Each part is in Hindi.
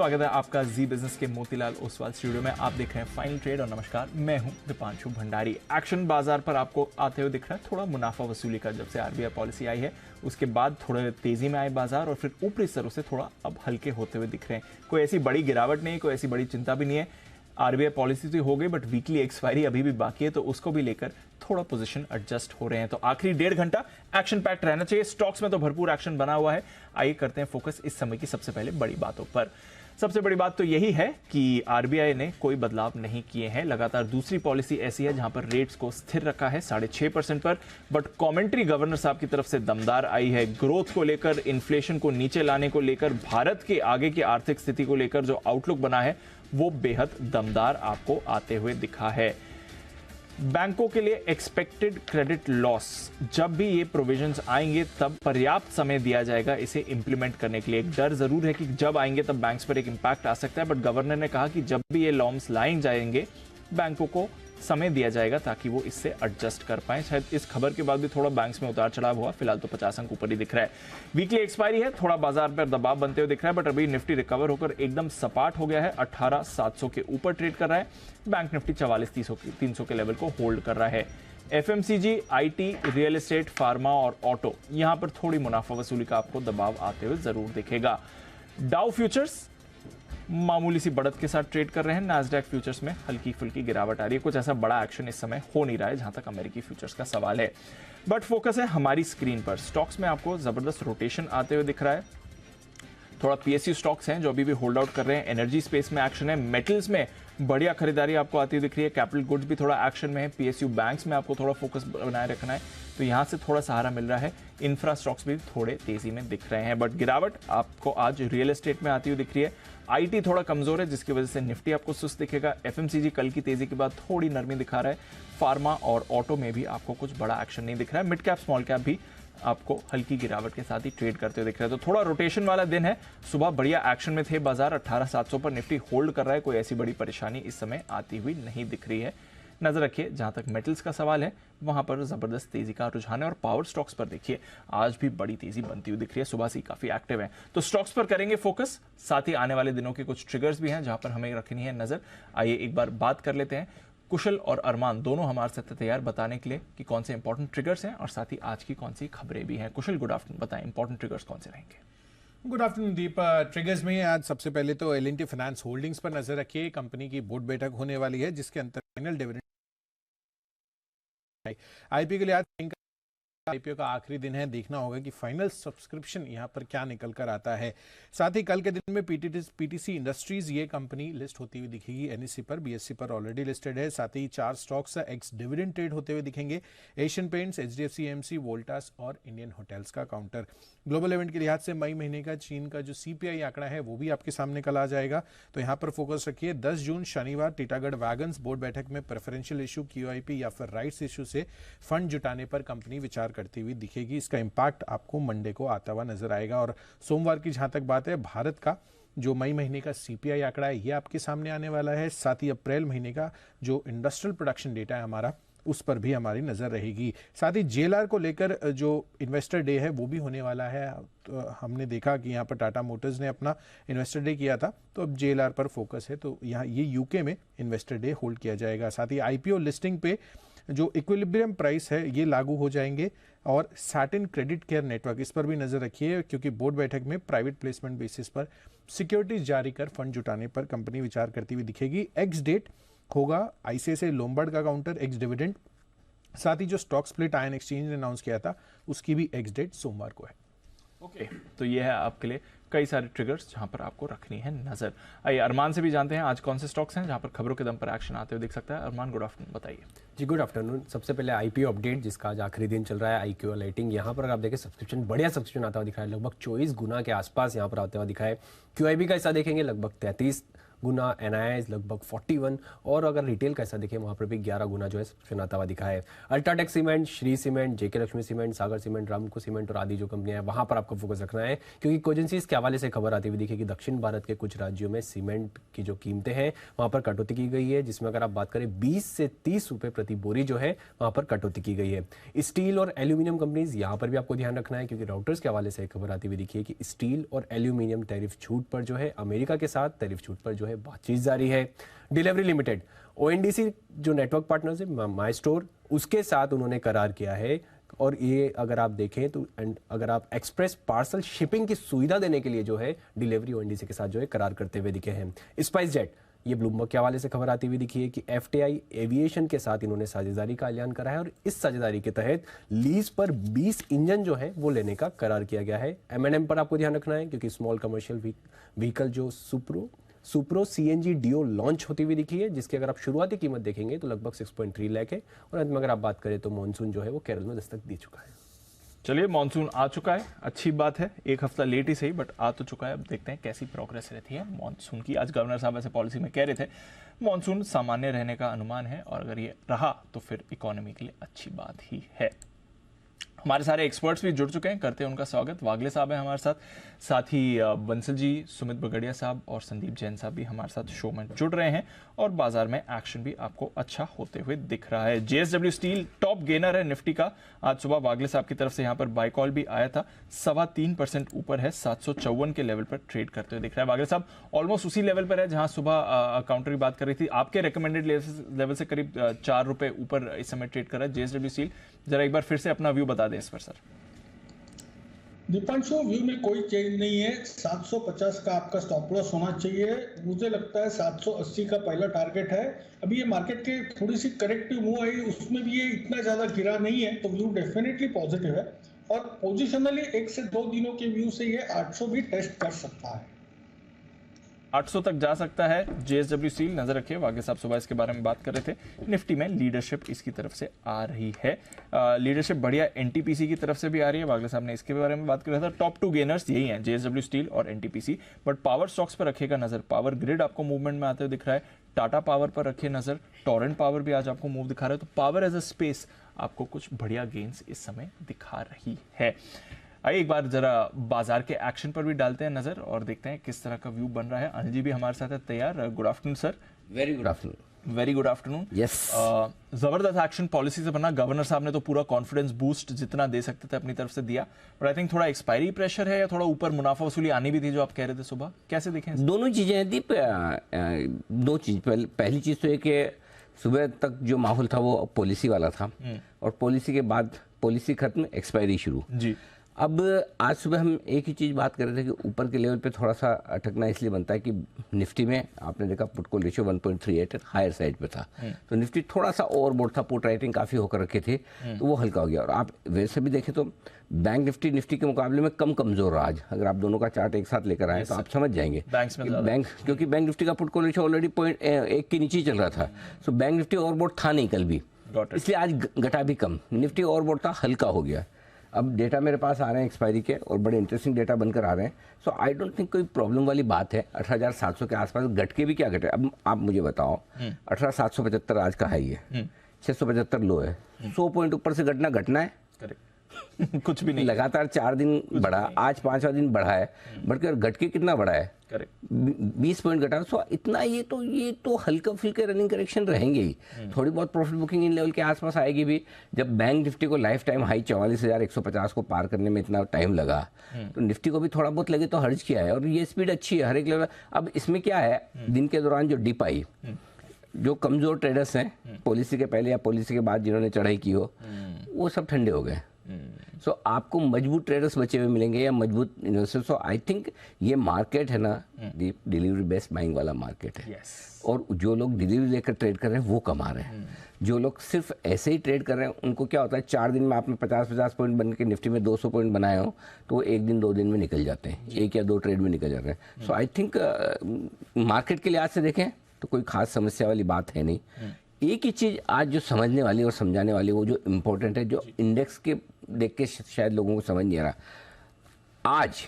स्वागत है आपका जी बिजनेस के मोतीलाल ओसवाल स्टूडियो में। आप देख रहे हैं फाइनल ट्रेड और नमस्कार, मैं हूं दीपांशु भंडारी। एक्शन बाजार पर आपको आते हुए दिख रहा है थोड़ा मुनाफा वसूली का। जब से आरबीआई पॉलिसी आई है उसके बाद थोड़े तेजी में आए बाजार और फिर ऊपरी स्तरों से थोड़ा अब हल्के होते हुए दिख रहे हैं। कोई ऐसी बड़ी गिरावट नहीं, कोई ऐसी बड़ी चिंता भी नहीं है। आरबीआई पॉलिसी तो हो गई बट वीकली एक्सपायरी अभी भी बाकी है, तो उसको भी लेकर थोड़ा पोजीशन एडजस्ट हो रहे हैं। तो आखिरी 1.5 घंटा एक्शन पैक्ट रहना चाहिए। स्टॉक्स में तो भरपूर एक्शन बना हुआ है। आइए करते हैं फोकस इस समय की सबसे पहले बड़ी बातों पर। सबसे बड़ी बात तो यही है कि आरबीआई ने कोई बदलाव नहीं किए हैं। लगातार दूसरी पॉलिसी ऐसी है जहां पर रेट्स को स्थिर रखा है 6.5% पर, बट कमेंट्री गवर्नर साहब की तरफ से दमदार आई है। ग्रोथ को लेकर, इन्फ्लेशन को नीचे लाने को लेकर, भारत के आगे की आर्थिक स्थिति को लेकर जो आउटलुक बना है वो बेहद दमदार आपको आते हुए दिखा है। बैंकों के लिए एक्सपेक्टेड क्रेडिट लॉस, जब भी ये प्रोविजंस आएंगे तब पर्याप्त समय दिया जाएगा इसे इंप्लीमेंट करने के लिए। एक डर जरूर है कि जब आएंगे तब बैंक्स पर एक इंपैक्ट आ सकता है, बट गवर्नर ने कहा कि जब भी ये लॉन्स लाए जाएंगे बैंकों को समय दिया जाएगा ताकि वो इससे एडजस्ट कर पाए। शायद इस खबर के बाद भी थोड़ा बैंक्स में उतार चढ़ाव हुआ, फिलहाल तो 50 अंक ऊपर ही दिख रहा है। वीकली एक्सपायरी है, थोड़ा बाजार पर दबाव बनते हुए दिख रहा है, बट अभी निफ्टी रिकवर होकर एकदम सपाट हो गया है, 18,700 के ऊपर ट्रेड कर रहा है। बैंक निफ्टी 44,300 के लेवल को होल्ड कर रहा है। FMCG, IT, real estate, pharma और ऑटो, यहां पर थोड़ी मुनाफा वसूली का आपको दबाव आते हुए जरूर दिखेगा। डाउ फ्यूचर्स मामूली सी बढ़त के साथ ट्रेड कर रहे हैं। नास्डैक फ्यूचर्स में हल्की फुल्की गिरावट आ रही है। कुछ ऐसा बड़ा एक्शन इस समय हो नहीं रहा है जहां तक अमेरिकी फ्यूचर्स का सवाल है, बट फोकस है हमारी स्क्रीन पर। स्टॉक्स में आपको जबरदस्त रोटेशन आते हुए दिख रहा है। थोड़ा पीएसयू स्टॉक्स हैं जो अभी भी होल्ड आउट कर रहे हैं। एनर्जी स्पेस में एक्शन है। मेटल्स में बढ़िया खरीदारी आपको आती हुई दिख रही है। कैपिटल गुड्स भी थोड़ा एक्शन में है। पीएसयू बैंक्स में आपको थोड़ा फोकस बनाए रखना है, तो यहां से थोड़ा सहारा मिल रहा है। इंफ्रा स्टॉक्स भी थोड़े तेजी में दिख रहे हैं, बट गिरावट आपको आज रियल एस्टेट में आती हुई दिख रही है। आईटी थोड़ा कमजोर है जिसकी वजह से निफ्टी आपको सुस्त दिखेगा। एफएमसीजी कल की तेजी के बाद थोड़ी नरमी दिखा रहा है। फार्मा और ऑटो में भी आपको कुछ बड़ा एक्शन नहीं दिख रहा है। मिड कैप स्मॉल कैप भी आपको हल्की गिरावट के साथ ही ट्रेड करते हुए दिख रहा है। तो थोड़ा रोटेशन वाला दिन है। सुबह बढ़िया एक्शन में थे बाजार, 18,700 पर निफ्टी होल्ड कर रहा है। कोई ऐसी बड़ी परेशानी इस समय आती हुई नहीं दिख रही है। नजर रखिए जहां तक मेटल्स का सवाल है वहां पर जबरदस्त तेजी का रुझान है। और पावर स्टॉक्स पर देखिए आज भी बड़ी तेजी बनती हुई दिख रही है, सुबह से ही काफी एक्टिव है। तो स्टॉक्स पर करेंगे फोकस, साथ ही आने वाले दिनों के कुछ ट्रिगर्स भी हैं जहां पर हमें रखनी है नजर। आइए एक बार बात कर लेते हैं। कुशल और अरमान दोनों हमारे साथ तैयार बताने के लिए कि कौन से इंपॉर्टेंट ट्रिगर्स हैं और साथ ही आज की कौन सी खबरें भी हैं। कुशल, गुड आफ्टरनून, बताएं इंपॉर्टेंट ट्रिगर्स कौन से रहेंगे। गुड आफ्टरनून दीप। ट्रिगर्स में आज सबसे पहले तो एल&टी फाइनेंस होल्डिंग्स पर नजर रखिए। कंपनी की बोर्ड बैठक होने वाली है जिसके अंतर फाइनल डिविडेंड आईपीओ के लिए आज आईपीओ का आखिरी दिन है। देखना होगा कि फाइनल सब्सक्रिप्शन यहां पर क्या निकल कर आता है। साथ ही कल के दिन में पीटीसी इंडस्ट्रीज ये कंपनी लिस्ट होती हुई दिखेगी एनएससी पर, बीएससी पर ऑलरेडी लिस्टेड है। साथ ही 4 स्टॉक्स एक्स डिविडेंड ट्रेड होते हुए दिखेंगे। Asian paints, HDFC AMC, Voltas और इंडियन होटल्स का काउंटर। ग्लोबल इवेंट के लिहाज से मई महीने का चीन का जो सीपीआई आंकड़ा है वो भी आपके सामने कल आ जाएगा, तो यहाँ पर फोकस रखिए। 10 जून शनिवार टीटागढ़ वैगन्स बोर्ड बैठक में प्रेफरेंशियल इशू, क्यूआईपी या फिर राइट्स इशू से फंड जुटाने पर कंपनी विचार करती हुई दिखेगी। इसका इंपैक्ट आपको मंडे को आता हुआ नजर आएगा। और सोमवार की जहां तक बात है, भारत का जो मई महीने का सीपीआई आंकड़ा है ये आपके सामने आने वाला है। साथ ही अप्रैल महीने का जो इंडस्ट्रियल प्रोडक्शन डेटा है हमारा, उस पर भी हमारी नजर रहेगी। साथ ही जेएलआर को लेकर जो इन्वेस्टर डे है वो भी होने वाला है। तो हमने देखा कि यहाँ पर टाटा मोटर्स ने अपना इन्वेस्टर डे किया था, तो अब जेएलआर पर फोकस है, तो यहाँ ये यूके में इन्वेस्टर डे होल्ड किया जाएगा। साथ ही आईपीओ लिस्टिंग पे जो इक्विलिब्रियम प्राइस है ये लागू हो जाएंगे। और सैटिन क्रेडिट केयर नेटवर्क, इस पर भी नजर रखिए क्योंकि बोर्ड बैठक में प्राइवेट प्लेसमेंट बेसिस पर सिक्योरिटीज जारी कर फंड जुटाने पर कंपनी विचार करती हुई दिखेगी। एक्स डेट होगा आईसीआईसीआई लोम्बार्ड का काउंटर एक्स डिविडेंड। साथ ही जो स्टॉक स्प्लिट आयन एक्सचेंज ने अनाउंस किया था उसकी भी एक्स डेट सोमवार को है। ओके, तो ये है आपके लिए कई सारे ट्रिगर्स जहां पर आपको रखनी है नजर। आइए अरमान से भी जानते हैं आज कौन से स्टॉक्स हैं जहां पर खबरों के दम पर एक्शन आते हुए दिख सकता है। अरमान, गुड आफ्टरनून, बताइए। जी गुड आफ्टरनून। सबसे पहले आईपीओ अपडेट जिसका आज आखिरी दिन चल रहा है। आईक्यू लाइटिंग, यहाँ पर आप देखें सब्सक्रिप्शन, बढ़िया सब्सक्रिप्शन आता हुआ दिखा है, लगभग 24 गुना के आसपास यहाँ पर आते हुआ दिखा है। क्यूआईबी का हिस्सा देखेंगे लगभग 33 गुना, NIIs लगभग 41, और अगर रिटेल कैसा देखें वहाँ पर भी 11 गुना जो है चुनाता हुआ दिखा है। अल्ट्राटेक सीमेंट, श्री सीमेंट, जेके लक्ष्मी सीमेंट, सागर सीमेंट, रामको सीमेंट और आदि जो कंपनियां हैं वहाँ पर आपको फोकस रखना है, क्योंकि कोजेंसीज के हवाले से खबर आती हुई दिखेगी दक्षिण भारत के कुछ राज्यों में सीमेंट की जो कीमतें हैं वहाँ पर कटौती की गई है, जिसमें अगर आप बात करें 20 से 30 रुपए प्रति बोरी जो है वहाँ पर कटौती की गई है। स्टील और एल्यूमिनियम कंपनीज यहाँ पर भी आपको ध्यान रखना है, क्योंकि राउटर्स के हवाले से खबर आती हुई दिखी है कि स्टील और एल्यूमिनियम टैरिफ छूट पर जो है अमेरिका के साथ टैरिफ छूट पर जो है बातचीत जारी है। डिलीवरी लिमिटेड, ONDC जो नेटवर्क पार्टनर्स है माई स्टोर, उसके साथ उन्होंने करार किया है, और ये अगर आप देखें तो अगर आप एक्सप्रेस पार्सल शिपिंग की सुविधा देने के लिए जो है डिलीवरी ONDC के साथ जो है करार करते हुए दिखे हैं। स्पाइस जेट, ये ब्लूमबर्ग के हवाले से खबर आती हुई दिखी है कि FTI एविएशन के साथ इन्होंने साझेदारी का ऐलान करा है, और इस साझेदारी के तहत लीज पर 20 इंजन जो है वो लेने का करार किया गया है। M&M पर आपको ध्यान रखना है, क्योंकि स्मॉल कमर्शियल व्हीकल जो सुप्रो CNG डियो लॉन्च होती हुई दिखी है, जिसकी अगर आप शुरुआती कीमत देखेंगे तो लगभग 6.3 लाख है। और अंत में अगर आप बात करें तो मॉनसून जो है वो केरल में दस्तक दे चुका है। चलिए, मॉनसून आ चुका है, अच्छी बात है, एक हफ्ता लेट ही सही बट आ तो चुका है। अब देखते हैं कैसी प्रोग्रेस रहती है मॉनसून की। आज गवर्नर साहब ऐसे पॉलिसी में कह रहे थे मॉनसून सामान्य रहने का अनुमान है, और अगर ये रहा तो फिर इकोनॉमी के लिए अच्छी बात ही है। हमारे सारे एक्सपर्ट्स भी जुड़ चुके हैं, करते हैं उनका स्वागत। वागले साहब हैं हमारे साथ ही बंसल जी, सुमित बगड़िया साहब और संदीप जैन साहब भी हमारे साथ शो में जुड़ रहे हैं, और बाजार में एक्शन भी आपको अच्छा होते हुए दिख रहा है। JSW स्टील टॉप गेनर है निफ्टी का। आज सुबह वागले साहब की तरफ से यहाँ पर बाय कॉल भी आया था, 3.25% ऊपर है, 754 के लेवल पर ट्रेड करते हुए दिख रहा है। वागले साहब ऑलमोस्ट उसी लेवल पर है जहां सुबह काउंटर की बात कर रही थी, आपके रिकमेंडेड लेवल से करीब 4 रुपए ऊपर इस समय ट्रेड कर रहा है JSW स्टील। जरा एक बार फिर से अपना व्यू बता दें इस पर सर। दीपांशु, व्यू में कोई चेंज नहीं है। 750 का आपका स्टॉप लॉस होना चाहिए। मुझे लगता है 780 का पहला टारगेट है। अभी ये मार्केट के थोड़ी सी करेक्टिव मूव आई, उसमें भी ये इतना ज्यादा गिरा नहीं है, तो व्यू डेफिनेटली पॉजिटिव है। और पोजिशनली 1 से 2 दिनों के व्यू से ये 800 भी टेस्ट कर सकता है, 800 तक जा सकता है JSW स्टील। नजर रखिए, वागे साहब सुबह इसके बारे में बात कर रहे थे। निफ्टी में लीडरशिप इसकी तरफ से आ रही है, लीडरशिप बढ़िया NTPC की तरफ से भी आ रही है। वागले साहब ने इसके बारे में बात कर रहा था। टॉप 2 गेनर्स यही हैं, JSW स्टील और NTPC। बट पावर स्टॉक्स पर रखिएगा नजर। पावर ग्रिड आपको मूवमेंट में आते हुए दिख रहा है, टाटा पावर पर रखिए नजर, टोरेंट पावर भी आज आपको मूव दिखा रहा है। तो पावर एज अ स्पेस आपको कुछ बढ़िया गेन्स इस समय दिखा रही है। आइए एक बार जरा बाजार के एक्शन पर भी डालते हैं नजर और देखते हैं किस तरह का व्यू बन रहा है। अनिल जी भी हमारे साथ है तैयार। Good afternoon sir. Very good afternoon. Very good afternoon. Yes, जबरदस्त एक्शन पॉलिसी से बना। गवर्नर साहब ने तो पूरा कॉन्फिडेंस बूस्ट जितना दे सकते थे अपनी तरफ से दिया, बट आई थिंक थोड़ा एक्सपायरी प्रेशर है या थोड़ा ऊपर मुनाफा वसूली आनी भी थी जो आप कह रहे थे सुबह, कैसे देखें? दोनों चीजें हैं दीप। दो चीज, पहली चीज तो ये कि सुबह तक जो माहौल था वो पॉलिसी वाला था, और पॉलिसी के बाद पॉलिसी खत्म, एक्सपायरी शुरू जी। अब आज सुबह हम एक ही चीज़ बात कर रहे थे कि ऊपर के लेवल पे थोड़ा सा अटकना इसलिए बनता है कि निफ्टी में आपने देखा put call ratio 1.38 higher side पे था, तो निफ्टी थोड़ा सा ओवरबोट था, पुट राइटिंग काफ़ी होकर रखे थे, तो वो हल्का हो गया। और आप वैसे भी देखें तो बैंक निफ्टी के मुकाबले में कम कमजोर रहा आज। अगर आप दोनों का चार्ट एक साथ लेकर आए तो आप समझ जाएंगे क्योंकि बैंक निफ्टी का पुट कॉल रेशियो ऑलरेडी 0.1 के नीचे चल रहा था, सो बैंक निफ्टी ओवरबोट था नहीं कल भी, इसलिए आज घटा भी कम। निफ्टी ओवरबोट था, हल्का हो गया। अब डेटा मेरे पास आ रहे हैं एक्सपायरी के, और बड़े इंटरेस्टिंग डेटा बनकर आ रहे हैं, सो आई डोंट थिंक कोई प्रॉब्लम वाली बात है। 18,700 के आसपास घट के भी क्या घटे, अब आप मुझे बताओ। 18,775 आज का हाई है, 675 लो है, 100 पॉइंट ऊपर से घटना है कुछ भी नहीं। लगातार 4 दिन बढ़ा, आज 5वां दिन बढ़ा है, बढ़कर घट के कितना बढ़ा है, 20 पॉइंट घटा। सो इतना, ये तो हल्का फुल्के रनिंग करेक्शन रहेंगे ही। थोड़ी बहुत प्रॉफिट बुकिंग इन लेवल के आसपास आएगी भी। जब बैंक निफ्टी को लाइफ टाइम हाई 44,150 को पार करने में इतना टाइम लगा, तो निफ्टी को भी थोड़ा बहुत लगे तो हर्ज किया है, और ये स्पीड अच्छी है हर एक लेवल। अब इसमें क्या है, दिन के दौरान जो डिप आई, जो कमजोर ट्रेडर्स हैं पॉलिसी के पहले या पॉलिसी के बाद जिन्होंने चढ़ाई की हो, वो सब ठंडे हो गए। सो आपको मजबूत ट्रेडर्स बचे हुए मिलेंगे या मजबूत इन्वेस्टर्स। सो आई थिंक ये मार्केट है ना, डिलीवरी बेस्ड बाइंग वाला मार्केट है, और जो लोग डिलीवरी लेकर ट्रेड कर रहे हैं वो कमा रहे हैं। जो लोग सिर्फ ऐसे ही ट्रेड कर रहे हैं, उनको क्या होता है, 4 दिन में आपने 50-50 पॉइंट बन के निफ्टी में 200 पॉइंट बनाए हो, तो वो 1 दिन 2 दिन में निकल जाते हैं, 1 या 2 ट्रेड में निकल जाते हैं। सो आई थिंक मार्केट के लिहाज से देखें तो कोई खास समस्या वाली बात है नहीं। एक ही चीज़ आज जो समझने वाली और समझाने वाली, वो जो इम्पोर्टेंट है, जो इंडेक्स के देख के शायद लोगों को समझ नहीं आ रहा, आज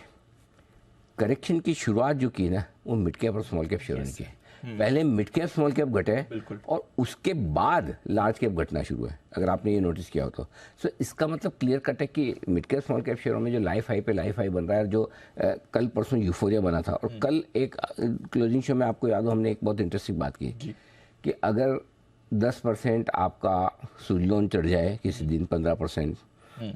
करेक्शन की शुरुआत जो की ना, वो मिड कैप और स्मॉल कैप शेयरों ने की है। पहले मिड कैप स्मॉल कैप घटे और उसके बाद लार्ज कैप घटना शुरू है, अगर आपने ये नोटिस किया हो तो। सो इसका मतलब क्लियर कट है कि मिड कैप स्मॉल कैप शेयरों में जो लाइफ हाई पे लाइफ हाई बन रहा है, जो कल परसों यूफोरिया बना था, और कल एक क्लोजिंग शो में आपको याद हो हमने एक बहुत इंटरेस्टिंग बात की कि अगर 10% आपका सूज लोन चढ़ जाए किसी दिन 15%,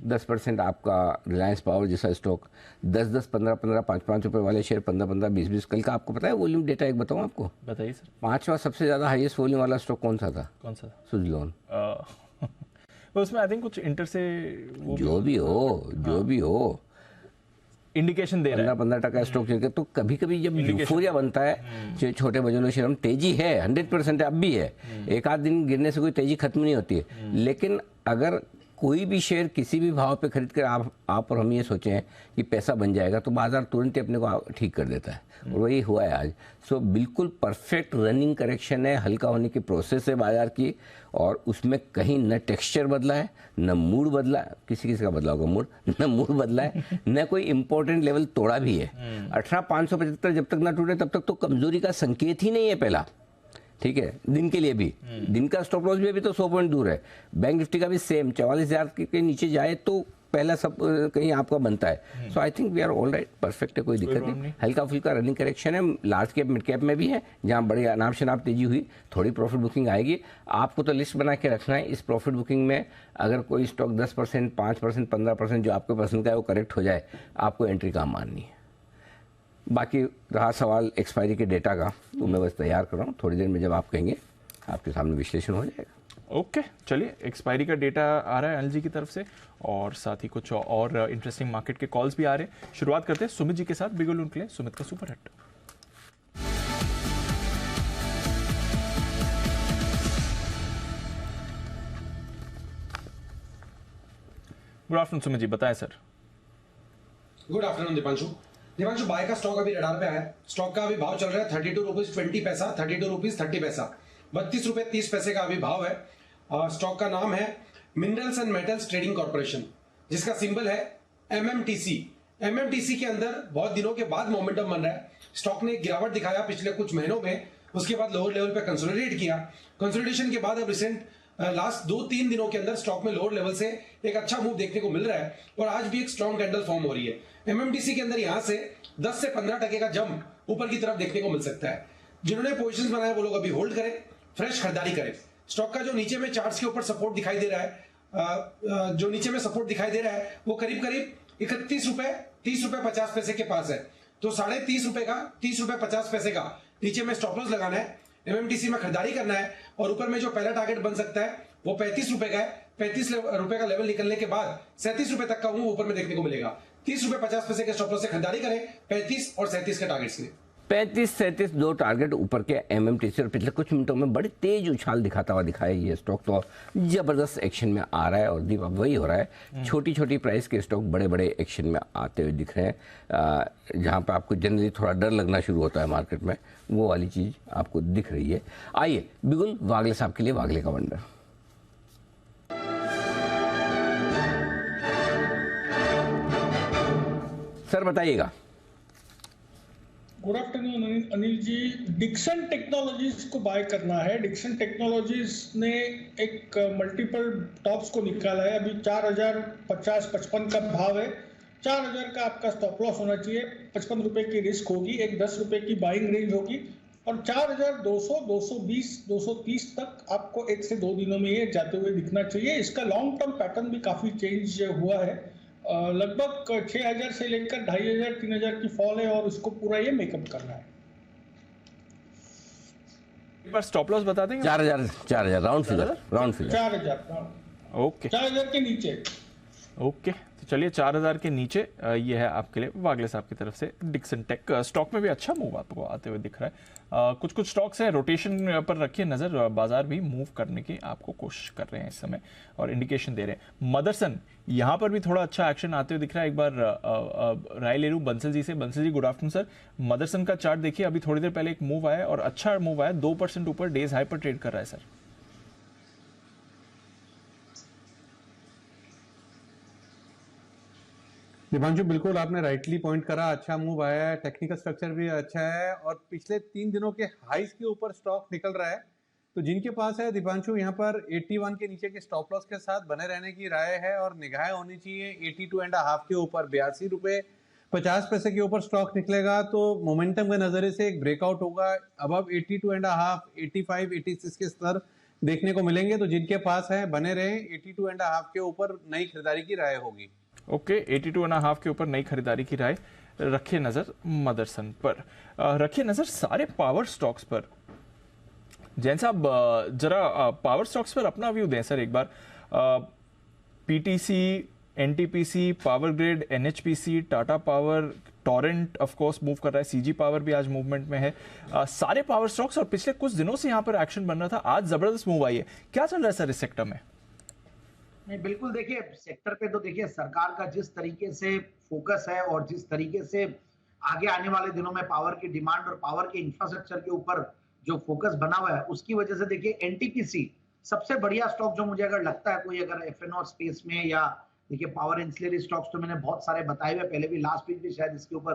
10% आपका रिलायंस पावर जैसा स्टॉक 10-10, 15-15, 5-5 रुपए वाले शेयर 15-15, 20-20, कल का आपको पता है वॉल्यूम डेटा एक बताऊं आपको? बताइए सर। 5वां सबसे ज़्यादा हाईएस्ट वॉल्यूम वाला स्टॉक कौन सा था? कौन सा? सूज लोन। उसमें आई थिंक कुछ इंटर से जो भी हो इंडिकेशन दे रहा है 15% स्टॉक चल के। तो कभी कभी जब यूफोरिया बनता है, जो छोटे वजनों शेयर में तेजी है 100% अब भी है, एक आध दिन गिरने से कोई तेजी खत्म नहीं होती है, लेकिन अगर कोई भी शेयर किसी भी भाव पे खरीद कर आप और हम ये सोचें हैं कि पैसा बन जाएगा, तो बाजार तुरंत ही अपने को ठीक कर देता है, और वही हुआ है आज। सो बिल्कुल परफेक्ट रनिंग करेक्शन है, हल्का होने की प्रोसेस है बाजार की, और उसमें कहीं न टेक्सचर बदला है, न मूड बदला है, किसी किसी का बदला होगा मूड, न मूड बदला है, न कोई इंपॉर्टेंट लेवल तोड़ा भी है। 18,575 जब तक ना टूटे तब तक तो कमजोरी का संकेत ही नहीं है पहला, ठीक है, दिन के लिए भी। दिन का स्टॉप लॉस भी अभी तो 100 पॉइंट दूर है। बैंक निफ्टी का भी सेम 44,000 के नीचे जाए तो पहला सब कहीं आपका बनता है। So I think we are all right, perfect है, कोई दिक्कत नहीं। हल्का फुल्का रनिंग करेक्शन है, लार्ज कैप मिड कैप में भी है, जहां बड़ी अनाप शनाप तेजी हुई, थोड़ी प्रॉफिट बुकिंग आएगी। आपको तो लिस्ट बना के रखना है, इस प्रॉफिट बुकिंग में अगर कोई स्टॉक 10%, 5%, 15% जो आपको पसंद का है वो करेक्ट हो जाए, आपको एंट्री कहाँ मारनी है। बाकी रहा सवाल एक्सपायरी के डेटा का, तो मैं बस तैयार कर रहा हूँ, थोड़ी देर में जब आप कहेंगे आपके सामने विश्लेषण हो जाएगा। ओके, चलिए एक्सपायरी का डेटा आ रहा है अनिल जी की तरफ से, और साथ ही कुछ और इंटरेस्टिंग मार्केट के कॉल्स भी आ रहे हैं। शुरुआत करते हैं सुमित जी के साथ, बिगल उनके लिए सुमित का super hit. Good afternoon Sumit ji, बताएं sir. Good afternoon Deepanshu, buy का स्टॉक अभी रडार पे है। स्टॉक का अभी भाव चल रहा है 32 रुपीज 20 पैसा, 32 रुपीज 30 पैसा, 32 रुपए 30 पैसे का अभी भाव है। स्टॉक का नाम है minerals and metals trading corporation, जिसका सिंबल है MMTC। MMTC के अंदर बहुत दिनों के बाद मोमेंटम बन रहा है। स्टॉक ने गिरावट दिखाया पिछले कुछ महीनों में, उसके बाद लोअर लेवल पे कंसोलिडेट किया। कंसोलिडेशन के बाद अब रिसेंट लास्ट 2-3 दिनों के अंदर स्टॉक में लोअर लेवल से एक अच्छा मूव देखने को मिल रहा है, और आज भी एक स्ट्रॉन्ग कैंडल फॉर्म हो रही है। MMTC के अंदर यहां से 10 से 15% का जंप ऊपर की तरफ देखने को मिल सकता है। जिन्होंने पोजीशंस बनाए वो लोग अभी होल्ड करें, फ्रेश खरीदारी करें। स्टॉक का जो नीचे में चार्ट्स के ऊपर सपोर्ट दिखाई दे रहा है, जो नीचे में सपोर्ट दिखाई दे रहा है वो करीब करीब 31 रुपए 30 रुपए 50 पैसे के पास है। तो 30.5 रुपए का 30 रुपए 50 पैसे का नीचे में स्टॉप लॉस लगाना है, MMTC में खरीदारी करना है, और ऊपर में जो पहला टारगेट बन सकता है वो 35 रुपए का है। 35 रुपए का लेवल निकलने के बाद 37 रुपए तक का मूव ऊपर में देखने को मिलेगा। 30 रुपए 50 पैसे के स्टॉप लॉस से खरीदारी करें 35 और 37 के टारगेट्स लिए। 35-37 दो टारगेट ऊपर के MMTC, और पिछले कुछ मिनटों में बड़ी तेज उछाल दिखाता हुआ दिखाया ये स्टॉक, तो जबरदस्त एक्शन में आ रहा है, और दीप अब वही हो रहा है, छोटी छोटी प्राइस के स्टॉक बड़े बड़े एक्शन में आते हुए दिख रहे हैं। जहां पर आपको जनरली थोड़ा डर लगना शुरू होता है मार्केट में, वो वाली चीज आपको दिख रही है। आइए बिगुल वागले साहब के लिए वागले का वंडर। सर बताइएगा। गुड आफ्टरनून अनिल जी। डिक्सन टेक्नोलॉजीज को बाय करना है। डिक्सन टेक्नोलॉजीज ने एक मल्टीपल टॉप्स को निकाला है, अभी 4,050-55 का भाव है। 4,000 का आपका स्टॉप लॉस होना चाहिए, 55 रुपए की रिस्क होगी, एक 10 रुपए की बाइंग रेंज होगी, और 4,200, 220, 230 तक आपको 1 से 2 दिनों में ये जाते हुए दिखना चाहिए। इसका लॉन्ग टर्म पैटर्न भी काफी चेंज हुआ है, लगभग 6,000 से लेकर 2,500, 3,000 की फॉल है, और उसको पूरा ये मेकअप करना है। एक बार स्टॉप लॉस बता देंगे। 4,000 राउंड फिगर 4,000 ओके, 4,000 के नीचे। ओके, तो चलिए 4,000 के नीचे ये है आपके लिए वागले साहब की तरफ से डिक्सन टेक। स्टॉक में भी अच्छा मूव आपको आते हुए दिख रहा है। कुछ कुछ स्टॉक्स हैं, रोटेशन पर रखिए नजर, बाजार भी मूव करने की आपको कोशिश कर रहे हैं इस समय और इंडिकेशन दे रहे हैं। मदरसन यहाँ पर भी थोड़ा अच्छा एक्शन आते हुए दिख रहा है। एक बार राय ले लूं बंसल जी से। Bansal ji good afternoon sir. Motherson का चार्ट देखिए, अभी थोड़ी देर पहले एक मूव आया और अच्छा मूव आया, 2% ऊपर डेज हाई पर ट्रेड कर रहा है सर। दिपांशु, बिल्कुल आपने राइटली पॉइंट करा, अच्छा मूव आया है, टेक्निकल स्ट्रक्चर भी अच्छा है और पिछले 3 दिनों के हाइस के ऊपर स्टॉक निकल रहा है। तो जिनके पास है दिपांशु, यहाँ पर 81 के नीचे के स्टॉप लॉस के साथ बने रहने की राय है और निगाहें होनी चाहिए 82.5 के ऊपर। 82 रुपए 50 पैसे के ऊपर स्टॉक निकलेगा तो मोमेंटम के नजरिए से एक ब्रेकआउट होगा। अब 82.5, 85, 86 के स्तर देखने को मिलेंगे। तो जिनके पास है बने रहे, 82.5 के ऊपर नई खरीदारी की राय होगी। ओके, 82.5 के ऊपर नई खरीदारी की राय। रखिए नजर मदरसन पर, रखिए नजर सारे पावर स्टॉक्स पर। जैन साहब जरा पावर स्टॉक्स पर अपना व्यू दें सर एक बार। PTC, NTPC, power grid, NHPC, Tata power, Torrent of course move कर रहा है, सीजी पावर भी आज मूवमेंट में है। सारे पावर स्टॉक्स और पिछले कुछ दिनों से यहाँ पर एक्शन बन रहा था, आज जबरदस्त मूव आई है। क्या चल रहा है सर इस सेक्टर में? नहीं, बिल्कुल देखिए सेक्टर पे तो देखिए सरकार का जिस तरीके से फोकस है और जिस तरीके से आगे आने वाले दिनों में पावर की डिमांड और पावर के इंफ्रास्ट्रक्चर के ऊपर जो फोकस बना हुआ है, उसकी वजह से देखिए एनटीपीसी सबसे बढ़िया स्टॉक जो मुझे अगर लगता है, कोई अगर एफएनओ स्पेस में या देखिए पावर एंसिलरी स्टॉक्स तो मैंने बहुत सारे बताए हुए, पहले भी लास्ट वीक भी शायद इसके ऊपर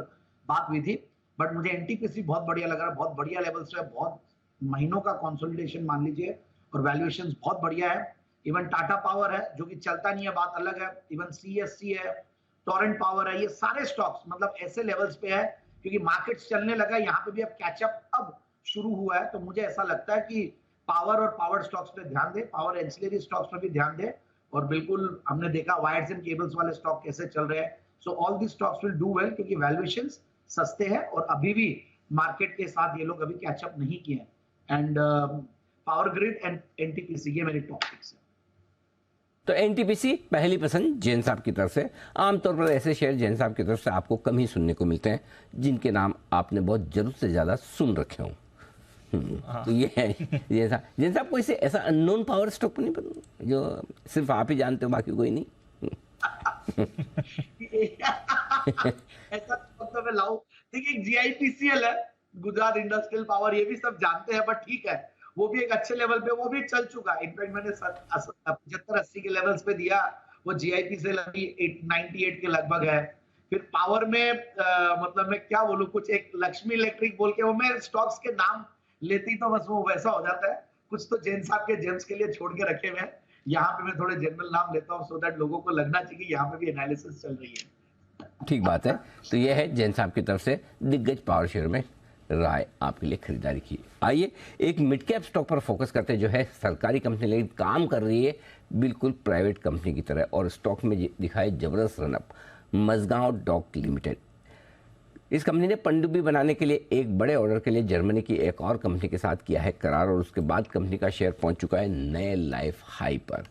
बात हुई थी, बट मुझे एनटीपीसी बहुत बढ़िया लग रहा है, बहुत बढ़िया लेवल्स पे, बहुत महीनों का कंसोलिडेशन मान लीजिए और वैल्यूएशंस बहुत बढ़िया है। इवन टाटा पावर है जो कि चलता नहीं है, बात अलग है। इवन सीएससी है, टोरेंट पावर है, ये सारे स्टॉक्स मतलब ऐसे लेवल्स पे है क्योंकि मार्केट्स चलने लगा है, यहाँ पे भी अब कैचअप अब शुरू हुआ है। तो मुझे ऐसा लगता है कि पावर और पावर स्टॉक्स पे ध्यान दे, पावर एंसिलरी स्टॉक्स पे भी ध्यान दे। और बिल्कुल हमने देखा वायर्स एंड केबल्स वाले स्टॉक कैसे चल रहे हैं। So all the stocks will do well क्योंकि वैल्यूएशंस सस्ते हैं और अभी भी मार्केट के साथ ये लोग अभी कैचअप नहीं किए हैं। And power grid and NTPC, ये मेरे टॉपिक्स है। तो एनटीपीसी पहली पसंद जैन साहब की तरफ से। आमतौर पर ऐसे शेयर जैन साहब की तरफ से आपको कम ही सुनने को मिलते हैं जिनके नाम आपने बहुत जरूरत से ज्यादा सुन रखे हों। तो ये है जैन साहब, कोई से ऐसा अननोन पावर स्टॉक नहीं जो सिर्फ आप ही जानते हो, बाकी कोई नहीं? ऐसा तो मैं लाऊं, देखिए जीआईपीसीएल है, गुजरात इंडस्ट्रियल पावर, ये भी सब जानते हैं, बट ठीक है वो भी एक अच्छे लेवल पे वो भी चल चुका है। इनफैक्ट मैंने 75-80 के लेवल्स पे दिया, वो जीआईपीसीएल अभी 98 के लगभग है। फिर पावर में मतलब मैं क्या बोलूं, कुछ एक लक्ष्मी इलेक्ट्रिक बोल के, वो मैं स्टॉक्स के नाम लेती तो बस वो वैसा हो जाता है। कुछ तो जैन साहब के जेम्स के लिए छोड़ के रखे हुए हैं, यहाँ पे मैं थोड़े जनरल नाम लेता हूँ सो दैट लोगों को लगना चाहिए कि यहाँ पे भी एनालिसिस चल रही है। ठीक बात है। तो यह है जैन साहब की तरफ से दिग्गज पावर शेयर में राय आपके लिए खरीदारी की। आइए एक मिड कैप स्टॉक पर फोकस करते हैं जो है सरकारी कंपनी लेकिन काम कर रही है बिल्कुल प्राइवेट कंपनी की तरह और स्टॉक में दिखाए जबरदस्त रनअप, मजगांव डॉक लिमिटेड। इस कंपनी ने पनडुब्बी बनाने के लिए एक बड़े ऑर्डर के लिए जर्मनी की एक और कंपनी के साथ किया है करार और उसके बाद कंपनी का शेयर पहुंच चुका है नए लाइफ हाई पर।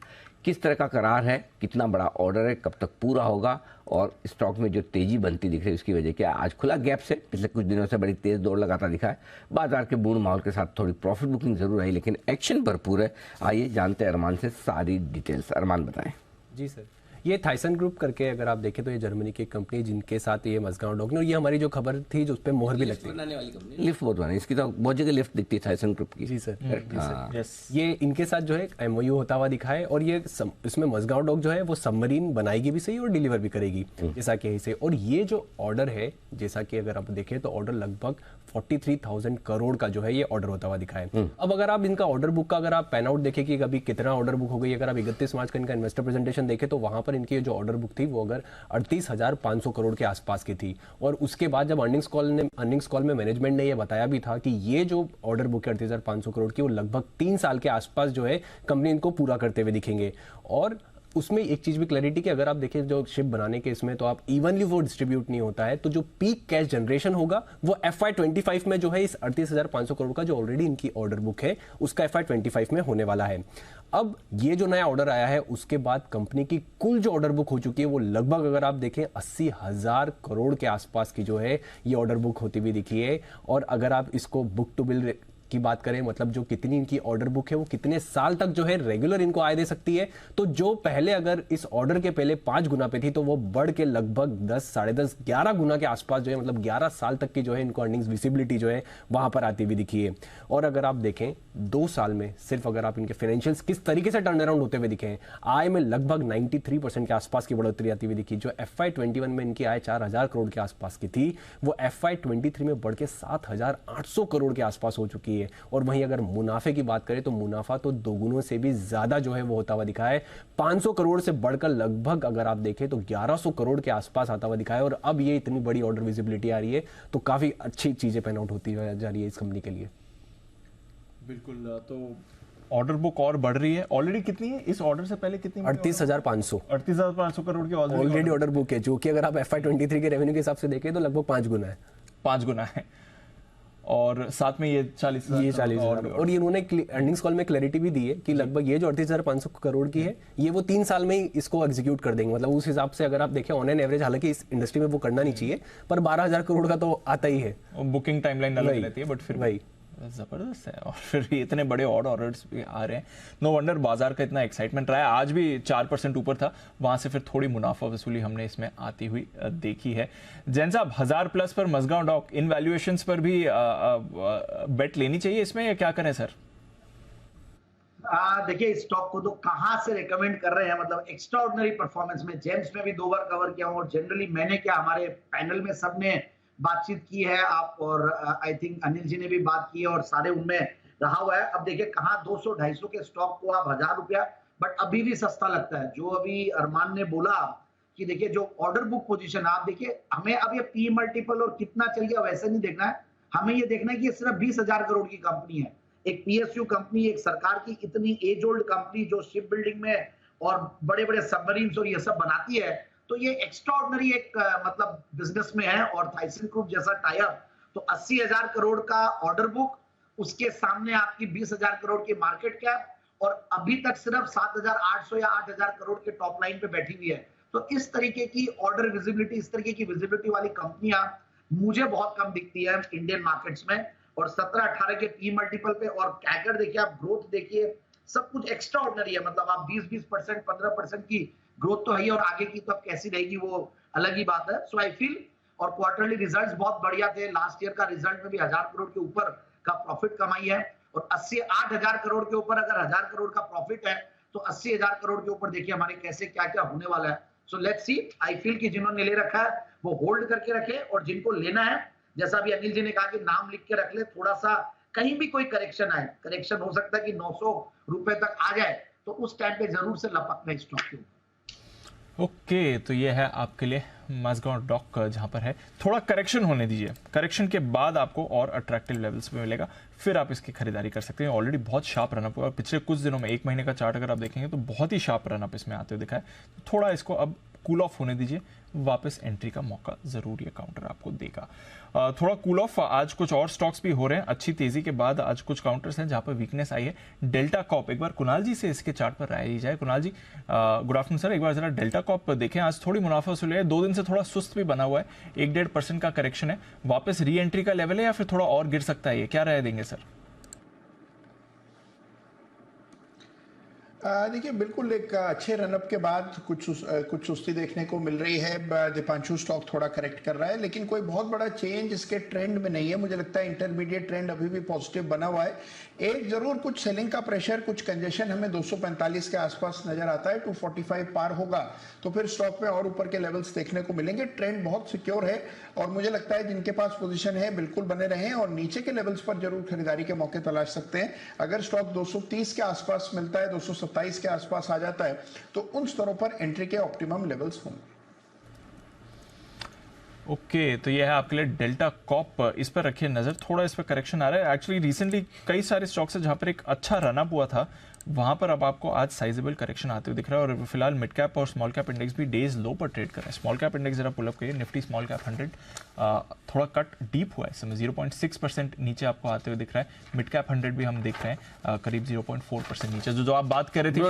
किस तरह का करार है, कितना बड़ा ऑर्डर है, कब तक पूरा होगा और स्टॉक में जो तेजी बनती दिख रही है उसकी वजह क्या? आज खुला गैप से पिछले कुछ दिनों से बड़ी तेज दौड़ लगाता दिखा है। बाजार के बूढ़ माहौल के साथ थोड़ी प्रॉफिट बुकिंग जरूर आई लेकिन एक्शन भरपूर है। आइए जानते हैं अरमान से सारी डिटेल्स। अरमान बताएं। जी सर, ये थाइसन ग्रुप करके अगर आप देखें तो ये जर्मनी की कंपनी जिनके साथ ये मजगांव डॉक ने, ये हमारी जो खबर थी जो उस पर मोहर भी लगती है, बनाने वाली कंपनी, लिफ्ट बहुत बनाई, इसकी तो बहुत जगह लिफ्ट दिखती है थाइसन ग्रुप की। जी सर, यस, ये इनके साथ जो है एमओयू होता हुआ दिखा है और ये इसमें मजगांव डॉक जो है वो सबमरीन बनाएगी भी सही और डिलीवर भी करेगी जैसा कि इसे। और ये जो ऑर्डर है जैसा कि अगर आप देखें तो ऑर्डर लगभग 43,000 करोड़ का जो है ये ऑर्डर होता हुआ दिखा है। अब अगर आप इनका ऑर्डर बुक का अगर आप पैन आउट देखें कि अभी कितना ऑर्डर बुक हो गई, अगर आप 31 मार्च का इनका इन्वेस्टर प्रेजेंटेशन देखें तो वहां पर इनकी जो ऑर्डर बुक थी वो अगर 38,500 करोड़ के आसपास की थी। और उसके बाद जब अर्निंग्स कॉल में मैनेजमेंट ने यह बताया भी था कि ये जो ऑर्डर बुक है 38,500 करोड़ की वो लगभग 3 साल के आसपास जो है कंपनी इनको पूरा करते हुए दिखेंगे। और उसमें एक चीज भी क्लैरिटी कि अगर आप देखें जो शिप बनाने के इसमें तो आप इवनली वो डिस्ट्रीब्यूट नहीं होता है, तो जो पीक कैश जनरेशन होगा वो FY25 में जो है इस 38,500 करोड़ का जो ऑलरेडी इनकी ऑर्डर बुक है उसका FY25 में होने वाला है। अब ये जो नया ऑर्डर आया है उसके बाद कंपनी की कुल जो ऑर्डर बुक हो चुकी है वो लगभग अगर आप देखें 80,000 करोड़ के आसपास की जो है ये ऑर्डर बुक होती हुई दिखी है। और अगर आप इसको बुक टू बिल की बात करें, मतलब जो कितनी इनकी ऑर्डर बुक है, वो कितने साल तक जो है रेगुलर इनको आय दे सकती है, तो जो पहले अगर इस ऑर्डर के पहले 5 गुना पे थी, तो वो बढ़ के लगभग 10, साढ़े 10, 11 गुना के आसपास जो है, मतलब 11 साल तक की जो है इनको अर्निंग्स विजिबिलिटी जो है वहां पर आती हुई दिखी है। और अगर आप देखें 2 साल में सिर्फ अगर आप इनके फाइनेंशियल्स किस तरीके से टर्न अराउंड होते हुए दिखे हैं, आय में लगभग 93% के आसपास की बढ़ोतरी आती हुई दिखी। जो FY21 में इनकी आय 4000 करोड़ के आसपास की थी, वो FY23 में बढ़ के 7800 करोड़ के आसपास हो चुकी है। और वहीं अगर मुनाफे की बात करें तो मुनाफा तो दोगुनों से भी ज्यादा जो है वो होता हुआ दिखा है। 500 करोड़ से बढ़कर लगभग अगर आप देखें तो 1100 करोड़ के आसपास आता हुआ दिखा है। और अब ये इतनी बड़ी ऑर्डर विजिबिलिटी आ रही है तो काफी अच्छी चीजें पैन आउट होती जा रही है इस कंपनी के लिए। बिल्कुल, तो ऑर्डर बुक और बढ़ रही है। ऑलरेडी कितनी है इस ऑर्डर से पहले कितनी? 38,500 करोड़ की ऑलरेडी ऑर्डर बुक है, जो कि अगर आप FY23 के रेवेन्यू के हिसाब से देखें तो लगभग 5 गुना है। 5 गुना है। और साथ में ये 40,000 और ये उन्होंने अर्निंग्स कॉल में क्लैरिटी भी दी है कि लगभग ये जो 38,500 करोड़ की है, ये वो 3 साल में ही इसको एग्जीक्यूट कर देंगे। मतलब उस हिसाब से अगर आप देखें ऑन एन एवरेज, हालांकि इस इंडस्ट्री में वो करना नहीं चाहिए, पर 12,000 करोड़ का तो आता ही है। बुकिंग टाइमलाइन अलग रहती है, बट फिर वही जबरदस्त है। और फिर इतने बड़े ऑर्डर्स भी आ रहे हैं, नो वंडर बाजार का इतना एक्साइटमेंट रहा है। आज भी 4% ऊपर था, वहां से फिर थोड़ी मुनाफा वसूली हमने इसमें आती हुई देखी है। जैन साहब, 1000+ पर मजगांव डॉक, इन वैल्यूएशंस पर भी बेट लेनी चाहिए इसमें या क्या करें सर? देखिए, स्टॉक को तो कहां से रेकमेंड कर रहे हैं, मतलब एक्स्ट्राऑर्डिनरी परफॉर्मेंस में जेम्स में भी 2 बार कवर किया हूं, और जनरली मैंने क्या, हमारे पैनल में सबने बातचीत की है, आप और आई थिंक अनिल जी ने भी बात की है, और सारे उनमें रहा हुआ है। अब देखिए, कहां 200-250 के स्टॉक को आप 1000 रुपया, बट अभी भी सस्ता लगता है। जो अभी अरमान ने बोला कि देखिए जो ऑर्डर बुक पोजीशन, आप देखिए, हमें अब ये पी मल्टीपल और कितना चल गया वैसे नहीं देखना है, हमें ये देखना है कि ये सिर्फ 20,000 करोड़ की कंपनी है, एक PSU कंपनी, एक सरकार की इतनी एज ओल्ड कंपनी जो शिप बिल्डिंग में और बड़े बड़े सबमरीन्स और ये सब बनाती है, तो ये एक्स्ट्राऑर्डिनरी एक मतलब बिजनेस में है। और थाइसन ग्रुप जैसा टाइप, तो 80,000 करोड़ का ऑर्डर बुक, उसके सामने आपकी 20,000 करोड़ की मार्केट कैप, और अभी तक सिर्फ 7,800 या 8,000 करोड़ के टॉप लाइन पे बैठी हुई है। तो इस तरीके की ऑर्डर विजिबिलिटी, इस तरीके की विजिबिलिटी वाली कंपनियां मुझे बहुत कम दिखती है इंडियन मार्केट्स में। और 17-18 के पी मल्टीपल पे, और कैगर देखिए, आप ग्रोथ देखिए, सब कुछ एक्स्ट्रा ऑर्डिनरी है। मतलब आप 20% 15% की ग्रोथ तो है ही, और आगे की तो अब कैसी रहेगी वो अलग ही बात है। सो आई फील, और क्वार्टरली रिजल्ट्स बहुत बढ़िया थे। लास्ट ईयर का रिजल्ट में भी 1000 करोड़ के ऊपर का प्रॉफिट कमाई है, और 8,000 करोड़ के ऊपर अगर 1000 करोड़ का प्रॉफिट है, तो 80,000 करोड़ के ऊपर देखिए हमारे कैसे क्या क्या होने वाला है। So let's see. I feel कि जिन्होंने ले रखा है वो होल्ड करके रखे, और जिनको लेना है, जैसा अभी अनिल जी ने कहा कि नाम लिख के रख ले, थोड़ा सा कहीं भी कोई करेक्शन आए, करेक्शन हो सकता है कि 900 रुपए तक आ जाए, तो उस टाइम पे जरूर से लपकना स्टॉक के ऊपर। ओके, तो ये है आपके लिए मजगांव डॉक, जहां पर है थोड़ा करेक्शन होने दीजिए, करेक्शन के बाद आपको और अट्रैक्टिव लेवल्स पे मिलेगा, फिर आप इसकी खरीदारी कर सकते हैं। ऑलरेडी बहुत शार्प रनअप हुआ, पिछले कुछ दिनों में 1 महीने का चार्ट अगर आप देखेंगे तो बहुत ही शार्प रनअप इसमें आते हुए दिखा है। तो थोड़ा इसको अब कूल ऑफ होने दीजिए, वापस एंट्री का मौका जरूर ये काउंटर आपको देगा। थोड़ा कूल ऑफ आज कुछ और स्टॉक्स भी हो रहे हैं अच्छी तेजी के बाद। आज कुछ काउंटर्स हैं जहां पर वीकनेस आई है। डेल्टा कॉप, एक बार कुणाल जी से इसके चार्ट पर राय ली जाए। कुणाल जी, गुड आफ्टरनून सर। एक बार जरा डेल्टा कॉप देखें, आज थोड़ी मुनाफा वसूली है, 2 दिन से थोड़ा सुस्त भी बना हुआ है, 1-1.5% का करेक्शन है, वापस री एंट्री का लेवल है या फिर थोड़ा और गिर सकता है, ये क्या राय देंगे सर? देखिए, बिल्कुल एक अच्छे रनअप के बाद कुछ सुस्ती देखने को मिल रही है। दीपांशु स्टॉक थोड़ा करेक्ट कर रहा है, लेकिन कोई बहुत बड़ा चेंज इसके ट्रेंड में नहीं है। मुझे लगता है इंटरमीडिएट ट्रेंड अभी भी पॉजिटिव बना हुआ है। एक जरूर कुछ सेलिंग का प्रेशर, कुछ कंजेशन हमें 245 के आसपास नजर आता है। 245 पार होगा तो फिर स्टॉक में और ऊपर के लेवल्स देखने को मिलेंगे। ट्रेंड बहुत सिक्योर है, और मुझे लगता है जिनके पास पोजीशन है बिल्कुल बने रहें, और नीचे के लेवल्स पर जरूर खरीदारी के मौके तलाश सकते हैं। अगर स्टॉक 230 के आसपास मिलता है, 227 के आसपास आ जाता है, तो उन स्तरों पर एंट्री के ऑप्टिमम लेवल्स होंगे। ओके, तो ये है आपके लिए डेल्टा कॉप, इस पर रखिए नजर, थोड़ा इस पर करेक्शन आ रहा है। एक्चुअली रिसेंटली कई सारे स्टॉक्स है जहां पर एक अच्छा रनअप हुआ था, वहां पर अब आपको आज साइजेबल करेक्शन आते हुए दिख रहा है। और फिलहाल मिड कैप और स्मॉल कैप इंडेक्स भी डेज लो पर ट्रेड कर रहे हैं। स्मॉल कैप इंडेक्स जरा पुल अप करिए, निफ्टी स्मॉल कैप 100 थोड़ा कट डीप हुआ है, इसमें 0.6% नीचे आपको आते हुए दिख रहा है। मिड कैप 100 भी हम देख रहे हैं करीब 0.4% नीचे। जो आप बात कर रहे थे,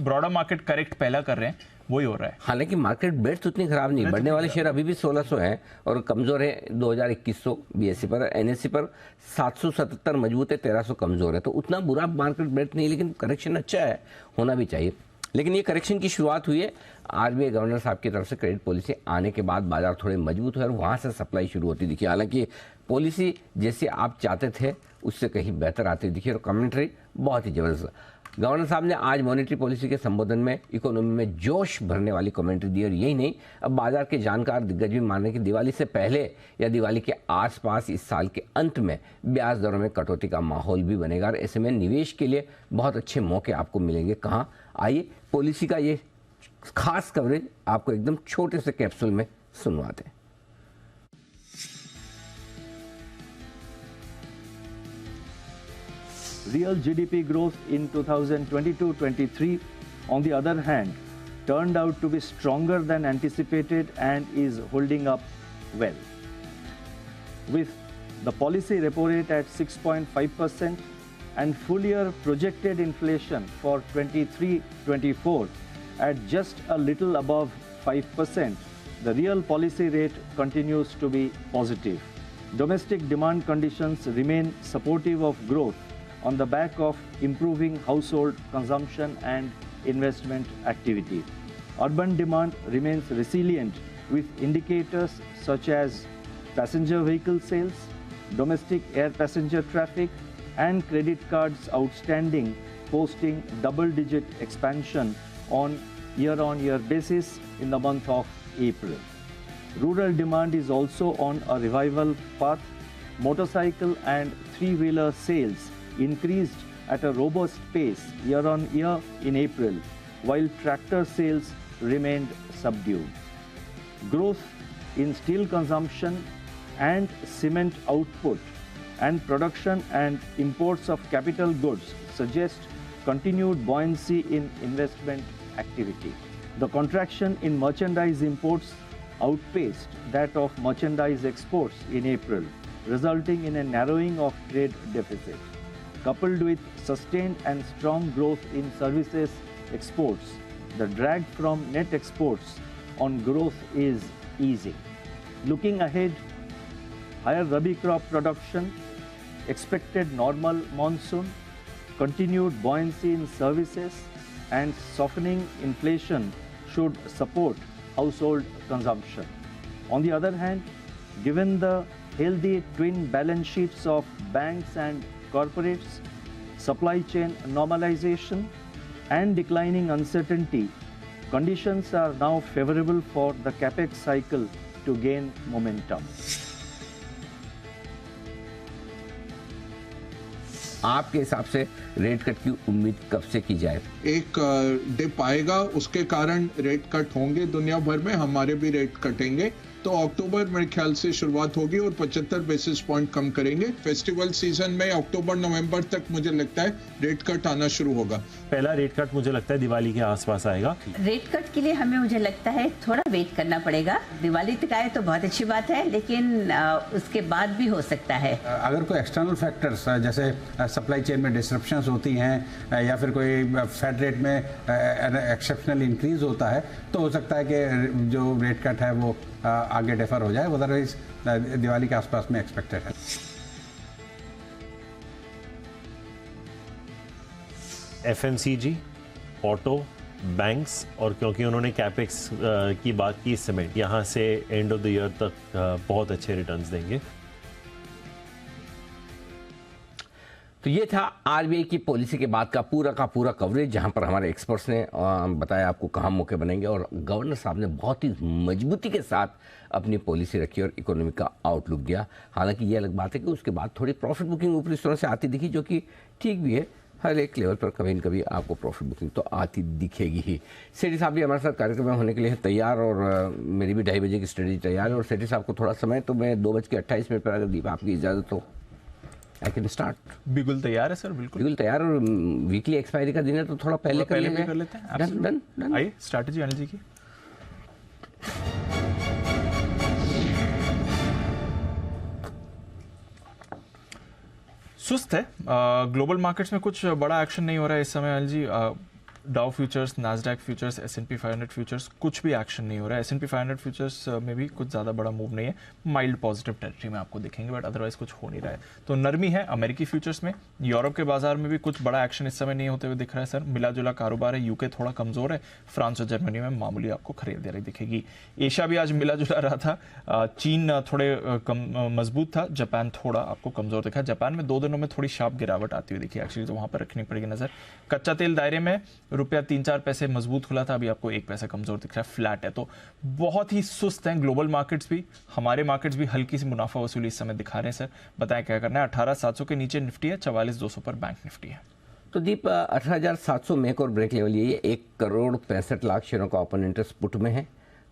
ब्रॉडर मार्केट करेक्ट पहला कर रहे हैं, वही हो रहा है। हालांकि मार्केट बेट्स उतनी खराब नहीं, बढ़ने वाले शेयर अभी भी 1600 हैं और कमजोर है 2100 बीएससी पर, एनएससी पर 777 मजबूत है, 1300 कमजोर है। तो उतना बुरा मार्केट बेट नहीं, लेकिन करेक्शन अच्छा है, होना भी चाहिए। लेकिन ये करेक्शन की शुरुआत हुई है आरबीआई गवर्नर साहब की तरफ से क्रेडिट पॉलिसी आने के बाद, बाजार थोड़े मजबूत हुए और वहाँ से सप्लाई शुरू होती दिखी। हालांकि पॉलिसी जैसे आप चाहते थे उससे कहीं बेहतर आती दिखी और कमेंट्री बहुत ही ज़बरदस्त। गवर्नर साहब ने आज मॉनेटरी पॉलिसी के संबोधन में इकोनॉमी में जोश भरने वाली कमेंट्री दी और यही नहीं, अब बाजार के जानकार दिग्गज भी मान रहे कि दिवाली से पहले या दिवाली के आसपास इस साल के अंत में ब्याज दरों में कटौती का माहौल भी बनेगा और ऐसे में निवेश के लिए बहुत अच्छे मौके आपको मिलेंगे। कहाँ? आइए पॉलिसी का ये खास कवरेज आपको एकदम छोटे से कैप्सूल में सुनवाते हैं। Real GDP growth in 2022-23, on the other hand, turned out to be stronger than anticipated and is holding up well. With the policy repo rate at 6.5% and full-year projected inflation for 23-24 at just a little above 5%, the real policy rate continues to be positive. Domestic demand conditions remain supportive of growth on the back of improving household consumption and investment activity. Urban demand remains resilient with indicators such as passenger vehicle sales, domestic air passenger traffic, and credit cards outstanding posting double-digit expansion on year-on-year basis in the month of April. Rural demand is also on a revival path. Motorcycle and three-wheeler sales increased at a robust pace year-on-year in April, while tractor sales remained subdued. Growth in steel consumption and cement output and production and imports of capital goods suggest continued buoyancy in investment activity. The contraction in merchandise imports outpaced that of merchandise exports in April, resulting in a narrowing of trade deficit. Coupled with sustained and strong growth in services exports, the drag from net exports on growth is easing. Looking ahead, higher Rabi crop production, expected normal monsoon, continued buoyancy in services, and softening inflation should support household consumption. On the other hand, given the healthy twin balance sheets of banks and corporates, supply chain normalization, and declining uncertainty, conditions are now favorable for the capex cycle to gain momentum. आपके हिसाब से रेट कट की उम्मीद कब से की जाए? एक डिप आएगा, उसके कारण रेट कट होंगे दुनिया भर में, हमारे भी रेट कटेंगे। तो अक्टूबर मेरे ख्याल से शुरुआत होगी और 75 बेसिस पॉइंट कम करेंगे। फेस्टिवल सीजन में अक्टूबर नवंबर तक मुझे लगता है रेट कट आना शुरू होगा। पहला रेट कट मुझे लगता है दिवाली के आसपास आएगा। रेट कट के लिए हमें मुझे लगता है थोड़ा वेट करना पड़ेगा। दिवाली तक आए तो बहुत अच्छी बात है, लेकिन उसके बाद भी हो सकता है। अगर कोई एक्सटर्नल फैक्टर्स जैसे सप्लाई चेन में डिसरप्शंस होती हैं या फिर कोई फेड रेट में एक्सेप्शनल इंक्रीज होता है, तो हो सकता है कि जो रेट कट है वो आगे डेफर हो जाए। अदरवाइज दिवाली के आसपास में एक्सपेक्टेड है। एफएमसीजी, ऑटो, बैंक्स और क्योंकि उन्होंने कैपेक्स की बात की, सीमेंट यहाँ से एंड ऑफ द ईयर तक बहुत अच्छे रिटर्न्स देंगे। तो ये था आरबीआई की पॉलिसी के बाद का पूरा कवरेज, जहां पर हमारे एक्सपर्ट्स ने बताया आपको कहां मौके बनेंगे और गवर्नर साहब ने बहुत ही मजबूती के साथ अपनी पॉलिसी रखी और इकोनॉमी का आउटलुक दिया। हालांकि ये अलग बात है कि उसके बाद थोड़ी प्रॉफिट बुकिंग ऊपरी स्तरों से आती दिखी, जो कि ठीक भी है। हर एक लेवल पर कभी न कभी आपको प्रॉफिट बुकिंग तो आती दिखेगी ही। सेठी साहब भी हमारे साथ कार्यक्रम में होने के लिए तैयार और मेरी भी 2:30 बजे की स्ट्रेटेजी तैयार है। और सेठी साहब को थोड़ा समय, तो मैं 2:28 पर अगर दीप आपकी इजाज़त हो आई कैन स्टार्ट। बिल्कुल तैयार है सर, बिल्कुल तैयार। और वीकली एक्सपायरी का दिन है तो थोड़ा पहले कर लेते हैं। डन। आइए स्ट्रैटेजी अनिल जी की। सुस्त है, ग्लोबल मार्केट्स में कुछ बड़ा एक्शन नहीं हो रहा है इस समय Anil ji. Dow futures, Nasdaq futures, S&P 500 futures कुछ भी एक्शन नहीं हो रहा है। S&P 500 फ्यूचर्स में भी कुछ ज़्यादा बड़ा मूव नहीं है, माइल्ड पॉजिटिव टेरिटरी में आपको दिखेंगे, बट अदरवाइज कुछ हो नहीं रहा है। तो नरमी है अमेरिकी फ्यूचर्स में। यूरोप के बाजार में भी कुछ बड़ा एक्शन इस समय नहीं होते हुए दिख रहा है सर, मिला जुला कारोबार है। यूके थोड़ा कमजोर है, फ्रांस और जर्मनी में मामूली आपको खरीदारी दिखेगी। एशिया भी आज मिला जुला रहा था, चीन थोड़े कम मजबूत था, जापान थोड़ा आपको कमजोर दिखा। जापान में 2 दिनों में थोड़ी शार्प गिरावट आती हुई दिखी एक्चुअली, तो वहां पर रखनी पड़ेगी नजर। कच्चा तेल दायरे में रुपया 3-4 पैसे मजबूत खुला था, अभी आपको 1 पैसा कमजोर दिख रहा है, फ्लैट है। तो बहुत ही सुस्त हैं ग्लोबल मार्केट्स भी, हमारे मार्केट्स भी हल्की सी मुनाफा वसूली इस समय दिखा रहे हैं सर। बताएं क्या करना है। 18,700 के नीचे निफ्टी है, 44,200 पर बैंक निफ्टी है। तो दीप 18,700 में एक और ब्रेक लेवल ये 1,65,00,000 शेयरों का ओपन इंटरेस्ट पुट में है,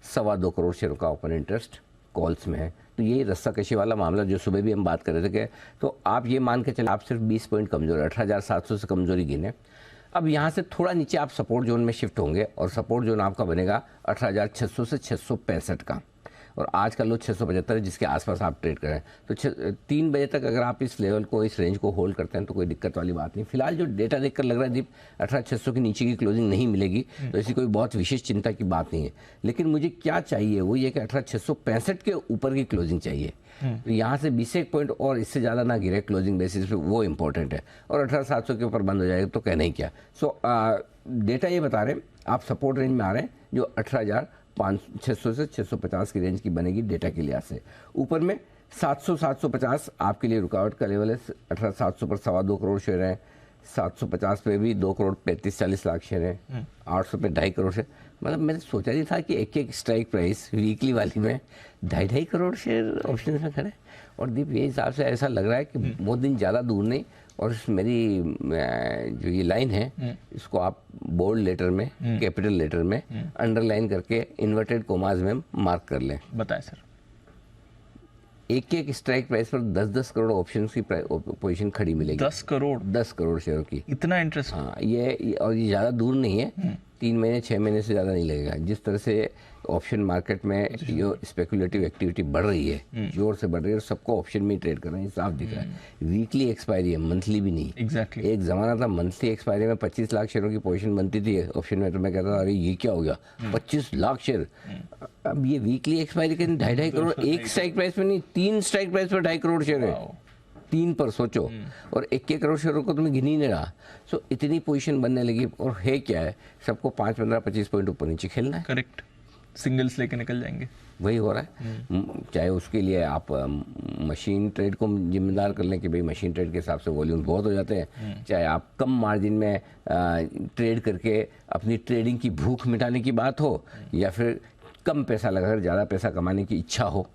2.25 करोड़ शेयरों का ओपन इंटरेस्ट कॉल्स में है। तो ये रस्साकशी वाला मामला जो सुबह भी हम बात कर रहे थे कि तो आप ये मान के चले आप सिर्फ 20 पॉइंट कमजोर, 18,700 से कमजोरी गिने। अब यहाँ से थोड़ा नीचे आप सपोर्ट जोन में शिफ्ट होंगे और सपोर्ट जोन आपका बनेगा 18,600 से 665 का, और आज का लो 675 है जिसके आसपास आप ट्रेड करें। तो 3 बजे तक अगर आप इस लेवल को, इस रेंज को होल्ड करते हैं तो कोई दिक्कत वाली बात नहीं। फिलहाल जो डेटा देखकर लग रहा है दीप 18,600 के नीचे की क्लोजिंग नहीं मिलेगी, तो ऐसी कोई बहुत विशेष चिंता की बात नहीं है। लेकिन मुझे क्या चाहिए वो ये कि 18,665 के ऊपर की क्लोजिंग चाहिए। तो यहाँ से 21 पॉइंट और इससे ज़्यादा ना गिरे क्लोजिंग बेसिस पे, वो इंपॉर्टेंट है। और 18,700 के ऊपर बंद हो जाएगा तो कहना ही क्या। सो डेटा ये बता रहे हैं आप सपोर्ट रेंज में आ रहे हैं जो 18,600 से 650 की रेंज की बनेगी डेटा के लिहाज से। ऊपर में 700-750 आपके लिए रुकावट का लेवल है। 18,700 पर 2.25 करोड़ शेयर हैं, 750 पे भी 2 करोड़ 35-40 लाख शेयर हैं, 800 पे 2.5 करोड़ शेयर। मतलब मैंने सोचा नहीं था कि एक स्ट्राइक प्राइस वीकली वाली में 2.5 करोड़ शेयर ऑप्शन में खड़े। और दीप ये हिसाब से ऐसा लग रहा है कि बहुत दिन ज़्यादा दूर नहीं। और मेरी जो ये लाइन है इसको आप बोल्ड लेटर में, कैपिटल लेटर में अंडरलाइन करके इन्वर्टेड कोमास में मार्क कर लें। बताएं सर। एक स्ट्राइक प्राइस पर 10-10 करोड़ ऑप्शन की पोजीशन खड़ी मिलेगी। 10 करोड़ शेयरों की, इतना इंटरेस्ट? हाँ, ये और ये ज़्यादा दूर नहीं है, 3 महीने 6 महीने से ज़्यादा नहीं लगेगा। जिस तरह से ऑप्शन मार्केट में जो स्पेकुलेटिव एक्टिविटी बढ़ रही है, जोर से बढ़ रही है, और सबको ऑप्शन में ट्रेड कर रहे हैं, साफ दिख रहा है। वीकली एक्सपायरी है, मंथली भी नहीं। एग्जैक्टली। एक ज़माना था मंथली एक्सपायरी में 25 लाख शेयरों की पोजीशन बनती थी ऑप्शन में, तो मैं कहता था अरे ये क्या हो गया 25 लाख शेयर। अब ये वीकली एक्सपायरी के 2.5 करोड़ एक स्ट्राइक प्राइस में नहीं, 3 स्ट्राइक प्राइस पर 2.5 करोड़ शेयर है। 3 पर सोचो, और 1 करोड़ शेयरों को तुम्हें गिन ही नहीं रहा। सो इतनी पोजीशन बनने लगी, और है क्या है, सबको 5, 15, 25 पॉइंट ऊपर नीचे खेलना है। करेक्ट, सिंगल्स लेके निकल जाएंगे, वही हो रहा है। चाहे उसके लिए आप मशीन ट्रेड को जिम्मेदार कर लें कि भाई मशीन ट्रेड के हिसाब से वॉल्यूम बहुत हो जाते हैं, चाहे आप कम मार्जिन में ट्रेड करके अपनी ट्रेडिंग की भूख मिटाने की बात हो, या फिर कम पैसा लगाकर ज़्यादा पैसा कमाने की इच्छा हो,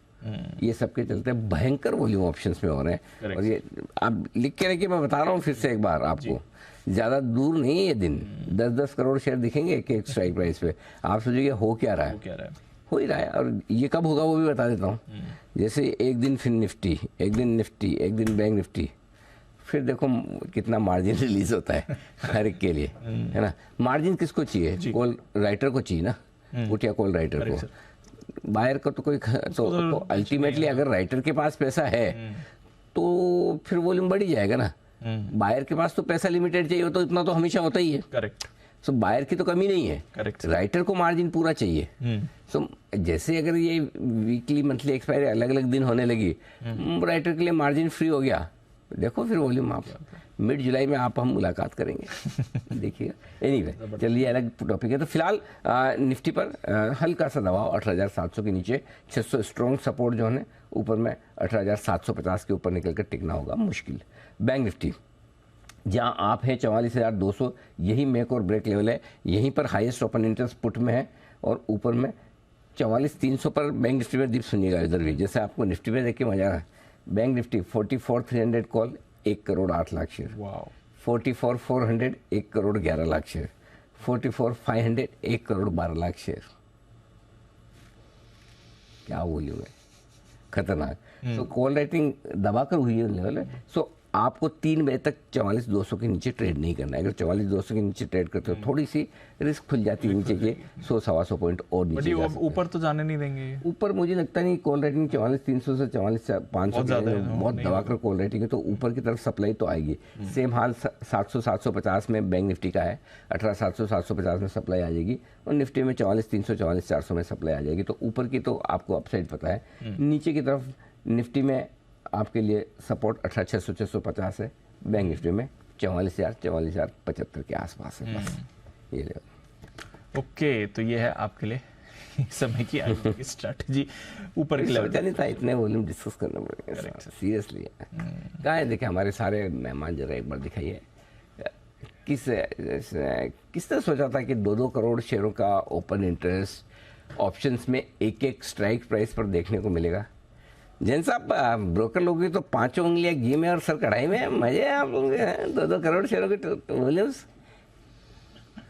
ये सब के चलते भयंकर वॉल्यूम ऑप्शंस में हो रहे हैं। और ये आप लिख के रखिए, मैं बता रहा हूँ फिर से एक बार आपको, ज़्यादा दूर नहीं है ये दिन। 10-10 करोड़ शेयर दिखेंगे एक स्ट्राइक प्राइस पे। आप सोचिए हो क्या रहा है, हो ही रहा है। और ये कब होगा वो भी बता देता हूँ। जैसे एक दिन फिर निफ्टी, एक दिन निफ्टी, एक दिन बैंक निफ्टी, फिर देखो कितना मार्जिन रिलीज होता है हर एक के लिए, है ना। मार्जिन किसको चाहिए? कॉल राइटर को चाहिए ना, पुट या कॉल राइटर को। बायर को तो कोई तो अल्टीमेटली अगर राइटर के पास पैसा है तो फिर वॉल्यूम बढ़ ही जाएगा ना। बायर के पास तो पैसा लिमिटेड चाहिए, तो इतना तो हमेशा होता ही है। करेक्ट। सो बायर की तो कमी नहीं है, करेक्ट। राइटर को मार्जिन पूरा चाहिए। सो जैसे अगर ये वीकली मंथली एक्सपायरी अलग अलग दिन होने लगी, राइटर के लिए मार्जिन फ्री हो गया, देखो फिर वॉल्यूम आप मिड जुलाई में हम मुलाकात करेंगे देखिएगा। एनीवे, चलिए अलग टॉपिक है। तो फिलहाल निफ्टी पर हल्का सा दबाव 18,700 के नीचे, 600 स्ट्रॉन्ग सपोर्ट जो है, ऊपर में 18,750 के ऊपर निकल कर टिकना होगा मुश्किल। बैंक निफ्टी जहां आप हैं 44,200, यही मेक और ब्रेक लेवल है, यहीं पर हाईएस्ट ओपन इंटरेस्ट पुट में है, और ऊपर में 44,300 पर बैंक निफ्टी में दीप सुनिएगा इधर भी, जैसे आपको निफ्टी में देख के मजा आ रहा है। Bank Nifty 44,300 call 1 crore 8 lakh share, 44,400 1 crore 11 lakh share, 44,500 1 crore 12 lakh share. क्या वॉल्यूम है, खतरनाक। तो कॉल राइटिंग दबाकर हुई है लेवल है। सो आपको 3 बजे तक 44,200 के नीचे ट्रेड नहीं करना है। अगर 44,200 के नीचे ट्रेड करते हो थोड़ी सी रिस्क खुल जाती है नीचे के 100-125 पॉइंट और नीचे जा सकते हैं। ऊपर तो जाने नहीं देंगे ऊपर मुझे लगता नहीं, कॉल रेटिंग 44,300 से 44,500 बहुत दबाकर कॉल रेटिंग है, तो ऊपर की तरफ सप्लाई तो आएगी। सेम हाल 700-750 में बैंक निफ्टी का है, 18,700-750 में सप्लाई आ जाएगी और निफ्टी में 44,300 44,400 में सप्लाई आ जाएगी। तो ऊपर की तो आपको अपसाइड पता है, नीचे की तरफ निफ्टी में आपके लिए सपोर्ट 18,600-650 है, बैंक निफ्टी में 44,000-44,075 के आसपास है। बस ये लेवल। ओके, तो ये है आपके लिए समय की स्ट्रैटेजी। ऊपर की सोचा नहीं था इतने वॉल्यूम डिस्कस करना पड़ेगा, सीरियसली। कहाँ है, देखिए हमारे सारे मेहमान जरा एक बार दिखाइए, किसने सोचा था कि 2-2 करोड़ शेयरों का ओपन इंटरेस्ट ऑप्शंस में एक स्ट्राइक प्राइस पर देखने को मिलेगा। जैन साहब, ब्रोकर लोगों की तो 5 उंगलियां घी में और सर कढ़ाई में, मजे आप लोगों के 2-2 करोड़ शेयरों के वॉल्यूम्स।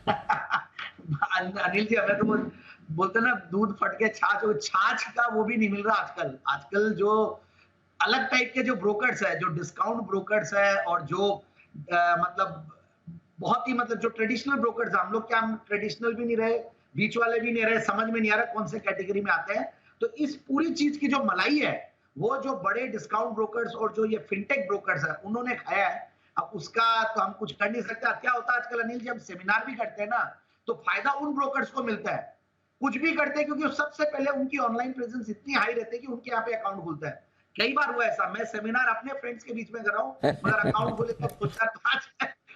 अनिल जी, हमें तो बोलते ना दूध फट के छाछ का वो भी नहीं मिल रहा आजकल जो अलग टाइप के जो ब्रोकर्स है, जो डिस्काउंट ब्रोकर्स है और जो मतलब बहुत ही जो ट्रेडिशनल ब्रोकर्स, हम लोग क्या, हम ट्रेडिशनल भी नहीं रहे, बीच वाले भी नहीं रहे, समझ में नहीं आ रहा कौन से कैटेगरी में आते हैं। तो इस पूरी चीज की जो मलाई है वो जो बड़े डिस्काउंट ब्रोकर्स और जो ये फिनटेक ब्रोकर्स है उन्होंने खाया है। अब उसका तो हम कुछ कर नहीं सकते। क्या होता है आजकल अनिल जी, हम सेमिनार भी करते हैं ना, तो फायदा उन ब्रोकर्स को मिलता है, कुछ भी करते हैं, क्योंकि सबसे पहले उनकी ऑनलाइन प्रेजेंस इतनी हाई रहती है कि उनके यहाँ पे अकाउंट खुलता है। कई बार हुआ ऐसा, मैं सेमिनार अपने फ्रेंड्स के बीच में कर रहा हूँ, मगर अकाउंट खुले तो 2-4-5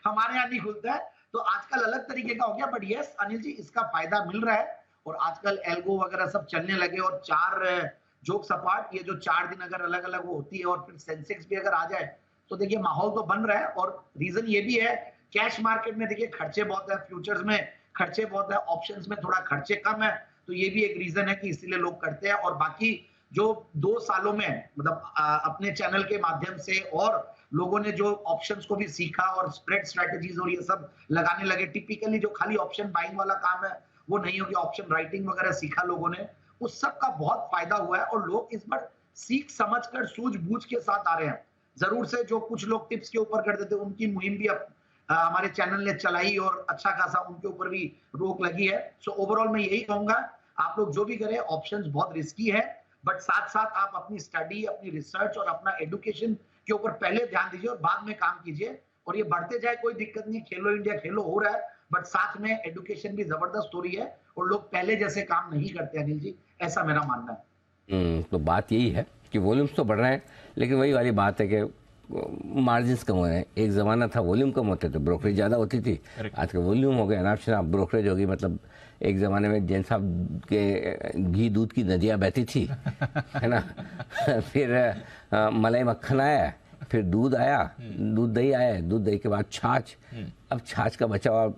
हमारे यहाँ नहीं खुलता है। तो आजकल अलग तरीके का हो गया। बट यस अनिल जी, इसका फायदा मिल रहा है और आजकल एल्गो वगैरह सब चलने लगे और 4 जोक सपाट, ये जो 4 दिन अगर अलग अलग वो होती है और फिर सेंसेक्स भी अगर आ जाए तो देखिए माहौल तो बन रहा है। और रीजन ये भी है, कैश मार्केट में देखिए खर्चे बहुत है, फ्यूचर्स में खर्चे बहुत है, ऑप्शंस में थोड़ा खर्चे कम है, तो ये भी एक रीजन है कि इसीलिए लोग करते हैं। और बाकी जो 2 सालों में अपने चैनल के माध्यम से और लोगों ने जो ऑप्शंस को भी सीखा और स्प्रेड स्ट्रेटजीज और ये सब लगाने लगे, टिपिकली जो खाली ऑप्शन बाइंग वाला काम है वो नहीं हो गया, ऑप्शन राइटिंग वगैरह सीखा लोगों ने, उस सब का बहुत फायदा हुआ है। और लोग इस बार सीख समझकर सूझबूझ के साथ आ रहे हैं। जरूर से जो कुछ लोग टिप्स के ऊपर करते थे उनकी मुहिम भी अब हमारे चैनल ने चलाई और अच्छा खासा उनके ऊपर भी रोक लगी है। सो ओवरऑल मैं यही कहूंगा, आप लोग जो भी करें, ऑप्शंस बहुत रिस्की है, बट साथ साथ आप अपनी स्टडी, अपनी रिसर्च और अपना एडुकेशन के ऊपर पहले ध्यान दीजिए और बाद में काम कीजिए। और ये बढ़ते जाए, कोई दिक्कत नहीं, खेलो इंडिया खेलो हो रहा है, बट साथ में एडुकेशन भी जबरदस्त हो रही है और लोग पहले जैसे काम नहीं करते अनिल जी, ऐसा मेरा मानना है। तो बात यही है कि वॉल्यूम्स तो बढ़ रहे हैं, लेकिन वही वाली बात है कि मार्जिन कम हो रहे हैं। एक ज़माना था वॉल्यूम कम होते थे, ब्रोकरेज ज़्यादा होती थी, आज का वॉल्यूम हो गया, अनाप शनाप ब्रोकरेज होगी। मतलब एक ज़माने में जैन साहब के घी दूध की नदियाँ बहती थी, है ना, फिर मलाई मक्खन आया, फिर दूध आया, दूध दही आया, दूध दही के बाद छाछ, अब छाछ का बचा हुआ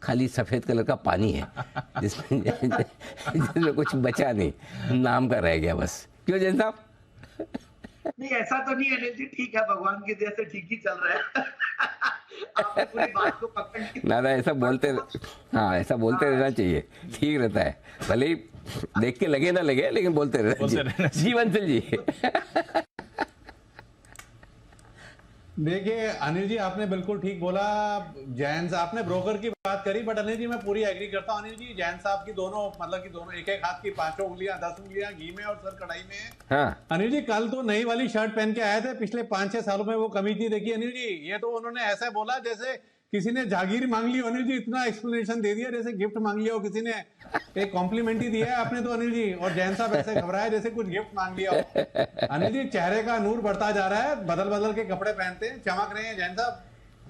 खाली सफ़ेद कलर का पानी है जिसमें कुछ बचा नहीं, नाम का रह गया बस। क्यों जैन साहब? नहीं, ऐसा तो नहीं अनिल जी, ठीक है, भगवान की दया से ठीक ही चल रहा है। आपने पूरी बात को पकड़ ना ऐसा बोलते, हाँ ऐसा बोलते रहना चाहिए, ठीक रहता है, भले ही देख के लगे ना लगे, लेकिन बोलते रहना चाहिए। जीवन सिंह जी। देखिए अनिल जी, आपने बिल्कुल ठीक बोला। जैन साहब आपने ब्रोकर की बात करी, बट अनिल जी मैं पूरी एग्री करता हूँ। अनिल जी, जैन साहब की दोनों एक हाथ की 5 उंगलियां 10 उंगलियां घी में और सर कढ़ाई में है। हाँ। अनिल जी, कल तो नई वाली शर्ट पहन के आए थे, पिछले 5-6 सालों में वो कमी थी। देखिए अनिल जी, ये तो उन्होंने ऐसा बोला जैसे किसी ने जागीर मांग ली। अनिल जी, इतना एक्सप्लेनेशन दे दिया जैसे गिफ्ट मांग लिया हो किसी ने, एक कॉम्प्लीमेंट ही दिया है आपने तो अनिल जी। और जैन साहब ऐसे घबराए जैसे कुछ गिफ्ट मांग लिया हो। अनिल जी, चेहरे का नूर बढ़ता जा रहा है, बदल बदल के कपड़े पहनते हैं, चमक रहे हैं जैन साहब।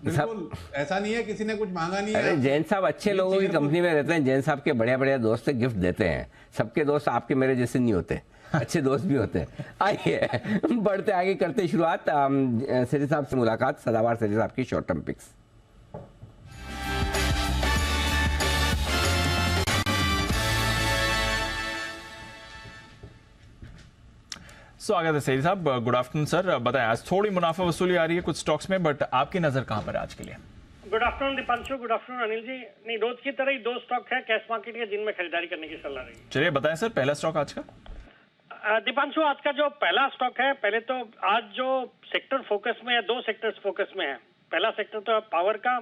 बिल्कुल ऐसा नहीं है किसी ने कुछ मांगा नहीं है। अरे जैन साहब अच्छे लोगों की कंपनी में रहते हैं, जैन साहब के बढ़िया बढ़िया दोस्त गिफ्ट देते हैं। सबके दोस्त आपके मेरे जैसे नहीं होते, अच्छे दोस्त भी होते हैं। आइए बढ़ते आगे, करते शुरुआत सेठी साहब से मुलाकात, सदाबहार सेठी साहब की शॉर्ट टर्म पिक्स। स्वागत है सेठी साहब, गुड आफ्टरनून सर। बताएं, आज थोड़ी मुनाफा वसूली आ रही है कुछ स्टॉक्स में, बट आपकी नजर कहां पर है आज के लिए? Good afternoon Deepanshu, good afternoon Anil ji. नहीं, रोज की तरह ही 2 स्टॉक है कैश मार्केट के जिनमें खरीदारी करने की सलाह रही है। चलिए बताएं सर, पहला स्टॉक आज का। दीपांशु, आज का जो पहला स्टॉक है, पहले तो आज जो सेक्टर फोकस में है, 2 सेक्टर्स फोकस में है। पहला सेक्टर तो पावर का,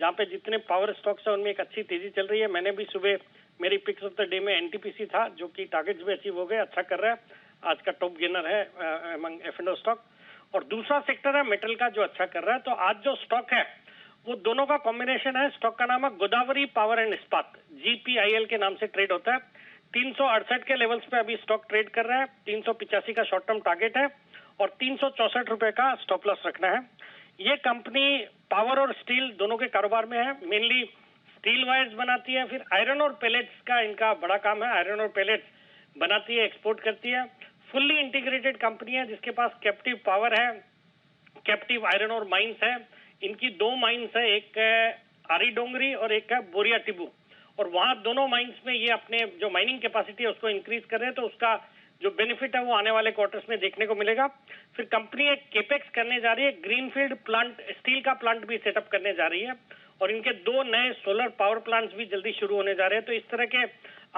जहां पे जितने पावर स्टॉक्स है उनमें एक अच्छी तेजी चल रही है। मैंने भी सुबह मेरी पिक्स ऑफ द डे में एनटीपीसी था, जो कि टारगेट्स भी अचीव हो गए, अच्छा कर रहा है, आज का टॉप गेनर है अमंग F&O स्टॉक। और दूसरा सेक्टर है मेटल का, जो अच्छा कर रहा है। तो आज जो स्टॉक है वो दोनों का कॉम्बिनेशन है। स्टॉक का नाम है गोदावरी पावर एंड इस्पात, GPIL के नाम से ट्रेड होता है। 368 के लेवल्स पे अभी स्टॉक ट्रेड कर रहा है। 385 का शॉर्ट टर्म टारगेट है और 364 रुपए का स्टॉप लॉस रखना है। ये कंपनी पावर और स्टील दोनों के कारोबार में है। मेनली स्टील वायर्स बनाती है, फिर आयरन और पेलेट्स का इनका बड़ा काम है। आयरन और पेलेट्स बनाती है, एक्सपोर्ट करती है। फुल्ली इंटीग्रेटेड कंपनी है जिसके पास कैप्टिव पावर है, कैप्टिव आयरन और माइंस है। इनकी 2 माइंस है, एक है आरी डोंगरी और एक है बोरिया टिबू। और वहां दोनों माइंस में ये अपने जो माइनिंग कैपेसिटी है उसको इंक्रीज कर रहे हैं, तो उसका जो बेनिफिट है वो आने वाले क्वार्टर्स में देखने को मिलेगा। फिर कंपनी एक केपेक्स करने जा रही है, ग्रीनफील्ड प्लांट, स्टील का प्लांट भी सेटअप करने जा रही है। और इनके 2 नए सोलर पावर प्लांट्स भी जल्दी शुरू होने जा रहे हैं। तो इस तरह के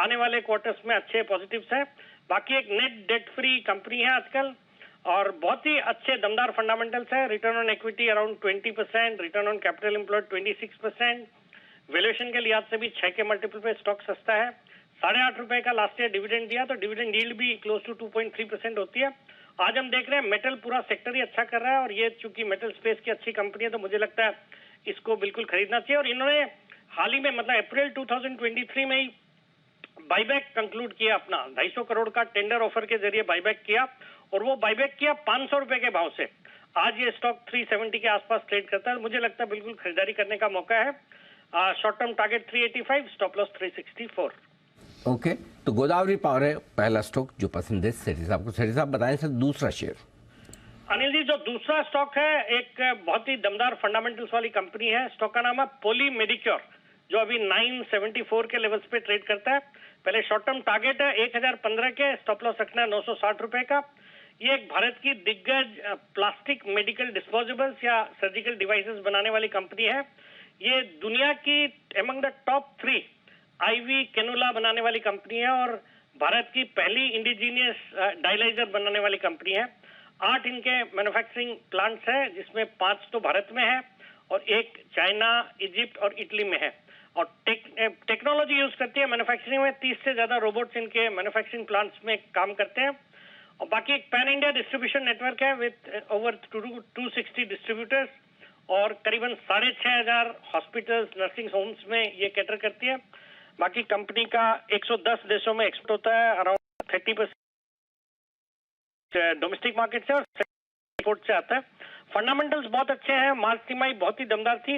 आने वाले क्वार्टर्स में अच्छे पॉजिटिव्स है। बाकी एक नेट डेट फ्री कंपनी है आजकल और बहुत ही अच्छे दमदार फंडामेंटल्स है। Return on equity around 20%, return on capital employed 26%। Valuation के लिहाज से भी 6 के मल्टीपल पे स्टॉक सस्ता है। 8.5 रुपए का लास्ट ईयर डिविडेंड दिया, तो डिविडेंड यील्ड भी क्लोज टू 2.3% होती है। आज हम देख रहे हैं मेटल पूरा सेक्टर ही अच्छा कर रहा है और ये चूंकि मेटल स्पेस की अच्छी कंपनी है तो मुझे लगता है इसको बिल्कुल खरीदना चाहिए। और इन्होंने हाल ही में मतलब अप्रैल 2023 में ही बाईबैक कंक्लूड किया अपना, 250 करोड़ का टेंडर ऑफर के जरिए बाईबैक किया और वो बाईबैक किया 500 रुपए के भाव से। आज ये स्टॉक 370 के आसपास ट्रेड करता है। मुझे लगता है बिल्कुल खरीदारी करने का मौका है। Short term target 385, stop loss 364। Okay, तो गोदावरी पावर है पहला स्टॉक जो पसंद है सेठी साहब को। सेठी साहब बताएं सर दूसरा शेयर। अनिल जी, जो दूसरा स्टॉक है एक बहुत ही दमदार फंडामेंटल्स वाली कंपनी है। स्टॉक का नाम है पोली मेडिक्योर, जो अभी 974 के लेवल्स पे ट्रेड करता है। पहले शॉर्ट टर्म टारगेट है 1015 के, स्टॉप लॉस रखना है 960 रुपए का। ये एक भारत की दिग्गज प्लास्टिक मेडिकल डिस्पोजेबल्स या सर्जिकल डिवाइसेस बनाने वाली कंपनी है। ये दुनिया की among the top 3 IV cannula बनाने वाली कंपनी है और भारत की पहली इंडिजीनियस डायलाइजर बनाने वाली कंपनी है। 8 इनके मैन्युफैक्चरिंग प्लांट्स है, जिसमें 5 तो भारत में है और 1 चाइना, इजिप्ट और इटली में है। और टेक्नोलॉजी यूज करती है मैन्युफैक्चरिंग में। 30 से ज्यादा रोबोट्स इनके मैन्युफैक्चरिंग प्लांट्स में काम करते हैं। और बाकी एक पैन इंडिया डिस्ट्रीब्यूशन नेटवर्क है विद ओवर 260 डिस्ट्रीब्यूटर्स और करीबन 6500 हॉस्पिटल्स, नर्सिंग होम्स में ये कैटर करती है। बाकी कंपनी का 110 देशों में एक्सपोर्ट होता है, अराउंड 30% डोमेस्टिक मार्केट से और एक्सपोर्ट से आता है। फंडामेंटल्स बहुत अच्छे हैं। मार्च तिमाही बहुत ही दमदार थी।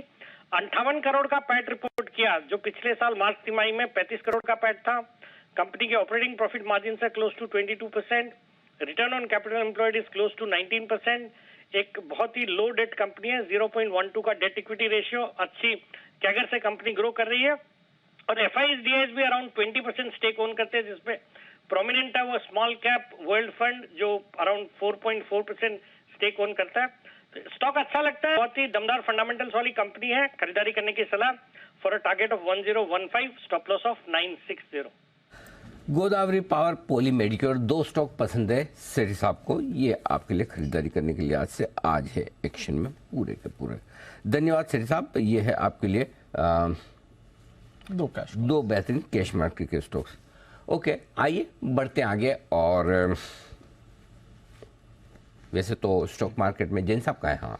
58 करोड़ का पैट रिपोर्ट किया, जो पिछले साल मार्च तिमाही में 35 करोड़ का पैट था। कंपनी के ऑपरेटिंग प्रॉफिट मार्जिन से close to 22%। Return on capital employed is close to 19%। एक बहुत ही लो डेट कंपनी है, 0.12 का डेट इक्विटी रेशियो। अच्छी कैगर से कंपनी ग्रो कर रही है और FIs DIs भी अराउंड 20% स्टेक ओन करते हैं, जिसमें प्रोमिनेंट है वो स्मॉल कैप वर्ल्ड फंड जो अराउंड 4.4% स्टेक ओन करता है। तो स्टॉक अच्छा लगता है, बहुत ही दमदार फंडामेंटल्स वाली कंपनी है। खरीदारी करने की सलाह for a target of 1015, stop loss of 960। Godavari power, poly medicure, 2 stock पसंद है सेठी साहब को। ये आपके लिए खरीदारी करने के लिए आज है एक्शन में पूरे के पूरे। धन्यवाद सेठी साहब। ये है आपके लिए 2 बेहतरीन कैश मार्केट के स्टॉक्स। ओके, आइए बढ़ते आगे। और वैसे तो स्टॉक मार्केट में जैन साहब का है। हाँ,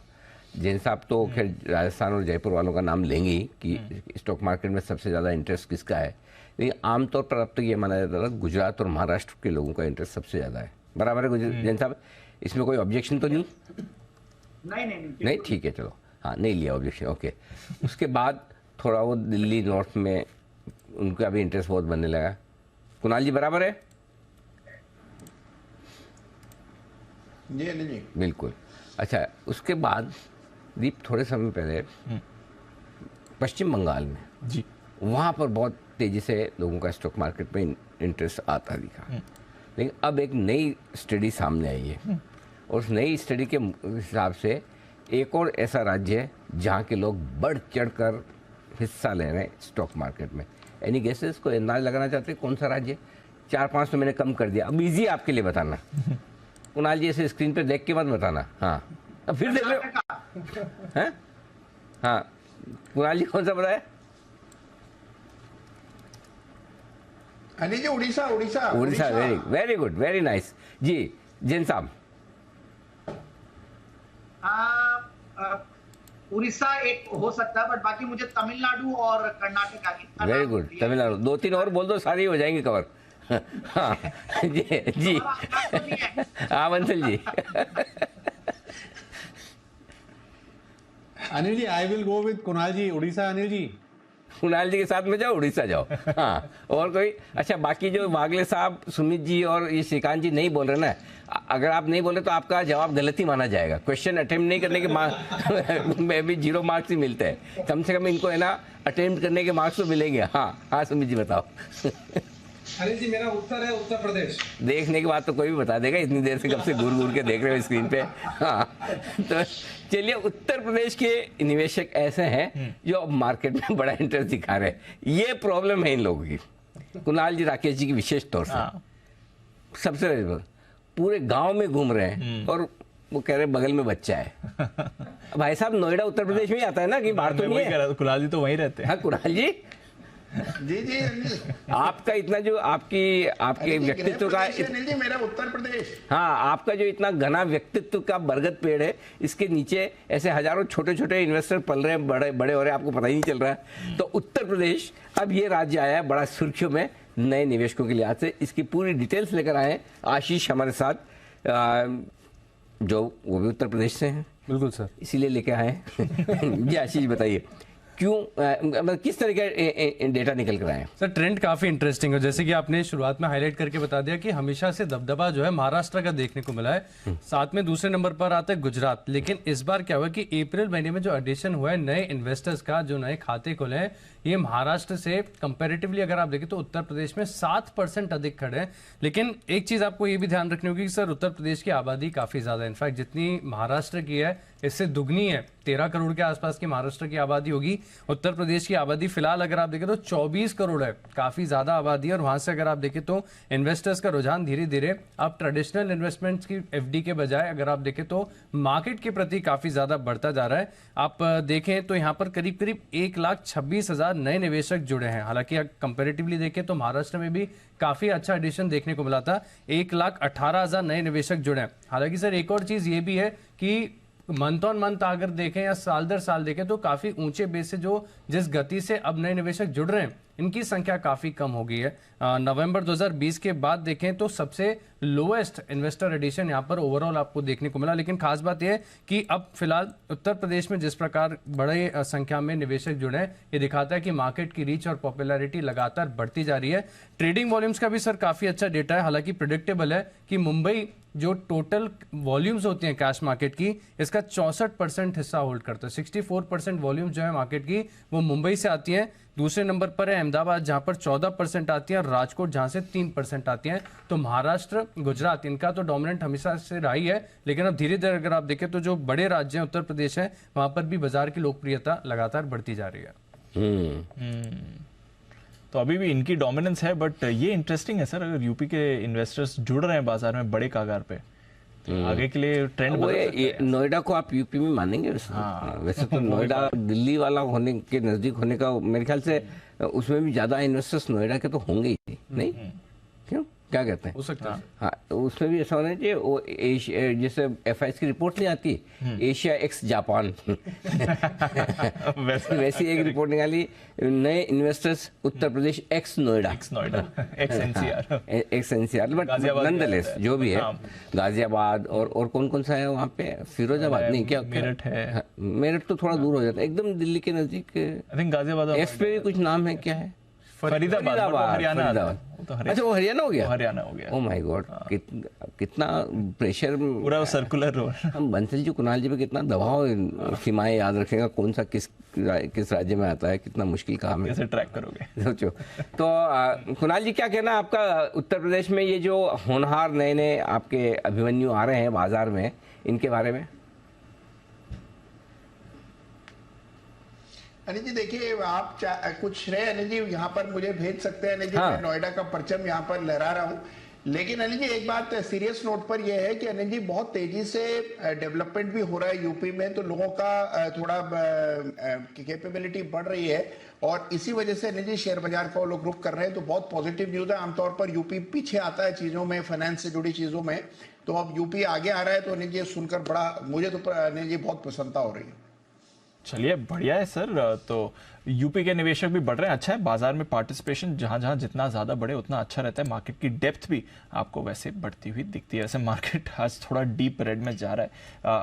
जैन साहब तो खैर राजस्थान और जयपुर वालों का नाम लेंगे ही कि स्टॉक मार्केट में सबसे ज़्यादा इंटरेस्ट किसका है। लेकिन आमतौर पर अब तो ये माना जाता था गुजरात और महाराष्ट्र के लोगों का इंटरेस्ट सबसे ज़्यादा है। बराबर है जैन साहब, इसमें कोई ऑब्जेक्शन तो नहीं? नहीं, ठीक है, चलो। हाँ, नहीं लिया ऑब्जेक्शन, ओके। उसके बाद थोड़ा वो दिल्ली नॉर्थ में उनका भी इंटरेस्ट बहुत बनने लगा। कुणाल जी बराबर है? जी बिल्कुल। अच्छा, उसके बाद दीप थोड़े समय पहले पश्चिम बंगाल में जी वहाँ पर बहुत तेज़ी से लोगों का स्टॉक मार्केट में इंटरेस्ट आता दिखा। लेकिन अब एक नई स्टडी सामने आई है और उस नई स्टडी के हिसाब से एक और ऐसा राज्य है जहाँ के लोग बढ़ चढ़ कर हिस्सा ले रहे हैं स्टॉक मार्केट में। एनी गेसेस, को अंदाज लगाना चाहते हैं कौन सा राज्य? 4-5 तो मैंने कम कर दिया। अब इजी आपके लिए बताना। कुणाल जी ऐसे स्क्रीन पे देख के मत बताना। हाँ, अब फिर देख रहे हो हैं? हाँ, कुणाल जी कौन सा बताया? Anil ji Orissa. Orissa, very good, very nice जी। जैन साहब, उड़ीसा एक हो सकता है, बट बाकी मुझे तमिलनाडु और कर्नाटक आगे। वेरी गुड, तमिलनाडु 2-3 और बोल दो, सारी हो जाएंगे कवर। हाँ जी हाँ Bansal ji. Anil ji I will go with Kunal ji, Orissa. Anil ji Kunal ji के साथ में जाओ, उड़ीसा जाओ। हाँ, और कोई? अच्छा, बाकी जो वागले साहब, सुमित जी और ये श्रीकांत जी नहीं बोल रहे ना, अगर आप नहीं बोले तो आपका जवाब गलत ही माना जाएगा। क्वेश्चन अटेम्प्ट नहीं करने के मार्क्स में भी 0 मार्क्स ही मिलते हैं। कम से कम इनको है ना अटेम्प्ट करने के मार्क्स तो मिलेंगे। हाँ सुमित जी बताओ। अनिल जी मेरा उत्तर है उत्तर प्रदेश। देखने के बाद तो कोई भी बता देगा, इतनी देर से कब से घूर घूर के देख रहे हो स्क्रीन पे। हाँ, तो चलिए, उत्तर प्रदेश के निवेशक ऐसे हैं जो अब मार्केट में बड़ा इंटरेस्ट दिखा रहे हैं। ये प्रॉब्लम है इन लोगों की, कुणाल जी, राकेश जी की विशेष तौर से। सबसे पहले पूरे गांव में घूम रहे हैं और वो कह रहे हैं बगल में बच्चा है। भाई साहब, नोएडा उत्तर प्रदेश में ही आता है ना, कि बाहर तो नहीं है। कुणाल जी तो वहीं रहते हैं। हाँ कुणाल जी, जी आपका इतना जो आपके व्यक्तित्व का जी, मेरा उत्तर प्रदेश। हाँ, आपका जो इतना घना व्यक्तित्व का बरगद पेड़ है, इसके नीचे ऐसे हजारों छोटे छोटे इन्वेस्टर पल रहे हैं, बड़े बड़े हो रहे हैं, आपको पता ही नहीं चल रहा है। तो उत्तर प्रदेश अब ये राज्य आया है बड़ा सुर्खियों में नए निवेशकों के लिहाज से। इसकी पूरी डिटेल्स लेकर आए हैं आशीष हमारे साथ, जो वो भी उत्तर प्रदेश से हैं। बिल्कुल सर, इसीलिए लेके आए हैं। जी आशीष बताइए, क्यों, मतलब किस तरह के डेटा निकल कर आए? सर ट्रेंड काफी इंटरेस्टिंग है, जैसे कि आपने शुरुआत में हाईलाइट करके बता दिया कि हमेशा से दबदबा जो है महाराष्ट्र का देखने को मिला है। साथ में दूसरे नंबर पर आता है गुजरात। लेकिन इस बार क्या हुआ कि अप्रैल महीने में जो एडिशन हुआ है नए इन्वेस्टर्स का, जो नए खाते खुले हैं, ये महाराष्ट्र से कंपैरेटिवली अगर आप देखें तो उत्तर प्रदेश में 7% अधिक खड़े हैं। लेकिन एक चीज आपको ये भी ध्यान रखनी होगी कि सर उत्तर प्रदेश की आबादी काफी ज्यादा है। इनफैक्ट जितनी महाराष्ट्र की है इससे दुगनी है, 13 करोड़ के आसपास की महाराष्ट्र की आबादी होगी। उत्तर प्रदेश की आबादी फिलहाल अगर आप देखें तो 24 करोड़ है, काफी ज्यादा आबादी है। और वहां से अगर आप देखें तो इन्वेस्टर्स का रुझान धीरे धीरे अब ट्रेडिशनल इन्वेस्टमेंट्स की एफडी के बजाय अगर आप देखें तो मार्केट के प्रति काफी ज्यादा बढ़ता जा रहा है। आप देखें तो यहाँ पर करीब करीब 1,26,000 नए निवेशक जुड़े हैं। हालांकि कंपेरेटिवली देखें तो महाराष्ट्र में भी काफी अच्छा एडिशन देखने को मिला था, 1,18,000 नए निवेशक जुड़े हैं। हालांकि सर एक और चीज ये भी है कि मंथ ऑन मंथ अगर देखें या साल दर साल देखें तो काफी ऊंचे बेस से जो जिस गति से अब नए निवेशक जुड़ रहे हैं इनकी संख्या काफी कम हो गई है। नवंबर 2020 के बाद देखें तो सबसे लोएस्ट इन्वेस्टर एडिशन यहाँ पर ओवरऑल आपको देखने को मिला। लेकिन खास बात यह है कि अब फिलहाल उत्तर प्रदेश में जिस प्रकार बड़े संख्या में निवेशक जुड़े हैं, ये दिखाता है कि मार्केट की रीच और पॉपुलैरिटी लगातार बढ़ती जा रही है। ट्रेडिंग वॉल्यूम्स का भी सर काफी अच्छा डेटा है। हालांकि प्रेडिक्टेबल है कि मुंबई जो टोटल वॉल्यूम्स होती हैं कैश मार्केट की, इसका 64% हिस्सा होल्ड करता है। 64% वॉल्यूम जो है मार्केट की वो मुंबई से आती है। दूसरे नंबर पर है अहमदाबाद जहां पर 14% आती है और राजकोट जहां से 3% आती है। तो महाराष्ट्र, गुजरात, इनका तो डोमिनेंट हमेशा से रही है। लेकिन अब धीरे धीरे अगर आप देखें तो जो बड़े राज्य हैं उत्तर प्रदेश है, वहां पर भी बाजार की लोकप्रियता लगातार बढ़ती जा रही है। तो अभी भी इनकी डोमिनेंस है, बट ये इंटरेस्टिंग है सर, अगर यूपी के इन्वेस्टर्स जुड़ रहे हैं बाजार में बड़े कागार पे, आगे के लिए ट्रेंड बदल सकता है। नोएडा को आप यूपी में मानेंगे वैसे? वैसे तो नोएडा दिल्ली वाला होने के नजदीक होने का मेरे ख्याल से उसमें भी ज्यादा इन्वेस्टर्स नोएडा के तो होंगे ही, नहीं? क्यों, क्या कहते हैं? हो सकता है। हाँ, उसमें भी ऐसा होना चाहिए। वो जैसे FIS की रिपोर्ट नहीं आती, एशिया एक्स जापान, वैसी एक रिपोर्ट निकाली, नए investors Uttar Pradesh x Noida, x NCR, but nonetheless जो भी है, गाजियाबाद और कौन कौन सा है वहाँ पे, फिरोजाबाद नहीं, क्या मेरठ है? मेरठ तो थोड़ा दूर हो जाता है, एकदम दिल्ली के नजदीक। आई थिंक गाजियाबाद, एफ पे भी कुछ नाम है, क्या है? फरीदाबाद, हरियाणा। अच्छा, वो हरियाणा हो गया? हरियाणा हो गया। ओह माय गॉड, कितना प्रेशर, पूरा सर्कुलर रोड। हम बंसल जी, कुणाल जी पे कितना दबाव, सीमाएं याद रखेगा, कौन सा किस राज्य में आता है, कितना मुश्किल काम है, कैसे ट्रैक करोगे, सोचो। तो कुणाल जी, क्या कहना आपका उत्तर प्रदेश में ये जो होनहार नए नए आपके अभिमन्यु आ रहे हैं बाजार में, इनके बारे में? अनिल जी देखिए, आप कुछ श्रेय अनिल जी यहाँ पर मुझे भेज सकते हैं। अनिल जी हाँ। मैं नोएडा का परचम यहाँ पर लहरा रहा हूँ। लेकिन अनिल जी एक बात सीरियस नोट पर यह है कि अनिल जी बहुत तेजी से डेवलपमेंट भी हो रहा है यूपी में, तो लोगों का थोड़ा कैपेबिलिटी बढ़ रही है और इसी वजह से अनिल जी शेयर बाजार को लोग रुक कर रहे हैं, तो बहुत पॉजिटिव न्यूज है। आमतौर पर यूपी पीछे आता है चीजों में, फाइनेंस से जुड़ी चीजों में, तो अब यूपी आगे आ रहा है, तो अनिल जी सुनकर बड़ा मुझे तो अनिल जी बहुत प्रसन्नता हो रही है। चलिए बढ़िया है सर। तो यूपी के निवेशक भी बढ़ रहे हैं, अच्छा है। बाजार में पार्टिसिपेशन जहां जहां जितना ज्यादा बढ़े उतना अच्छा रहता है। मार्केट की डेप्थ भी आपको वैसे बढ़ती हुई दिखती है। वैसे मार्केट आज थोड़ा डीप रेड में जा रहा है,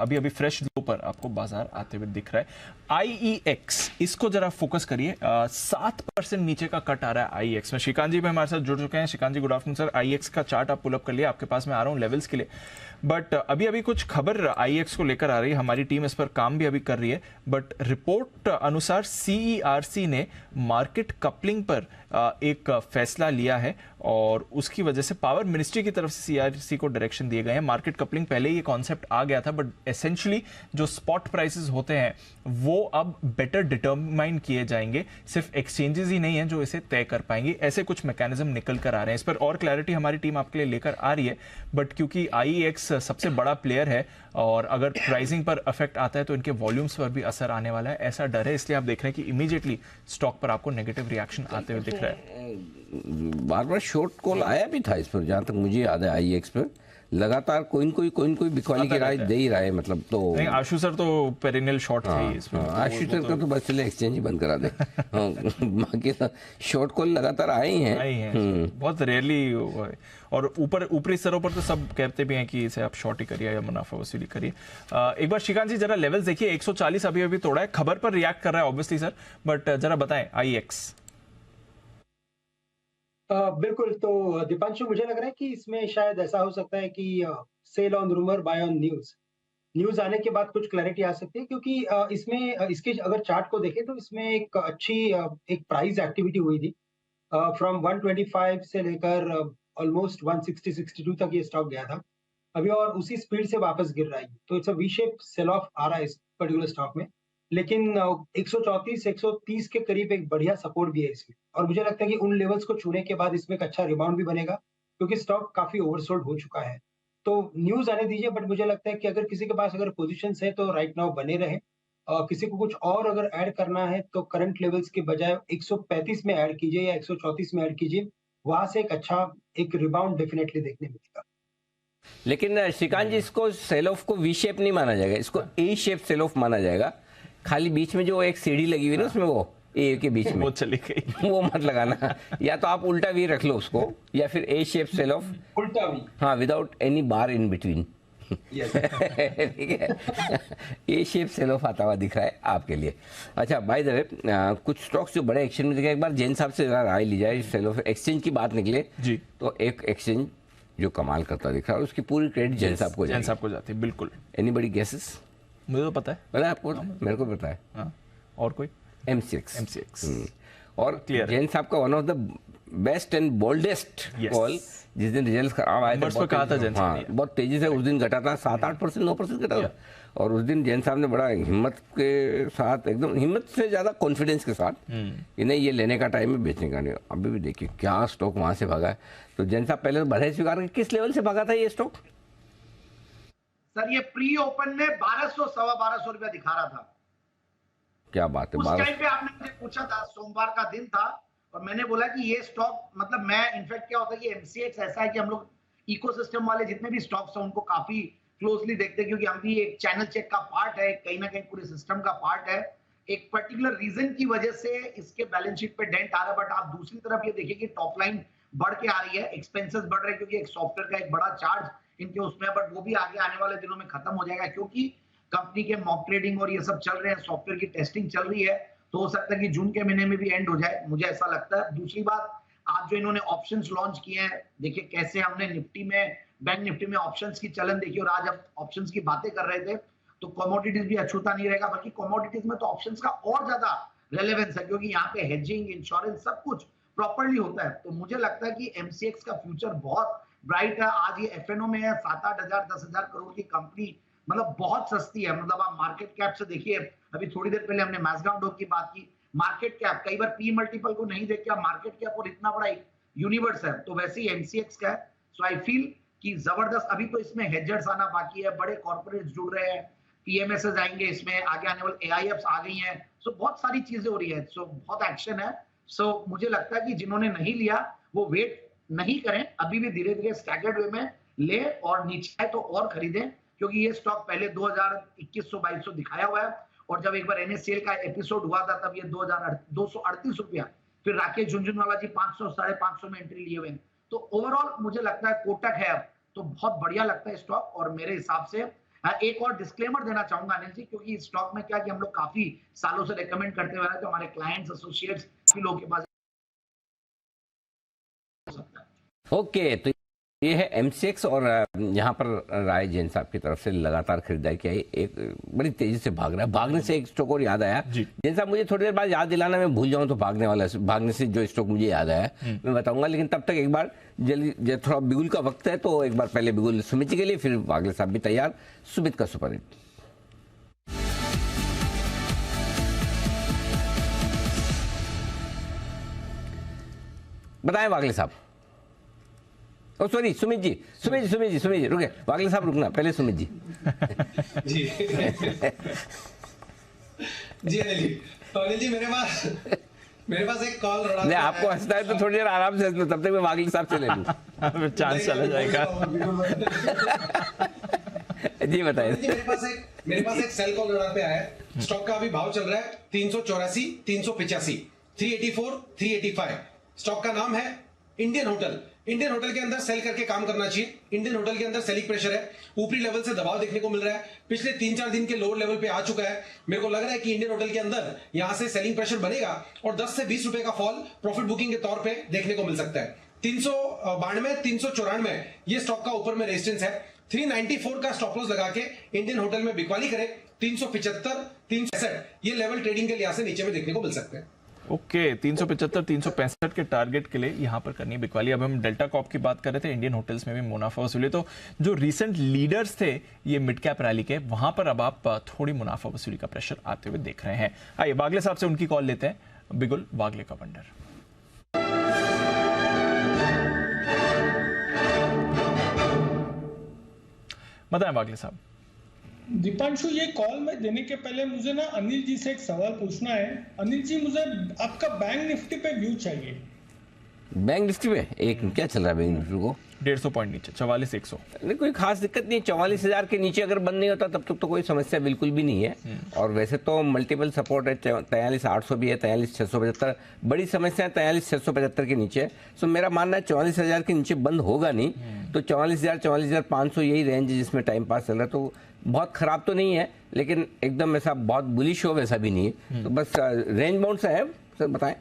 अभी अभी फ्रेश लो पर आपको बाजार आते हुए दिख रहा है। IEX, इसको जरा फोकस करिए। 7% नीचे का कट आ रहा है IEX में। श्रीकांत जी भी हमारे साथ जुड़ चुके हैं। श्रीकांत जी गुड आफ्टरनून सर। IEX का चार्ट आप पुल अप कर लिए, आपके पास मैं आ रहा हूँ लेवल्स के लिए। बट अभी अभी कुछ खबर IEX को लेकर आ रही है, हमारी टीम इस पर काम भी अभी कर रही है। बट रिपोर्ट अनुसार CERC ने मार्केट कपलिंग पर एक फैसला लिया है और उसकी वजह से पावर मिनिस्ट्री की तरफ से CERC को डायरेक्शन दिए गए हैं। मार्केट कपलिंग पहले ये कॉन्सेप्ट आ गया था, बट एसेंशियली जो स्पॉट प्राइसेस होते हैं वो अब बेटर डिटरमाइन किए जाएंगे। सिर्फ एक्सचेंजेस ही नहीं है जो इसे तय कर पाएंगे, ऐसे कुछ मैकेनिज्म निकल कर आ रहे हैं। इस पर और क्लैरिटी हमारी टीम आपके लिए लेकर आ रही है। बट क्योंकि IEX सबसे बड़ा प्लेयर है और अगर प्राइसिंग पर इफेक्ट आता है तो इनके वॉल्यूम्स पर भी असर आने वाला है, ऐसा डर है। इसलिए आप देख रहे हैं कि इमीडिएटली स्टॉक पर आपको नेगेटिव रिएक्शन आते हुए दिख रहा है। बार बार शॉर्ट कॉल आया भी था इस पर, जहां तक मुझे याद है। IEX पर लगातार कोई न कोई बिकवाली की राय दे ही रहा है, मतलब तो नहीं, आशु सर तो पेरिनियल शॉर्ट थे इस पर। आशु सर का तो बस चले एक्सचेंज ही बंद करा दे। बाकी शॉर्ट कॉल लगातार आए ही हैं। बहुत रेयरली। और ऊपरी स्तरों पर तो सब कहते भी हैं कि इसे आप शॉर्ट ही करिए या मुनाफा वसूली करिए। एक बार श्रीकांत जी जरा लेवल्स देखिए। 140 अभी अभी तोड़ा है, खबर पर रिएक्ट कर रहा है ऑब्वियसली सर, बट जरा बताएं IEX। बिल्कुल। तो दीपांशु, मुझे लग रहा है कि इसमें शायद ऐसा हो सकता है कि sell on rumour buy on news आने के बाद कुछ क्लैरिटी आ सकती है, क्योंकि इसमें इसके अगर चार्ट को देखें तो इसमें एक अच्छी एक प्राइस एक्टिविटी हुई थी। फ्रॉम 125 से लेकर ऑलमोस्ट 160-62 तक ये स्टॉक गया था अभी, और उसी स्पीड से वापस गिर रहा है। तो it's a V shape sell off आ रहा है इस पर्टिकुलर स्टॉक में। लेकिन 134-130 के करीब एक बढ़िया सपोर्ट भी है इसमें, और मुझे लगता है कि उन लेवल्स को छूने के बाद इसमें एक अच्छा रिबाउंड भी बनेगा, क्योंकि स्टॉक काफी ओवरसोल्ड हो चुका है। तो न्यूज आने दीजिए, बट मुझे लगता है कि अगर किसी के पास अगर पोजीशंस है तो राइट नाउ बने रहे। किसी को कुछ और अगर ऐड करना है तो करंट लेवल्स के बजाय 135 में ऐड कीजिए या 134 में ऐड कीजिए, वहां से एक अच्छा एक रिबाउंड डेफिनेटली देखने मिलेगा। लेकिन श्रीकांत जी, इसको सेल ऑफ को वी शेप नहीं माना जाएगा, इसको ए शेप सेल ऑफ माना जाएगा। खाली बीच में जो एक सीढ़ी लगी हुई ना उसमें, वो ए के बीच में वो चली गई, वो मत लगाना। या तो आप उल्टा वी रख लो उसको, या फिर ए शेप सेल ऑफ, उल्टा वी, हाँ, without any bar in between. ठीक है, ए शेप सेल ऑफ आता हुआ दिख रहा है आपके लिए। अच्छा, बाय द वे, कुछ स्टॉक्स जो बड़े एक्सचेंज में दिखे, एक बार जैन साहब से राय ली जाए। सेल ऑफ एक्सचेंज की बात निकले जी, तो एक एक्सचेंज जो कमाल करता दिख रहा है, उसकी पूरी क्रेडिट जैन साहब को जाती है। बिल्कुल। Anybody guesses? मुझे तो पता है। पता है आपको? मेरे को पता है। हाँ। और कोई? MCX। और जैन साहब का one of the best and boldest call, जिस दिन रिजल्ट खराब आए थे, कहा था जैन साहब, हाँ, बहुत तेजी से उस दिन घटा था, 7-8%, 9% घटा था। और उस दिन जैन साहब ने बड़ा हिम्मत के साथ, एकदम हिम्मत से ज्यादा कॉन्फिडेंस के साथ, इन्हें ये लेने का टाइम है, बेचने का नहीं। अभी भी देखिए क्या स्टॉक वहां से भागा है। तो जैन साहब पहले बढ़े स्वीकार कर, किस लेवल से भागा था ये स्टॉक? सर ये प्री ओपन में 1200 सवा 1200 रुपया दिखा रहा था। क्या बात है। उस टाइम पे आपने मुझे पूछा था, सोमवार का दिन था, और मैंने बोला कि ये स्टॉक, मतलब मैं इनफैक्ट क्या होता है कि MCX ऐसा है कि हम लोग इकोसिस्टम वाले जितने भी स्टॉक्स हैं उनको काफी क्लोजली देखते हैं, क्योंकि हम भी एक चैनल चेक का पार्ट है, कहीं ना कहीं पूरे सिस्टम का पार्ट है। एक पर्टिकुलर रीजन की वजह से इसके बैलेंस शीट पे डेंट आ रहा है, बट आप दूसरी तरफ ये देखिए कि टॉप लाइन बढ़ के आ रही है, एक्सपेंसेस बढ़ रहे हैं, क्योंकि एक सॉफ्टवेयर का एक बड़ा चार्ज इनके उसमें, बट वो भी आगे आने वाले दिनों में खत्म हो जाएगा, क्योंकि कंपनी के मॉक ट्रेडिंग और ये सब चल रहे हैं, सॉफ्टवेयर की टेस्टिंग चल रही है, तो हो सकता है कि जून के महीने में भी एंड हो जाए, मुझे ऐसा लगता है। दूसरी बात, आज जो इन्होंने ऑप्शंस लॉन्च किए हैं, देखिए कैसे हमने निफ्टी में, बैंक निफ्टी में ऑप्शंस की चलन देखी, और आज हम ऑप्शंस की बातें कर रहे थे, तो कमोडिटीज भी अछूता नहीं रहेगा, बल्कि कमोडिटीज में तो ऑप्शंस का और ज्यादा रेलेवेंस है, क्योंकि यहाँ पे हेजिंग, इंश्योरेंस सब कुछ प्रॉपर्ली होता है। तो मुझे लगता है कि MCX का फ्यूचर बहुत ब्राइट है। आज ये FNO में है, 7-8 हजार 10,000 करोड़ की कंपनी मतलब बहुत सस्ती है। मतलब आप मार्केट कैप से देखिए, अभी थोड़ी देर पहले हमने मैसगांव की बात की, मार्केट कैप कई बार पी मल्टीपल को नहीं देख के आप मार्केट कैप और इतना बड़ा यूनिवर्स है, तो वैसे ही एमसीएक्स का है। सो आई फील कि जबरदस्त। अभी तो इसमें हेजर्स आना बाकी है, बड़े कॉर्पोरेट्स जुड़ रहे हैं, पीएमएसएस आएंगे इसमें, आगे आने वाले एआईएफ्स आ गई हैं। सो बहुत सारी चीजें हो रही है, सो बहुत एक्शन है। सो मुझे लगता है कि जिन्होंने नहीं लिया वो वेट नहीं करें, अभी भी धीरे धीरे स्टैगर्ड वे में ले, और नीचे आए तो और खरीदें, क्योंकि ये स्टॉक पहले 2200 दिखाया हुआ है, और जब एक बार एनएससीएल का एपिसोड हुआ था तब ये 238 रुपया, फिर राकेश झुनझुनवाला जी 500 550 में एंट्री लिए हुए हैं। तो ओवरऑल मुझे लगता है कोटक है तो बहुत बढ़िया लगता है स्टॉक। और मेरे हिसाब से एक और डिस्क्लेमर देना चाहूंगा अनिल जी, क्योंकि इस स्टॉक में क्या कि हम लोग काफी सालों से रेकमेंड करते हुए तो हमारे क्लाइंट्स एसोसिएट्स लोगों के पास। ओके, तो ये है एमसीएक्स, और यहाँ पर राय जैन साहब की तरफ से लगातार खरीदारी की एक बड़ी तेजी से भाग रहा है। भागने से एक स्टॉक और याद आया, जैन साहब मुझे थोड़ी देर बाद याद दिलाना, मैं भूल जाऊं तो भागने से जो स्टॉक मुझे याद आया मैं बताऊंगा, लेकिन तब तक एक बार जल्दी थोड़ा बिगुल का वक्त है, तो एक बार पहले बिगुल सुमित जी के लिए, फिर वागले साहब भी तैयार। सुमित का सुपर हिट। बताएं वागले साहब। ओ सॉरी, सुमित जी रुके, वागले साहब रुकना, पहले सुमित जी। जी जी अनिल जी, तो अनिल जी मेरे पास एक कॉल रहा है। आपको हंसना है तो थोड़ी देर आराम से, तब तक मैं वागले साहब से ले लूं। चांस चला जाएगा। जी बताइए। मेरे पास एक सेल कॉल रडार पे आया है। स्टॉक का अभी भाव चल रहा है 384, 385, 384, 385। स्टॉक का नाम है इंडियन होटल। इंडियन होटल के अंदर सेल करके काम करना चाहिए। इंडियन होटल के अंदर सेलिंग प्रेशर है, ऊपरी लेवल से दबाव देखने को मिल रहा है, पिछले 3-4 दिन के लोअर लेवल पे आ चुका है। मेरे को लग रहा है कि इंडियन होटल के अंदर यहां से सेलिंग प्रेशर बनेगा और 10 से 20 रुपए का फॉल प्रॉफिट बुकिंग के तौर पे देखने को मिल सकता है। 392, 394 ये स्टॉक का ऊपर में रेजिस्टेंस है। 394 का स्टॉप लॉस लगा के इंडियन होटल में बिकवाली करें। 375, 365 ये लेवल ट्रेडिंग के लिहाज से नीचे में देखने को मिल सकते हैं। ओके, 375, 365 के टारगेट के लिए यहां पर करनी बिकवाली। अब हम डेल्टा कॉप की बात कर रहे थे, इंडियन होटल्स में भी मुनाफा वसूली, तो जो रीसेंट लीडर्स थे ये मिड कैप रैली के, वहां पर अब आप थोड़ी मुनाफा वसूली का प्रेशर आते हुए देख रहे हैं। आइए वागले साहब से उनकी कॉल लेते हैं। बिगुल वागले का वंडर। बताएं वागले साहब। दीपांशु, ये कॉल में देने के पहले मुझे ना अनिल जी से एक सवाल पूछना है। अनिल जी, मुझे आपका बैंक निफ्टी पे व्यू चाहिए। बैंक निफ्टी पे एक क्या चल रहा है? बैंक निफ्टी को 150 पॉइंट नीचे, 44,100। नहीं, कोई खास दिक्कत नहीं। 44,000 के नीचे अगर बंद नहीं होता तब तक तो कोई समस्या बिल्कुल भी नहीं है। और वैसे तो मल्टीपल सपोर्ट है, 43,800 भी है, 43,675। बड़ी समस्या है 43,675 के नीचे। सो मेरा मानना है 44,000 के नीचे बंद होगा नहीं, तो 44,000, 44,500 यही रेंज है जिसमें टाइम पास चल रहा है। तो बहुत खराब तो नहीं है, लेकिन एकदम ऐसा बहुत बुलिश हो वैसा भी नहीं है। तो बस रेंज बाउंड सा है। सर बताएं।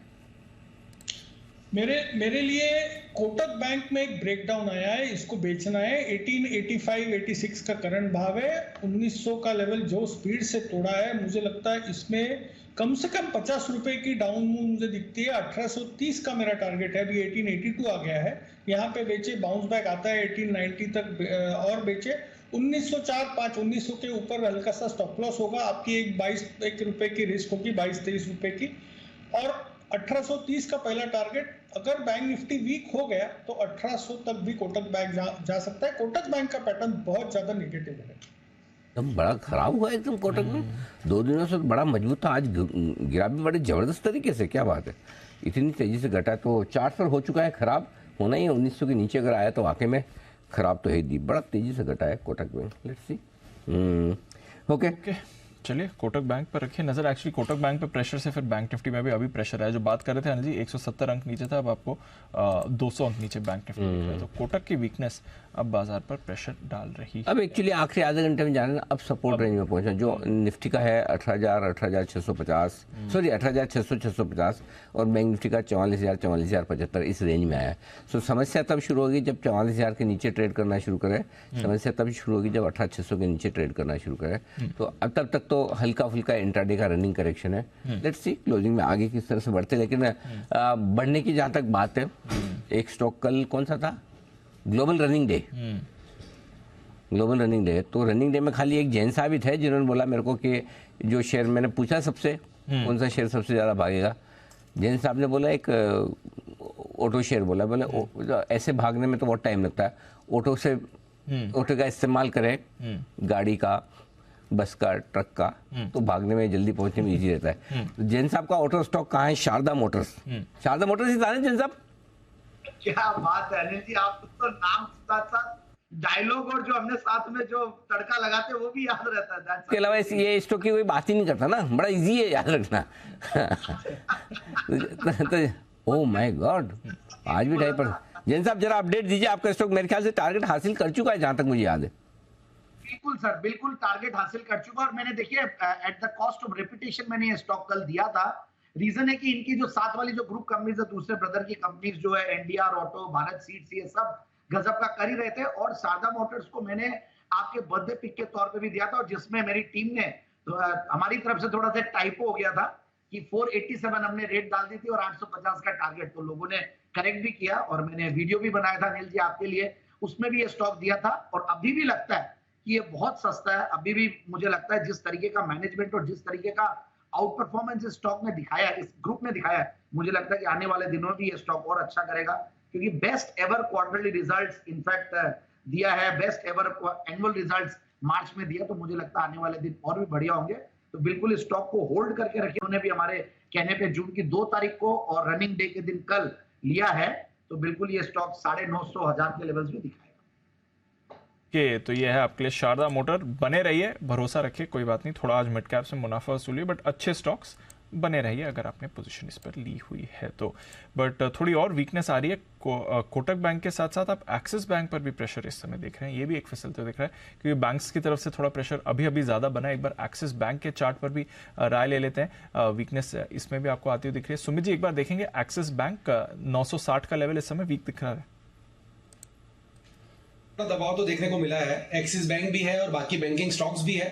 मेरे लिए कोटक बैंक में एक ब्रेकडाउन आया है, इसको बेचना है। 1885, 86 का करंट भाव है। 1900 का लेवल जो स्पीड से तोड़ा है, मुझे लगता है इसमें कम से कम 50 रुपए की डाउन मूव मुझे दिखती है। 1830 का मेरा टारगेट है, अभी 1882 आ गया है। यहाँ पे बेचे, बाउंस बैक आता है 1890 तक और बेचे। 1904-5, 1900 के ऊपर हल्का सा स्टॉप लॉस होगा आपकी। एक रुपए की रिस्क होगी, 22-23 रुपए की। और 1830 का पहला टारगेट। अगर बैंक निफ्टी वीक हो गया तो 1800 तक भी कोटक बैंक जा सकता है। कोटक बैंक का पैटर्न बहुत ज्यादा नेगेटिव है, एकदम बड़ा खराब हुआ है एकदम कोटक में। 2 दिनों से बड़ा मजबूत था, आज गिरा भी बड़े जबरदस्त तरीके से। क्या बात है, इतनी तेजी से घटा। तो 4 साल हो चुका है, खराब होना ही है। 1900 के नीचे अगर आया तो वाकई में खराब तो है दी। बड़ा तेजी से घटा है Kotak bank. Let's see. Okay, चलिए कोटक बैंक पर रखिए नजर। एक्चुअली कोटक बैंक पे प्रेशर से फिर बैंक निफ्टी में भी अभी प्रेशर है। जो बात कर रहे थे अनिल जी, 170 अंक नीचे था, अब आपको 200 अंक नीचे बैंक निफ्टी दिख रहा है। तो कोटक की वीकनेस अब बाजार पर प्रेशर डाल रही है। अब एक्चुअली आखिरी आधे घंटे में जाना ना, अब सपोर्ट रेंज में पहुंचा। जो निफ्टी का है 18,000, 18,650, सॉरी 18,600, 650, और बैंक निफ्टी का 44,000, 44,075 इस रेंज में आया है। सो समस्या तब शुरू होगी जब 44,000 के नीचे ट्रेड करना शुरू करे। समस्या तब शुरू होगी जब 18,600 के नीचे ट्रेड करना शुरू करे। तो अब तब तक तो हल्का फुल्का इंट्राडे का रनिंग करेक्शन है। लेट्स सी क्लोजिंग में आगे किस तरह से बढ़ते। लेकिन बढ़ने की जहां तक बात है, एक स्टॉक कल कौन सा था, global running day. Global running day, तो रनिंग डे में खाली एक जैन साहब ही थे जिन्होंने बोला मेरे को कि जो शेयर, मैंने पूछा सबसे कौन सा शेयर सबसे ज़्यादा भागेगा, जैन साहब ने बोला एक ऑटो शेयर बोला, बोले ऐसे भागने में तो बहुत टाइम लगता है, ऑटो से ऑटो का इस्तेमाल करें, गाड़ी का, बस का, ट्रक का, तो भागने में जल्दी पहुंचने में इजी रहता है। तो जैन साहब का ऑटो स्टॉक कहाँ है? शारदा मोटर्स। शारदा मोटर्स ही जाने जैन साहब? क्या बात है अनिल जी, आप तो नाम साथ साथ डायलॉग और जो हमने साथ में जो तड़का लगाते हैं वो भी याद रहता है। इसके अलावा ये स्टॉक की कोई बात ही नहीं करता ना, बड़ा इजी है याद रखना। तो ओह माय गॉड, आज भी 2.5%। जैन साहब जरा अपडेट दीजिए, आपका स्टॉक मेरे ख्याल से टारगेट हासिल कर चुका है जहां तक मुझे याद है। बिल्कुल सर, बिल्कुल टारगेट हासिल कर चुका, और मैंने देखिए at the cost of reputation मैंने ये स्टॉक कल दिया था। रीजन है कि इनकी जो साथ वाली जो ग्रुप कंपनीज है, दूसरे ब्रदर की कंपनीज जो है, एनडीआर ऑटो, भारत सीड्स, ये सब गजब का कर ही रहे थे। और शारदा मोटर्स को मैंने आपके बर्थडे पिक के तौर पे भी दिया था, और जिसमें मेरी टीम ने हमारी तरफ से थोड़ा सा टाइपो हो गया था कि 487 हमने रेट डाल दी थी और 850 का टारगेट, तो लोगों ने करेक्ट भी किया, और मैंने वीडियो भी बनाया था अनिल जी आपके लिए, उसमें भी ये स्टॉक दिया था। और अभी भी लगता है कि ये बहुत सस्ता है, अभी भी मुझे लगता है जिस तरीके का मैनेजमेंट और जिस तरीके का आउट परफॉर्मेंस इस स्टॉक ने दिखाया है, इस ग्रुप ने दिखाया है, मुझे लगता है कि आने वाले दिनों में भी ये स्टॉक और अच्छा करेगा, क्योंकि best ever quarterly results in fact दिया है, बेस्ट एवर एनुअल रिजल्ट्स मार्च में दिया, तो मुझे लगता है आने वाले दिन और भी बढ़िया होंगे। तो बिल्कुल इस स्टॉक को होल्ड करके रखिए। उन्होंने भी हमारे कहने पे जून की 2 तारीख को और रनिंग डे के दिन कल लिया है, तो बिल्कुल ये स्टॉक 950 हजार के लेवल्स भी दिखाएगा। तो ये है आपके लिए शारदा मोटर। बने रहिए, भरोसा रखिए, कोई बात नहीं, थोड़ा आज मिड कैप से मुनाफा वसूलिए, बट अच्छे स्टॉक्स बने रहिए अगर आपने पोजीशन इस पर ली हुई है तो। बट थोड़ी और वीकनेस आ रही है कोटक बैंक के साथ साथ आप एक्सिस बैंक पर भी प्रेशर इस समय देख रहे हैं, ये भी एक फिसलते हुए दिख रहा है, क्योंकि बैंक्स की तरफ से थोड़ा प्रेशर अभी अभी ज्यादा बना है। एक बार एक्सिस बैंक के चार्ट पर भी राय ले लेते हैं, वीकनेस इसमें भी आपको आती हुई दिख रही है। सुमित जी एक बार देखेंगे, एक्सिस बैंक 960 का लेवल इस समय वीक दिख रहा है। दबाव तो देखने को मिला है, एक्सिस बैंक भी है और बाकी बैंकिंग स्टॉक्स भी है।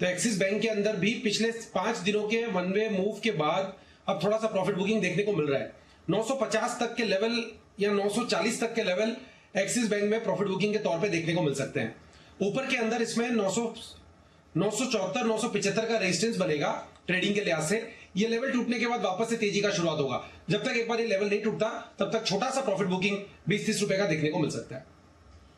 तो एक्सिस बैंक के अंदर भी पिछले 5 दिनों के वन वे मूव के बाद अब थोड़ा सा प्रॉफिट बुकिंग देखने को मिल रहा है। 950 तक के लेवल या 940 तक के लेवल एक्सिस बैंक में प्रॉफिट बुकिंग के तौर पे देखने को मिल सकते हैं। ऊपर के अंदर इसमें 974 975 का रेजिस्टेंस बनेगा ट्रेडिंग के लिहाज से। ये लेवल टूटने के बाद वापस से तेजी का शुरुआत होगा। जब तक एक बार ये लेवल नहीं टूटता तब तक छोटा सा प्रॉफिट बुकिंग 20-30 रुपए का देखने को मिल सकता है।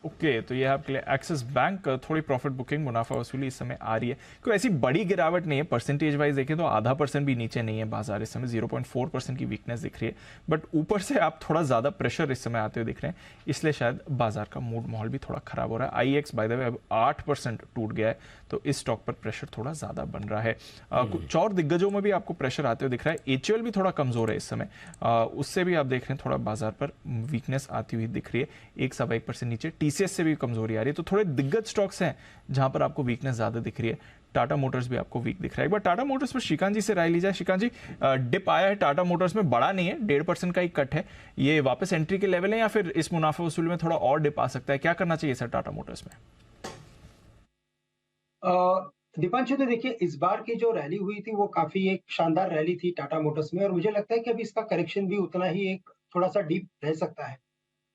ओके, तो ये है आपके लिए एक्सिस बैंक, थोड़ी प्रॉफिट बुकिंग, मुनाफा वसूली इस समय आ रही है। कोई ऐसी बड़ी गिरावट नहीं है, परसेंटेज वाइज देखें तो 0.5% भी नीचे नहीं है बाजार इस समय, 0.4% की वीकनेस दिख रही है, बट ऊपर से आप थोड़ा ज्यादा प्रेशर इस समय आते हुए दिख रहे हैं, इसलिए शायद बाजार का मूड माहौल भी थोड़ा खराब हो रहा है। IEX बाय द वे अब 8% टूट गया है, तो इस स्टॉक पर प्रेशर थोड़ा ज्यादा बन रहा है। कुछ और दिग्गजों में भी आपको प्रेशर आते हुए दिख रहा है। HUL भी थोड़ा कमजोर है इस समय, उससे भी आप देख रहे हैं थोड़ा बाजार पर वीकनेस आती हुई दिख रही है, 1.1% नीचे। TCS से भी कमजोरी आ रही है, तो थोड़े दिग्गज स्टॉक्स हैं जहां पर आपको वीकनेस ज्यादा दिख रही है। टाटा मोटर्स भी आपको वीक दिख रहा है। एक बार टाटा मोटर्स पर श्रीकांत जी से राय ली जाए। श्रीकांत जी, डिप आया है टाटा मोटर्स में, बड़ा नहीं है, 1.5% का ही कट है, ये वापस एंट्री के लेवल है या फिर इस मुनाफा वसूली में थोड़ा और डिप आ सकता है? क्या करना चाहिए सर टाटा मोटर्स में? दीपांशु, तो देखिए इस बार की जो रैली हुई थी वो काफी एक शानदार रैली थी टाटा मोटर्स में, और मुझे लगता है कि अभी इसका करेक्शन भी उतना ही एक थोड़ा सा डीप रह सकता है,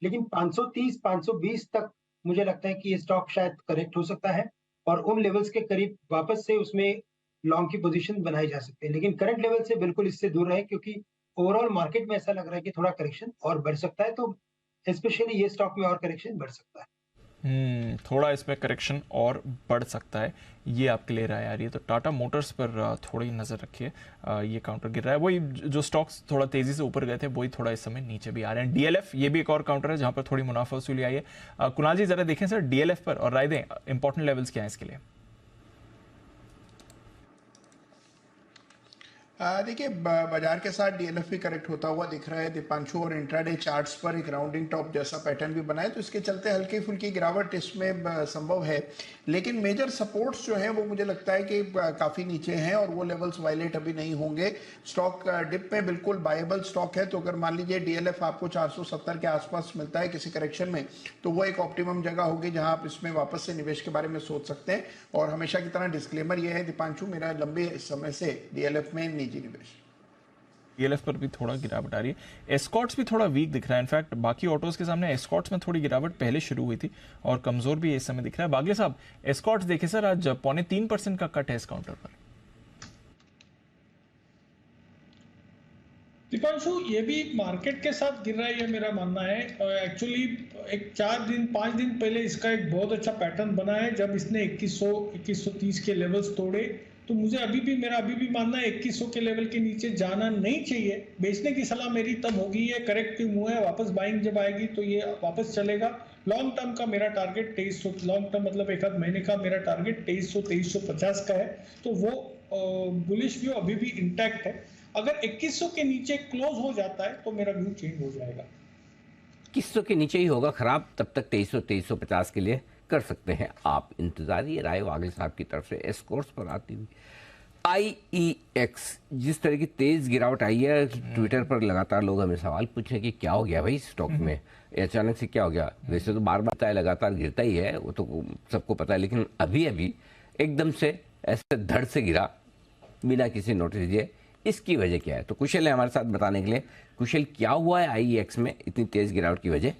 लेकिन 530-520 तक मुझे लगता है कि ये स्टॉक शायद करेक्ट हो सकता है और उन लेवल्स के करीब वापस से उसमें लॉन्ग की पोजीशन बनाई जा सकती है। लेकिन करंट लेवल से बिल्कुल इससे दूर रहे, क्योंकि ओवरऑल मार्केट में ऐसा लग रहा है कि थोड़ा करेक्शन और बढ़ सकता है, तो स्पेशली ये स्टॉक में और करेक्शन बढ़ सकता है। थोड़ा इसमें करेक्शन और बढ़ सकता है, ये आपके लिए राय आ रही है। तो टाटा मोटर्स पर थोड़ी नज़र रखिए, ये काउंटर गिर रहा है। वही जो स्टॉक्स थोड़ा तेजी से ऊपर गए थे वही थोड़ा इस समय नीचे भी आ रहे हैं। DLF ये भी एक और काउंटर है जहां पर थोड़ी मुनाफा वसूली आई है। कुणाल जी जरा देखें सर DLF पर और राय दें, इंपॉर्टेंट लेवल्स क्या है इसके लिए? देखिए बाजार के साथ DLF भी करेक्ट होता हुआ दिख रहा है दीपांशु, और इंट्राडे चार्ट्स पर एक राउंडिंग टॉप जैसा पैटर्न भी बना है, तो इसके चलते हल्की फुल्की गिरावट इसमें संभव है। लेकिन मेजर सपोर्ट्स जो हैं वो मुझे लगता है कि काफ़ी नीचे हैं और वो लेवल्स वायलेट अभी नहीं होंगे। स्टॉक डिप में बिल्कुल बायबल स्टॉक है, तो अगर मान लीजिए DLF आपको 470 के आसपास मिलता है किसी करेक्शन में, तो वो एक ऑप्टिमम जगह होगी जहां आप इसमें वापस से निवेश के बारे में सोच सकते हैं। और हमेशा की तरह डिस्क्लेमर ये है दीपांशु, मेरा लंबे समय से DLF में निवेश। DLF पर भी थोड़ा गिरावट आ रही है। एस्कॉर्ट्स भी थोड़ा वीक दिख रहा है। इनफैक्ट बाकी ऑटोज के सामने एस्कॉर्ट्स में थोड़ी गिरावट पहले शुरू हुई थी और कमजोर भी इस समय दिख रहा है। बागले साहब, एस्कॉर्ट्स देखे सर, आज 2.25% का कट है इस काउंटर पर। दीपांशु, ये भी मार्केट के साथ गिर रहा है, ये मेरा मानना है। एक्चुअली एक 4-5 दिन पहले इसका एक बहुत अच्छा पैटर्न बना है जब इसने 2130 के लेवल्स तोड़े। तो मुझे मेरा अभी भी मानना है 2100 के लेवल के नीचे जाना नहीं चाहिए। बेचने की सलाह मेरी तब होगी, ये करेक्टिव मूव है, वापस बाइंग जब आएगी तो ये वापस चलेगा। लॉन्ग टर्म का मेरा टारगेट 2300, लॉन्ग टर्म मतलब एक आध महीने का मेरा टारगेट 2300-2350 का है। तो वो बुलिश व्यू अभी भी इंटैक्ट है। अगर 2100 के नीचे क्लोज हो जाता है तो मेरा व्यू चेंज हो जाएगा। 2100 के नीचे ही होगा खराब, तब तक 2300-2350 के लिए कर सकते हैं आप इंतजार। ये राय वागिल साहब की तरफ से। एस्कॉर्ट्स पर आती हुई IEX, जिस तरह की तेज गिरावट आई है, ट्विटर पर लगातार लोग हमें सवाल पूछ रहे हैं कि क्या हो गया भाई स्टॉक में, अचानक से क्या हो गया। वैसे तो बार बार लगातार गिरता ही है, वो तो सबको पता है, लेकिन अभी एकदम से ऐसे धड़ से गिरा बिना किसी नोटिस दिए। इसकी वजह क्या है? तो कुशल है हमारे साथ बताने के लिए। कुशल, क्या हुआ है IEX में इतनी तेज गिरावट की वजह?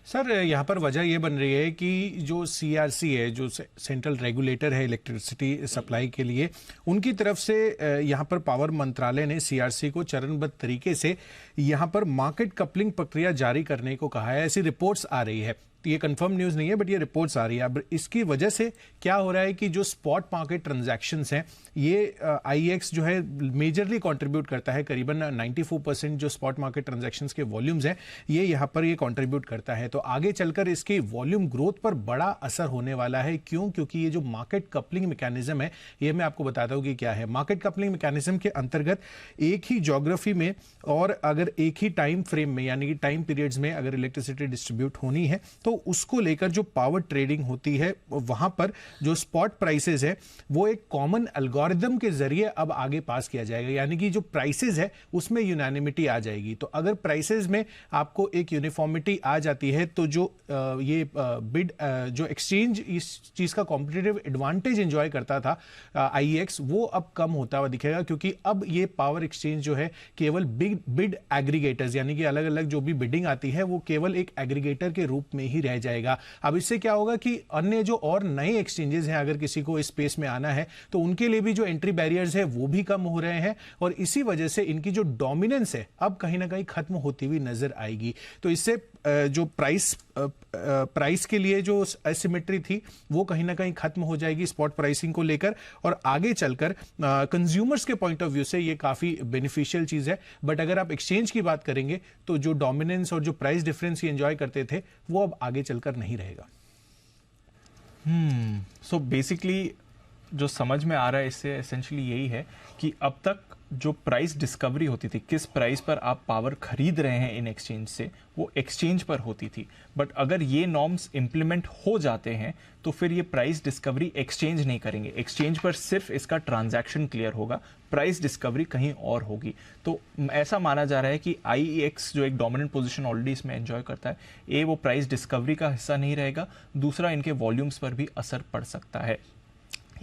सर, यहाँ पर वजह ये बन रही है कि जो CRC है, जो सेंट्रल रेगुलेटर है इलेक्ट्रिसिटी सप्लाई के लिए, उनकी तरफ से यहाँ पर पावर मंत्रालय ने CRC को चरणबद्ध तरीके से यहाँ पर मार्केट कपलिंग प्रक्रिया जारी करने को कहा है। ऐसी रिपोर्ट्स आ रही है। ये कंफर्म न्यूज़ नहीं है, बट ये रिपोर्ट्स आ रही है। अब इसकी वजह से क्या हो रहा है कि जो स्पॉट मार्केट ट्रांजैक्शंस हैं, ये IEX जो है मेजरली कंट्रीब्यूट करता है। करीबन 94% जो स्पॉट मार्केट ट्रांजैक्शंस के वॉल्यूम्स हैं, ये यहाँ पर ये कंट्रीब्यूट करता है। तो आगे चलकर इसके वॉल्यूम ग्रोथ पर बड़ा असर होने वाला है। क्यों? क्योंकि ये जो मार्केट कपलिंग मैकेनिज्म है, ये मैं आपको बताता हूँ कि क्या है। मार्केट कपलिंग मैकेनिज्म के अंतर्गत एक ही ज्योग्राफी में और अगर एक ही टाइम फ्रेम में, यानी कि टाइम पीरियड्स में अगर इलेक्ट्रिसिटी डिस्ट्रीब्यूट होनी है, तो उसको लेकर जो पावर ट्रेडिंग होती है, वहां पर जो स्पॉट प्राइसेस है, वो एक कॉमन एल्गोरिदम के जरिए अब आगे पास किया जाएगा। यानी कि जो प्राइसेस है उसमें यूनानिमिटी आ जाएगी। तो अगर प्राइसेस में आपको एक यूनिफॉर्मिटी आ जाती है, तो जो ये बिड जो एक्सचेंज इस चीज का कॉम्पिटिटिव एडवांटेज एंजॉय करता था IEX, वो अब कम होता हुआ दिखेगा। क्योंकि अब ये पावर एक्सचेंज जो है केवल बिड एग्रीगेटर्स, यानी कि अलग अलग जो भी बिडिंग आती है, वो केवल एक एग्रीगेटर के रूप में ही रह जाएगा। अब इससे क्या होगा कि अन्य जो और नए एक्सचेंजेस हैं, अगर किसी को इस स्पेस में आना है, तो उनके लिए भी जो एंट्री बैरियर्स है वो भी कम हो रहे हैं। और इसी वजह से इनकी जो डोमिनेंस है अब कहीं ना कहीं खत्म होती हुई नजर आएगी। तो इससे जो प्राइस के लिए जो एसिमेट्री थी, वो कहीं ना कहीं खत्म हो जाएगी स्पॉट प्राइसिंग को लेकर। और आगे चलकर कंज्यूमर्स के पॉइंट ऑफ व्यू से ये काफी बेनिफिशियल चीज है। बट अगर आप एक्सचेंज की बात करेंगे, तो जो डोमिनेंस और जो प्राइस डिफरेंस ये एंजॉय करते थे, वो अब आगे चलकर नहीं रहेगा। सो बेसिकली जो समझ में आ रहा है इससे एसेंशियली यही है कि अब तक जो प्राइस डिस्कवरी होती थी, किस प्राइस पर आप पावर खरीद रहे हैं इन एक्सचेंज से, वो एक्सचेंज पर होती थी। बट अगर ये नॉर्म्स इंप्लीमेंट हो जाते हैं तो फिर ये प्राइस डिस्कवरी एक्सचेंज नहीं करेंगे। एक्सचेंज पर सिर्फ इसका ट्रांजैक्शन क्लियर होगा, प्राइस डिस्कवरी कहीं और होगी। तो ऐसा माना जा रहा है कि IEX जो एक डोमिनेंट पोजीशन ऑलरेडी इसमें एंजॉय करता है, वो प्राइस डिस्कवरी का हिस्सा नहीं रहेगा। दूसरा, इनके वॉल्यूम्स पर भी असर पड़ सकता है।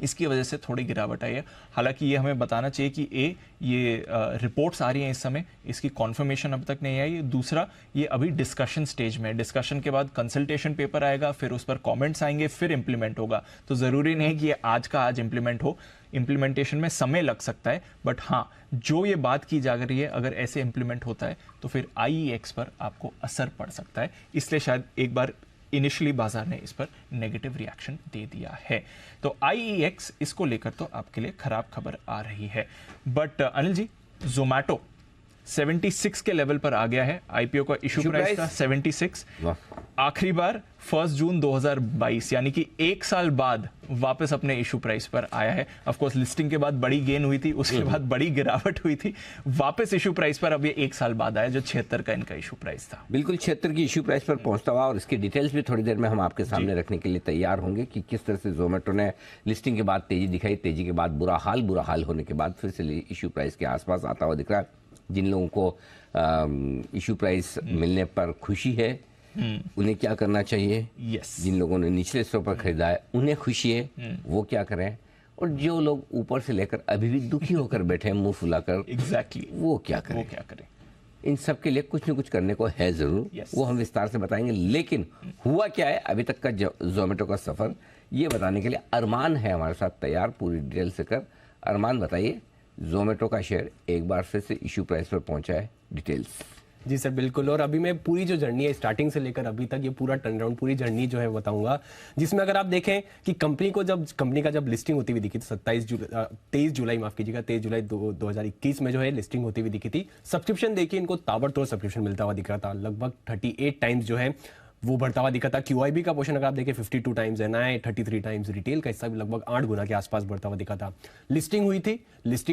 इसकी वजह से थोड़ी गिरावट आई है। हालांकि ये हमें बताना चाहिए कि ये रिपोर्ट्स आ रही हैं इस समय, इसकी कॉन्फर्मेशन अब तक नहीं आई। दूसरा, ये अभी डिस्कशन स्टेज में है। डिस्कशन के बाद कंसल्टेशन पेपर आएगा, फिर उस पर कमेंट्स आएंगे, फिर इंप्लीमेंट होगा। तो ज़रूरी नहीं कि ये आज का आज इंप्लीमेंट हो, इंप्लीमेंटेशन में समय लग सकता है। बट हाँ, जो ये बात की जा रही है, अगर ऐसे इंप्लीमेंट होता है तो फिर IEX पर आपको असर पड़ सकता है। इसलिए शायद एक बार इनिशियली बाजार ने इस पर नेगेटिव रिएक्शन दे दिया है। तो IEX इसको लेकर तो आपके लिए खराब खबर आ रही है। बट अनिल जी, जोमैटो 76 के लेवल पर आ गया है। IPO का इशू प्राइस था 76। आखिरी बार 1 जून 2022, यानी कि 1 साल बाद वापस अपने इशू प्राइस पर आया है। ऑफ कोर्स लिस्टिंग के बाद बड़ी गेन हुई थी, उसके बाद बड़ी गिरावट हुई थी। वापस इशू प्राइस पर अब ये 1 साल बाद आया, जो 76 का इनका इशू प्राइस था। बिल्कुल 76 की इशू प्राइस पर पहुंचता हुआ, और इसकी डिटेल्स भी थोड़ी देर में हम आपके सामने रखने के लिए तैयार होंगे कि किस तरह से जोमेटो ने लिस्टिंग के बाद तेजी दिखाई, तेजी के बाद बुरा हाल होने के बाद फिर से इशू प्राइस के आसपास आता हुआ दिख रहा है। जिन लोगों को इशू प्राइस मिलने पर खुशी है, उन्हें क्या करना चाहिए? जिन लोगों ने निचले स्तर पर खरीदा है, उन्हें खुशी है, वो क्या करें? और जो लोग ऊपर से लेकर अभी भी दुखी होकर बैठे हैं मुंह फुलाकर, एग्जैक्टली वो क्या करें? इन सब के लिए कुछ न कुछ करने को है जरूर। वो हम विस्तार से बताएंगे, लेकिन हुआ क्या है अभी तक का जोमेटो का सफर, ये बताने के लिए अरमान है हमारे साथ तैयार पूरी डिटेल से कर। अरमान बताइए, जोमेटो का शेयर एक बार फिर से इश्यू प्राइस पर पहुंचा है, डिटेल्स। जी सर बिल्कुल, और अभी मैं पूरी जो जर्नी है स्टार्टिंग से लेकर अभी तक ये पूरा टर्नराउंड पूरी जर्नी जो है बताऊंगा, जिसमें अगर आप देखें कि कंपनी का जब लिस्टिंग होती हुई दिखी थी 23 जुलाई माफ कीजिएगा 23 जुलाई 2021 में जो है लिस्टिंग होती हुई दिखी थी। सब्सक्रिप्शन देखिए इनको ताबड़तोड़ सब्सक्रिप्शन मिलता हुआ दिख रहा था, लगभग 38 टाइम्स जो है वो बढ़ता हुआ दिखा था। QIB का पोर्शन अगर आप देखें 52 टाइम्स, NI 33 टाइम्स, रिटेल का हिस्सा भी लगभग 8 गुना के आसपास बढ़ता हुआ दिखा था। लिस्टिंग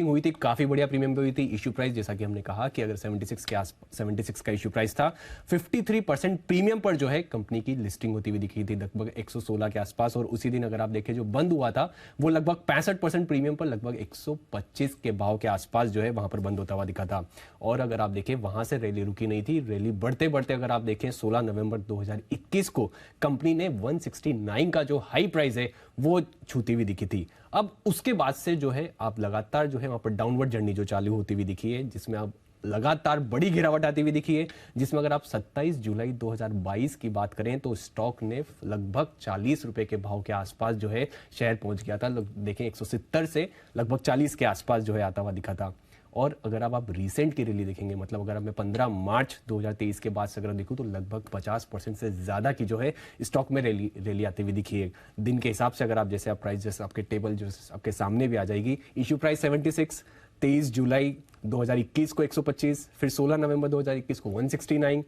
हुई थी काफी बढ़िया प्रीमियम पे हुई थी। इश्यू प्राइस जैसा कि हमने कहा कि अगर 76 का इश्यू प्राइस था, 53% प्रीमियम पर जो है कंपनी की लिस्टिंग होती हुई दिखी थी लगभग 116 के आसपास। और उसी दिन अगर आप देखें जो बंद हुआ था वो लगभग 65% प्रीमियम पर लगभग 125 के भाव के आसपास जो है वहां पर बंद होता हुआ दिखा था। और अगर आप देखें वहां से रैली रुकी नहीं थी, रैली बढ़ते बढ़ते अगर आप देखें 16 नवंबर 2021 को कंपनी ने 169 का जो हाई प्राइस है वो छूती हुई दिखी थी। अब उसके बाद से जो है आप लगातार जो है वहां पर डाउनवर्ड जर्नी जो चालू होती हुई दिखी है, जिसमें आप लगातार बड़ी गिरावट आती हुई दिखी है, जिसमें अगर आप 27 जुलाई 2022 की बात करें तो स्टॉक ने लगभग 40 रुपए के भाव के आसपास जो है शेयर पहुंच गया था। देखें 170 से लगभग 40 के आसपास जो है आता हुआ दिखा था। और अगर आप रिसेंट की रैली देखेंगे, मतलब अगर मैं 15 मार्च 2023 के बाद से अगर देखूं तो लगभग 50% से ज़्यादा की जो है स्टॉक में रैली आती हुई दिखी है। दिन के हिसाब से अगर आप जैसे आप प्राइस जैसे आपके टेबल जो आपके सामने भी आ जाएगी, इशू प्राइस 76, 23 जुलाई 2021 को 125, फिर 16 नवंबर 2021 को 169,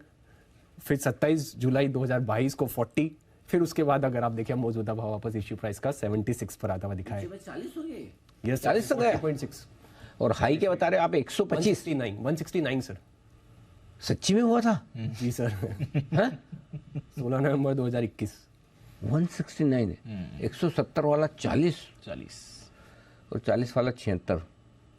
फिर 27 जुलाई 2022 को 40, फिर उसके बाद अगर आप देखें मौजूदा भाव वापस इश्यू प्राइस का 76 पर आता हुआ दिखा है। 40 हो गए, यस 40 हो गया 40.6। और हाई क्या बता रहे हो आप? 125, 169 सर। सच्ची में हुआ था? जी सर 16 नवंबर 2021 169 है। 170 वाला 40 और 40 वाला 76।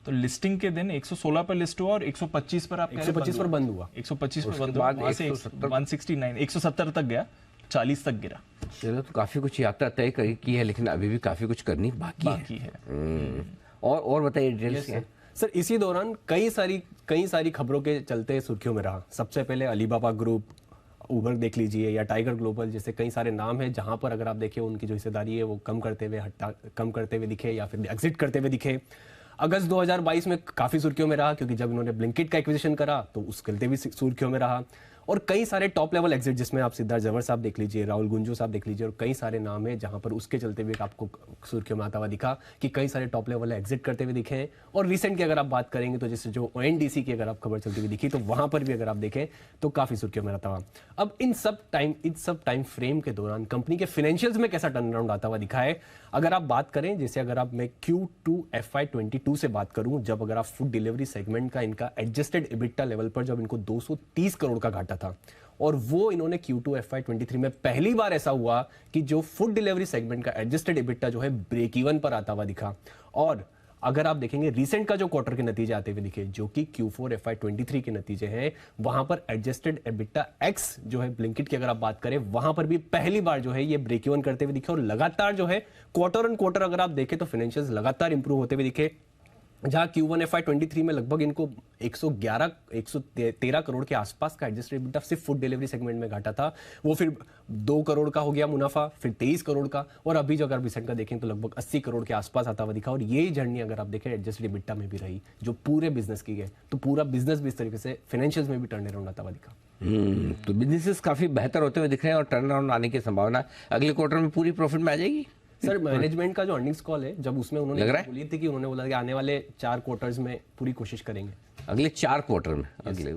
तो लिस्टिंग के दिन 116 पर लिस्ट हुआ और 125 पर आप 125 पर बंद हुआ, 125 पर बंद हुआ, वहां से 169 170 तक गया, 40 तक गिरा। चलो तो काफी कुछ यात्रा तय की है, लेकिन अभी भी काफी कुछ करनी बाकी है। और बताइए डिटेल्स क्या है? सर इसी दौरान कई सारी खबरों के चलते सुर्खियों में रहा। सबसे पहले अलीबाबा ग्रुप, उबर देख लीजिए या टाइगर ग्लोबल जैसे कई सारे नाम हैं जहां पर अगर आप देखिए उनकी जो हिस्सेदारी है वो कम करते हुए दिखे या फिर एग्जिट करते हुए दिखे। अगस्त 2022 में काफी सुर्खियों में रहा क्योंकि जब इन्होंने ब्लिंकिट का एक्विजिशन करा तो उस चलते भी सुर्खियों में रहा। और कई सारे टॉप लेवल एग्जिट जिसमें आप सिद्धार्थ जवर साहब देख लीजिए, राहुल गुंजू साहब देख लीजिए, और कई सारे नाम हैं जहां पर उसके चलते भी आपको सुर्खियों में आता हुआ दिखा कि कई सारे टॉप लेवल एग्जिट करते हुए दिखे हैं। और रिसेंट की अगर आप बात करेंगे तो जैसे जो ONDC की अगर आप खबर चलती हुई दिखी तो वहां पर भी अगर आप देखें तो काफी सुर्खियों में रहता हुआ। अब इन सब टाइम फ्रेम के दौरान कंपनी के फाइनेंशियल्स में कैसा टर्न अराउंड आता हुआ दिखा है। अगर आप बात करें जैसे अगर आप मैं Q2 FY22 से बात करूं, जब अगर आप फूड डिलीवरी सेगमेंट का इनका एडजस्टेड EBITDA लेवल पर जब इनको 230 करोड़ का घाटा था, और वो इन्होंने Q2 FY23 में पहली बार ऐसा हुआ कि जो फूड डिलीवरी सेगमेंट का एडजस्टेड EBITDA जो है ब्रेक इवन पर आता हुआ दिखा। और अगर आप देखेंगे रिसेंट का जो क्वार्टर के नतीजे आते हुए दिखे जो कि Q4 FY23 के नतीजे हैं, वहां पर एडजस्टेड EBITDA X जो है ब्लिंकिट की अगर आप बात करें वहां पर भी पहली बार जो है ये ब्रेक इवन करते हुए दिखे। और लगातार जो है क्वार्टर ऑन क्वार्टर अगर आप देखें तो फाइनेंशियल्स लगातार इंप्रूव होते हुए दिखे, जहां Q1 FY23 में लगभग इनको 113 करोड़ के आसपास का एडजस्टेड EBITDA सिर्फ फूड डिलीवरी सेगमेंट में घाटा था, वो फिर 2 करोड़ का हो गया मुनाफा, फिर 23 करोड़ का, और अभी जो अगर रिसेंट का देखें तो लगभग 80 करोड़ के आसपास आता हुआ दिखा। और यही जर्नी अगर आप देखें एडजस्टेड EBITDA में भी रही जो पूरे बिजनेस की है, तो पूरा बिजनेस भी इस तरीके से फाइनेंशियल्स में भी टर्न अराउंड आता हुआ दिखा। तो बिजनेसेस काफी बेहतर होते हुए दिख रहे हैं और टर्न अराउंड आने की संभावना अगले क्वार्टर में पूरी प्रॉफिट में आ जाएगी। सर मैनेजमेंट का जो अर्निंग्स कॉल है जब उसमें उन्होंने बोली थी कि उन्होंने बोला कि आने वाले 4 क्वार्टर्स में पूरी कोशिश करेंगे, अगले 4 क्वार्टर में अगले।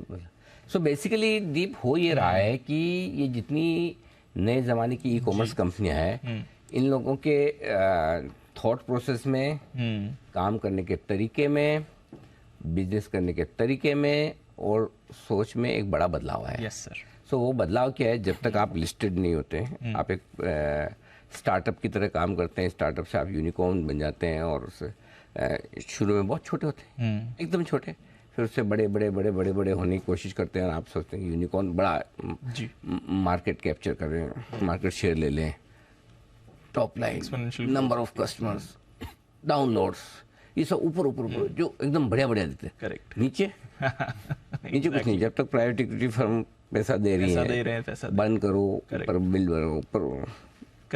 सो बेसिकली दीप हो ये रहा है कि ये जितनी नए जमाने की ई-कॉमर्स कंपनियां हैं, इन लोगों के थॉट प्रोसेस में, काम करने के तरीके में, बिजनेस करने के तरीके में और सोच में एक बड़ा बदलाव है। Yes sir. सो वो बदलाव क्या है? जब तक आप लिस्टेड नहीं होते हैं, आप एक स्टार्टअप की तरह काम करते हैं, स्टार्टअप से आप यूनिकॉर्न बन जाते हैं और उससे शुरू में बहुत छोटे होते हैं, एकदम छोटे, फिर उससे बड़े बड़े बड़े बड़े बड़े होने की कोशिश करते हैं और आप सोचते हैं यूनिकॉर्न बड़ा मार्केट कैप्चर कर रहे हैं, मार्केट शेयर ले लें, top line, number of customers, downloads, ये सब ऊपर ऊपर ऊपर जो एकदम बढ़िया बढ़िया देते हैं। करेक्ट। नीचे नीचे कुछ नहीं, जब तक प्राइवेट इक्विटी फर्म पैसा दे रही है, बंद करो, ऊपर बिल भरो, ऊपर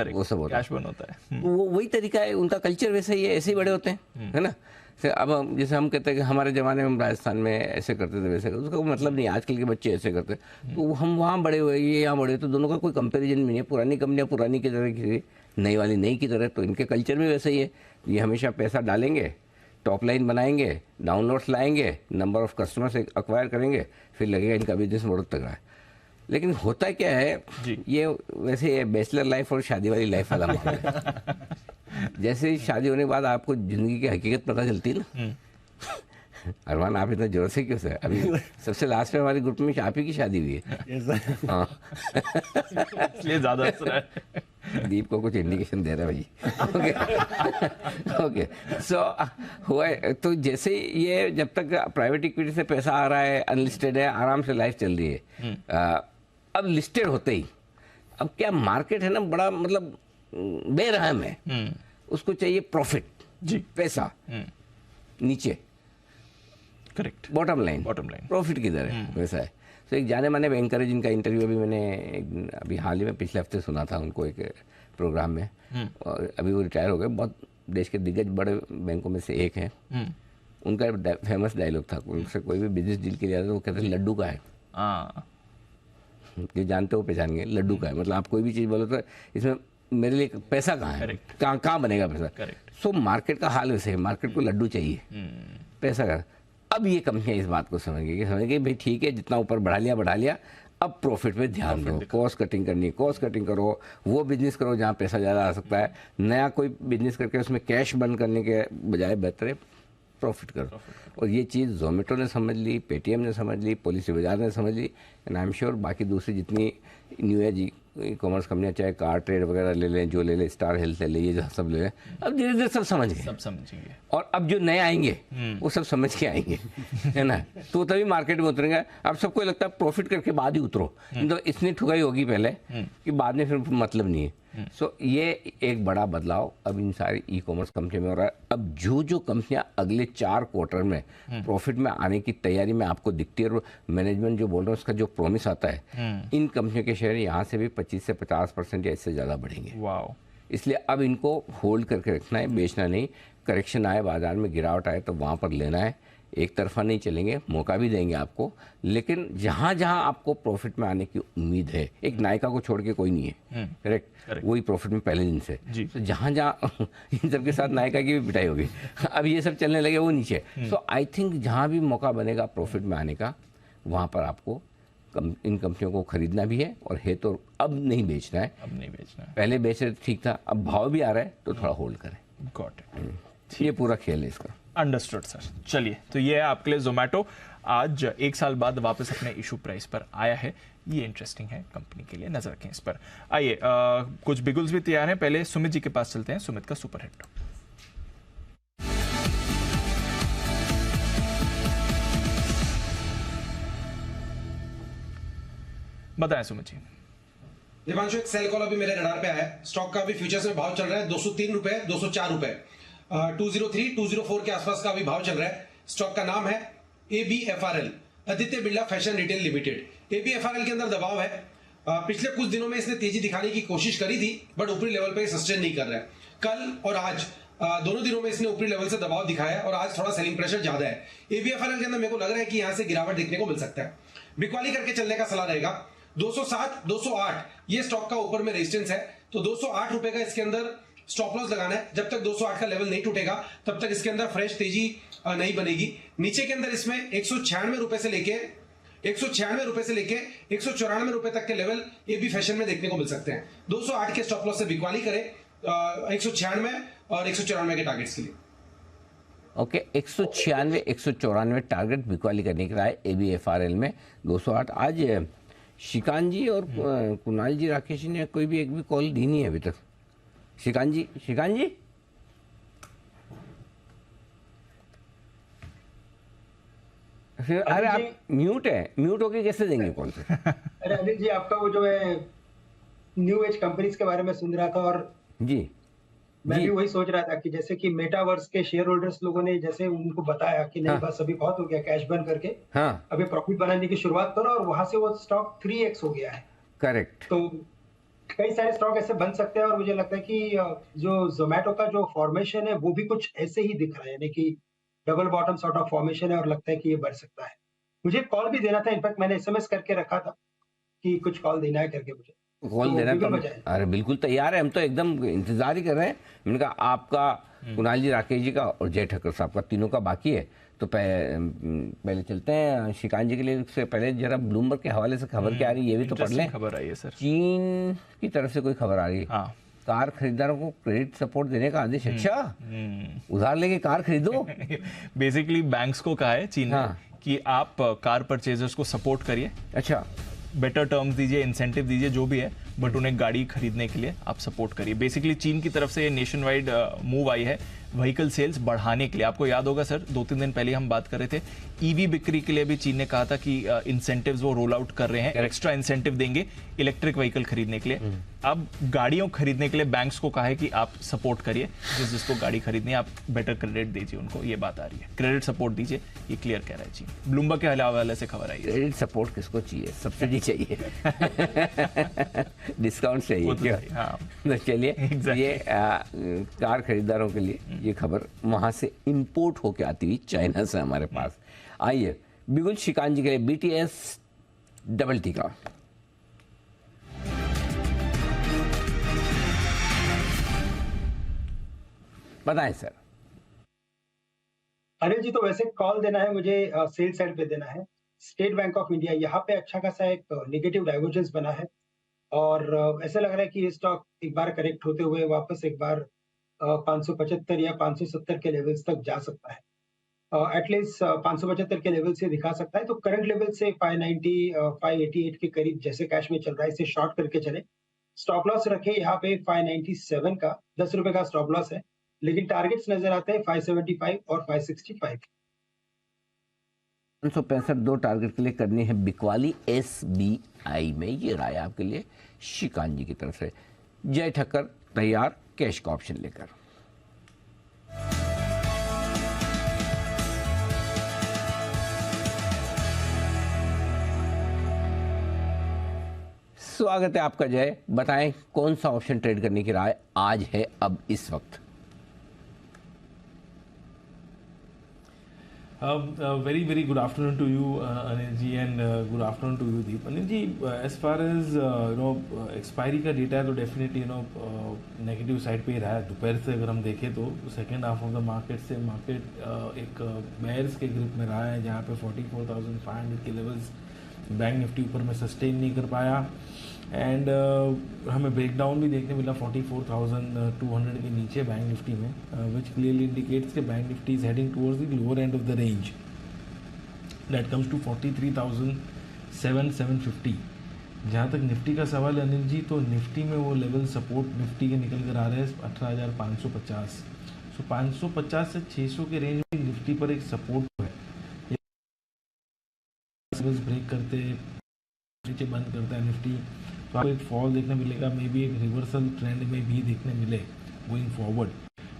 वो सब होता है, कैश बर्न होता है। वो वही तरीका है, उनका कल्चर वैसा ही है, ऐसे ही बड़े होते हैं, है ना। अब जैसे हम कहते हैं कि हमारे ज़माने में हम राजस्थान में ऐसे करते थे वैसे करते, उसका मतलब नहीं, आजकल के बच्चे ऐसे करते, तो हम वहाँ बड़े हुए, ये यहाँ बड़े हुए, तो दोनों का कोई कंपैरिजन भी नहीं है। पुरानी कंपनियाँ पुरानी की तरह की, नई वाली नई की तरह, तो इनके कल्चर भी वैसे ही है। ये हमेशा पैसा डालेंगे, टॉप लाइन बनाएंगे, डाउनलोड्स लाएंगे, नंबर ऑफ कस्टमर्स एक्वायर करेंगे, फिर लगेगा इनका बिजनेस बहुत तगड़ा है। लेकिन होता क्या है, ये वैसे बैचलर लाइफ और शादी वाली लाइफ वाला मामला है। जैसे ही शादी होने के बाद आपको जिंदगी की हकीकत पता चलती है ना। अरमान, आप इतना जोर से क्यों? सर अभी सबसे लास्ट में हमारे ग्रुप में आप ही की शादी हुई है। हाँ, इसलिए ज्यादा असर है। दीप को कुछ इंडिकेशन दे रहा है भाई। ओके ओके, सो हुआ है। तो जैसे ये जब तक प्राइवेट इक्विटी से पैसा आ रहा है, अनलिस्टेड है, आराम से लाइफ चल रही है। अब लिस्टेड होते ही अब क्या मार्केट है ना, बड़ा मतलब बेरहम है। उसको चाहिए प्रॉफिट, जी, पैसा नीचे, करेक्ट, बॉटम लाइन प्रॉफिट की तरह वैसा है। तो एक जाने माने बैंकर है जिनका इंटरव्यू अभी मैंने अभी हाल ही में पिछले हफ्ते सुना था उनको एक प्रोग्राम में, और अभी वो रिटायर हो गए, बहुत देश के दिग्गज बड़े बैंकों में से एक हैं। उनका फेमस डायलॉग था, उनसे कोई भी बिजनेस डील के लिए आता तो वो कहते हैं लड्डू का है। जो जानते हो पहचानेंगे, लड्डू का है, मतलब आप कोई भी चीज़ बोलो तो इसमें मेरे लिए पैसा कहाँ है, कहाँ बनेगा पैसा। सो मार्केट का हाल वैसे है, मार्केट को लड्डू चाहिए, पैसा का। अब ये कंपनियां इस बात को समझ गई भाई ठीक है, जितना ऊपर बढ़ा लिया, अब प्रॉफिट पे ध्यान दो, कॉस्ट कटिंग करनी है, कॉस्ट कटिंग करो, वो बिजनेस करो जहाँ पैसा ज़्यादा आ सकता है। नया कोई बिजनेस करके उसमें कैश बर्न करने के बजाय बेहतर है प्रॉफिट करो। और ये चीज़ जोमेटो ने समझ ली, पेटीएम ने समझ ली, पॉलिसी बाजार ने समझ ली, एंड आई एम श्योर बाकी दूसरी जितनी न्यू एज ई कॉमर्स कंपनियाँ, चाहे कार ट्रेड वगैरह ले लें, जो ले लें, स्टार हेल्थ ले लें, ये जो सब ले लें, अब धीरे धीरे सब समझ गए। और अब जो नए आएंगे वो सब समझ के आएंगे, है ना, तो तभी मार्केट में उतरेंगे। अब सबको लगता है प्रॉफिट करके बाद ही उतरो, तो इतनी ठुकाई होगी पहले कि बाद में फिर मतलब नहीं है। सो ये एक बड़ा बदलाव अब इन सारी ई कॉमर्स कंपनी में हो रहा है। अब जो कंपनियां अगले 4 क्वार्टर में प्रॉफिट में आने की तैयारी में आपको दिखती है, और मैनेजमेंट जो बोल रहा है उसका जो प्रॉमिस आता है, इन कंपनियों के शेयर यहाँ से भी 25 से 50% या इससे ज़्यादा बढ़ेंगे। वाओ। इसलिए अब इनको होल्ड करके रखना है, बेचना नहीं। करेक्शन आए, बाजार में गिरावट आए तो वहाँ पर लेना है, एक तरफा नहीं चलेंगे, मौका भी देंगे आपको, लेकिन जहाँ जहाँ आपको प्रॉफिट में आने की उम्मीद है, एक नायका को छोड़ के कोई नहीं है, करेक्ट, वही प्रॉफिट में पहले दिन से, तो जहाँ जहाँ इन सब के साथ नायका की भी पिटाई होगी, अब ये सब चलने लगे वो नीचे। सो आई थिंक जहाँ भी मौका बनेगा प्रॉफिट में आने का, वहाँ पर आपको इन कंपनियों को खरीदना भी है, और है तो अब नहीं बेचना है, पहले बेच रहे ठीक था, अब भाव भी आ रहा है तो थोड़ा होल्ड करें। गॉट इट, ये पूरा खेल है इसका। Understood sir. चलिए, तो ये है आपके लिए जोमेटो, आज 1 साल बाद वापस अपने इशू प्राइस पर आया है। ये इंटरेस्टिंग है कंपनी के लिए, नजर रखें इस पर। आइए, कुछ बिगुल्स भी तैयार हैं, पहले सुमित जी के पास चलते हैं। सुमित का सुपर हिट। बताएं सुमित जी। दीपांशु, एक सेल कॉल अभी मेरे रडार पे आया है। स्टॉक का अभी फ्यूचर्स में भाव चल रहा है 203 रुपए, 204 रुपए, 203, 204 के आसपास का अभी भाव चल रहा है। स्टॉक का नाम है ABFRL, Aditya Birla fashion retail limited. ABFRL के अंदर दबाव है। पिछले कुछ दिनों में इसने तेजी दिखाने की कोशिश करी थी, बट ऊपरी लेवल पे सस्टेन नहीं कर रहा है। कल और आज दोनों दिनों में इसने ऊपरी लेवल से दबाव दिखाया, और आज थोड़ा सेलिंग प्रेशर ज्यादा है। ABFRL के अंदर मेरे को लग रहा है कि यहां से गिरावट देखने को मिल सकता है। बिकवाली करके चलने का सलाह रहेगा। 207, 208 ये स्टॉक का ऊपर में रेजिस्टेंस है, तो 208 रुपए का इसके अंदर स्टॉप लॉस लगाना है। जब तक 208 का लेवल नहीं टूटेगा तब तक इसके अंदर फ्रेश तेजी नहीं बनेगी। नीचे के अंदर इसमें 196 रुपए से लेके 194 रुपए तक के लेवल AB फैशन में देखने को मिल सकते हैं। 208 के स्टॉप लॉस से बिकवाली करें 196 और 194 के टारगेट्स के लिए। ओके, 196, 194 टारगेट बिकवाली करने के लिए ABFRL में 208। आज श्रीकांत जी और कुणाल जी, राकेश जी ने कोई भी एक भी कॉल दी नहीं है अभी तक। श्रीकांत जी फिर अरे आप म्यूट होके कैसे देंगे कॉल से? अरे अनिल जी, आपका वो जो है न्यू एज कंपनीज के बारे में सुन रहा था, और जी मैं भी वही सोच रहा था कि जैसे कि मेटावर्स के शेयर होल्डर्स लोगों ने जैसे उनको बताया कि नहीं बस अभी बहुत हो गया कैश बर्न करके, अभी प्रॉफिट बनाने की शुरुआत करो, और वहां से वो स्टॉक 3x हो गया है। करेक्ट। तो कई सारे स्टॉक ऐसे बन सकते हैं, और मुझे लगता है कि जो जोमेटो का जो फॉर्मेशन है वो भी कुछ ऐसे ही दिख रहा है, यानी कि double bottom sort of formation है, और लगता है कि ये बढ़ सकता है। मुझे कॉल भी देना था, इनफैक्ट मैंने SMS करके रखा था कि कुछ कॉल देना है करके मुझे। कॉल देना तो अरे बिल्कुल तैयार है, हम तो एकदम इंतजार ही कर रहे हैं। मैंने कहा आपका, कुणाल जी, राकेश जी का और जय ठक्कर साहब का, तीनों का बाकी है। तो पहले चलते हैं श्रीकांत जी के लिए। उससे पहले जरा ब्लूमबर्ग के हवाले से खबर क्या आ रही है ये भी तो पढ़ लें। खबर आई है सर, चीन की तरफ से कोई खबर आ रही है। कार खरीदारों को क्रेडिट सपोर्ट देने का आदेश। अच्छा, उधार लेके कार खरीदो। बेसिकली बैंक्स को कहा है चीन ने कि आप कार परचेजर्स को सपोर्ट करिए। अच्छा, बेटर टर्म्स दीजिए, इंसेंटिव दीजिए, जो भी है, बट उन्हें गाड़ी खरीदने के लिए आप सपोर्ट करिए। बेसिकली चीन की तरफ से ये नेशन वाइड मूव आई है व्हीकल सेल्स बढ़ाने के लिए। आपको याद होगा सर, 2-3 दिन पहले हम बात कर रहे थे, ईवी बिक्री के लिए भी चीन ने कहा था कि इंसेंटिव्स वो रोल आउट कर रहे हैं, एक्स्ट्रा इंसेंटिव देंगे इलेक्ट्रिक व्हीकल खरीदने के लिए। अब गाड़ियों खरीदने के लिए बैंक्स को कहा है कि आप सपोर्ट करिए, जिसको गाड़ी खरीदनी है आप बेटर क्रेडिट दीजिए उनको, ये बात आ रही है। क्रेडिट सपोर्ट दीजिए, ये क्लियर कह रहा है चीन। ब्लूमबर्ग के हवाले से खबर आई है। क्रेडिट सपोर्ट किसको चाहिए? सब्सिडी चाहिए, डिस्काउंट चाहिए। तो चलिए, ये कार खरीदारों के लिए ये खबर वहां से इंपोर्ट होके आती हुई चाइना से हमारे पास। आइए बिल्कुल श्रीकांत जी के लिए BTS डबल टी का। बताएं सर। अनिल जी, तो वैसे कॉल देना है मुझे, सेल साइड पे देना है। स्टेट बैंक ऑफ इंडिया, यहाँ पे अच्छा खासा एक नेगेटिव डाइवर्जेंस बना है, और ऐसा लग रहा है कि ये स्टॉक एक बार करेक्ट होते हुए वापस एक बार 575 या 570 के लेवल्स तक जा सकता है। एटलीस्ट 575 के लेवल से दिखा सकता है। तो करंट लेवल से 590 588 के करीब जैसे कैश में चल रहा है, इसे शॉर्ट करके चले। स्टॉप लॉस रखे यहाँ पे 597 का, 10 रुपए का स्टॉप लॉस है, लेकिन टारगेट्स नजर आते हैं 575 और 565। 565 दो टारगेट के लिए करनी है बिकवाली SBI में। ये राय आपके लिए श्रीकांत जी की तरफ से। जय ठक्कर तैयार कैश का ऑप्शन लेकर। स्वागत है आपका जय। बताएं कौन सा ऑप्शन ट्रेड करने की राय आज है अब इस वक्त? Very good afternoon to you, Anil ji, and good afternoon to you, Deep. Anil ji, as far as expiry का डेटा है तो डेफिनेटली नेगेटिव साइड पे ही रहा है। दोपहर से अगर हम देखें तो second half of the market से मार्केट एक बेयर्स के ग्रुप में रहा है, जहाँ पे 44,500 के लेवल्स बैंक निफ्टी ऊपर में सस्टेन नहीं कर पाया, एंड हमें ब्रेकडाउन भी देखने मिला 44,200 के नीचे बैंक निफ्टी में, विच क्लियरली इंडिकेट्स कि bank Nifty is heading towards the lower end of the range that comes to 43,750। जहाँ तक निफ्टी का सवाल है अनिल जी, तो निफ्टी में वो लेवल सपोर्ट निफ्टी के निकल कर आ रहे हैं 18,550। सो 550 से 600 के रेंज में निफ्टी पर एक सपोर्ट है। ब्रेक करते नीचे बंद करता है निफ्टी तो आपको एक फॉल देखने मिलेगा, मे बी एक रिवर्सल ट्रेंड में भी देखने मिले going forward.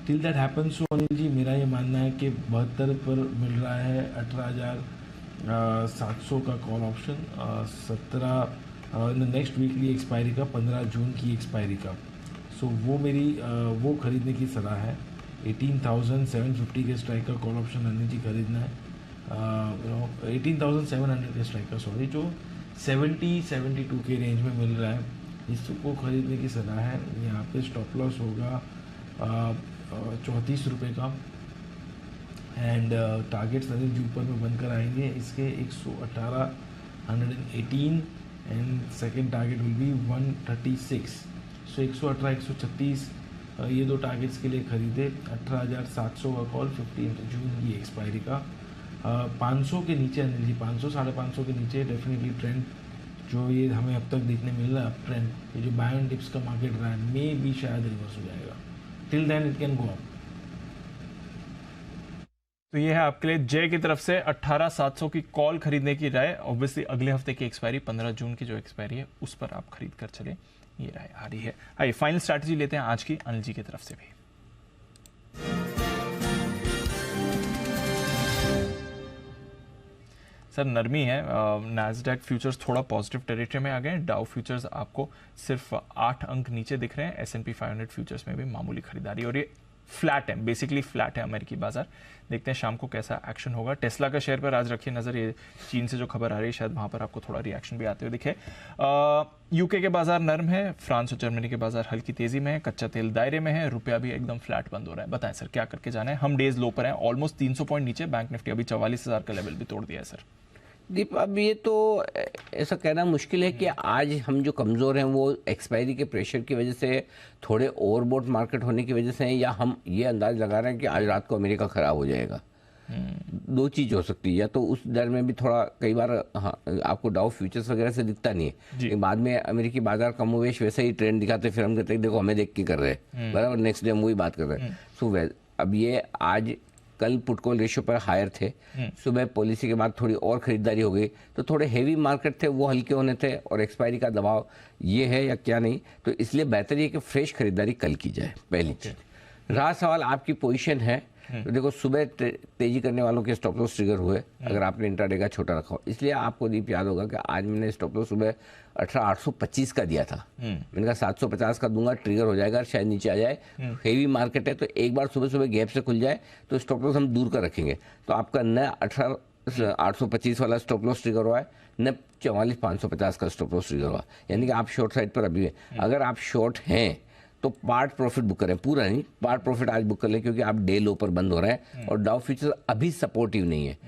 Till that happens, Anil ji मेरा ये मानना है कि 72 पर मिल रहा है 18,700 का call option, 17 next weekly expiry का, 15 जून की एक्सपायरी का। सो वो मेरी वो खरीदने की सलाह है। 18,750 के स्ट्राइक का कॉल ऑप्शन अनिल जी खरीदना है, 18,700 के स्ट्राइक का, सॉरी, जो 70-72 के रेंज में मिल रहा है, इसको खरीदने की सलाह है। यहाँ पे स्टॉप लॉस होगा 34 रुपये का, एंड टारगेट्स अनिल जी ऊपर में बनकर आएंगे इसके 118 and second target will be 136। सो 118 136 ये दो टारगेट्स के लिए खरीदे। 18,700 का कॉल, 15 जून की एक्सपायरी का। 500 के नीचे अनिल जी, 500 550 के नीचे डेफिनेटली ट्रेंड जो ये हमें अब तक देखने मिल रहा है, अप ट्रेंड, ये जो बाय एंड डिप्स का मार्केट रहा है, मे भी शायद रिवर्स हो जाएगा। Till then it can go up. तो ये है आपके लिए जय की तरफ से 18,700 की कॉल खरीदने की राय। ऑब्वियसली अगले हफ्ते की एक्सपायरी 15 जून की जो एक्सपायरी है उस पर आप खरीद कर चले, ये राय आ रही है। आइए फाइनल स्ट्रैटेजी लेते हैं आज की अनिल जी की तरफ से भी। सर नरमी है। नैस्डैक फ्यूचर्स थोड़ा पॉजिटिव टेरिटरी में आ गए हैं, डाउ फ्यूचर्स आपको सिर्फ 8 अंक नीचे दिख रहे हैं, S&P 500 फ्यूचर्स में भी मामूली खरीदारी और ये फ्लैट है, बेसिकली फ्लैट है अमेरिकी बाजार। देखते हैं शाम को कैसा एक्शन होगा। टेस्ला का शेयर पर आज रखिए नज़र, ये चीन से जो खबर आ रही है शायद वहाँ पर आपको थोड़ा रिएक्शन भी आते हुए दिखे। यूके के बाजार नरम है, फ्रांस और जर्मनी के बाजार हल्की तेजी में है, कच्चा तेल दायरे में है, रुपया भी एकदम फ्लैट बंद हो रहा है। बताएं सर क्या करके जाना है? हम डेज लो पर हैं, ऑलमोस्ट 300 पॉइंट नीचे, बैंक निफ्टी अभी 44,000 का लेवल भी तोड़ दिया है सर। दीप, अब ये तो ऐसा कहना मुश्किल है कि आज हम जो कमज़ोर हैं वो एक्सपायरी के प्रेशर की वजह से, थोड़े ओवरबोट मार्केट होने की वजह से हैं, या हम ये अंदाज लगा रहे हैं कि आज रात को अमेरिका ख़राब हो जाएगा। दो चीज़ हो सकती है, या तो उस दर में भी थोड़ा कई बार आपको डाउ फ्यूचर्स वगैरह से दिखता नहीं है, लेकिन बाद में अमेरिकी बाजार कमोवेश वैसे ही ट्रेंड दिखाते, फिर हम कहते हैं देखो हमें देख के कर रहे हैं, बराबर नेक्स्ट डे हम वही बात कर रहे हैं। सो अब ये आज कल पुट कॉल रेशियो पर हायर थे, सुबह पॉलिसी के बाद थोड़ी और खरीदारी हो गई, तो थोड़े हेवी मार्केट थे वो हल्के होने थे, और एक्सपायरी का दबाव ये है या क्या नहीं, तो इसलिए बेहतर ये कि फ्रेश खरीदारी कल की जाए। पहली चीज रहा सवाल आपकी पोजीशन है, तो देखो सुबह तेजी करने वालों के स्टॉप लॉस ट्रिगर हुए, अगर आपने इंट्राडे का छोटा रखा हो, इसलिए आपको दीप याद होगा कि आज मैंने स्टॉप लॉस सुबह 18,825 का दिया था, मैंने कहा 750 का दूंगा, ट्रिगर हो जाएगा, शायद नीचे आ जाए, हेवी मार्केट है, तो एक बार सुबह सुबह गैप से खुल जाए तो स्टॉप लॉस हम दूर कर रखेंगे। तो आपका न 18,825 वाला स्टॉप लॉस ट्रिगर हुआ है, न 44,550 का स्टॉप लॉस ट्रिगर हुआ, यानी कि आप शॉर्ट साइड पर अभी है। अगर आप शॉर्ट हैं तो पार्ट प्रॉफिट बुक करें, पूरा नहीं, पार्ट प्रॉफिट आज बुक कर लें, क्योंकि आप डे लो पर बंद हो रहे हैं और डाउ फ्यूचर अभी सपोर्टिव नहीं है।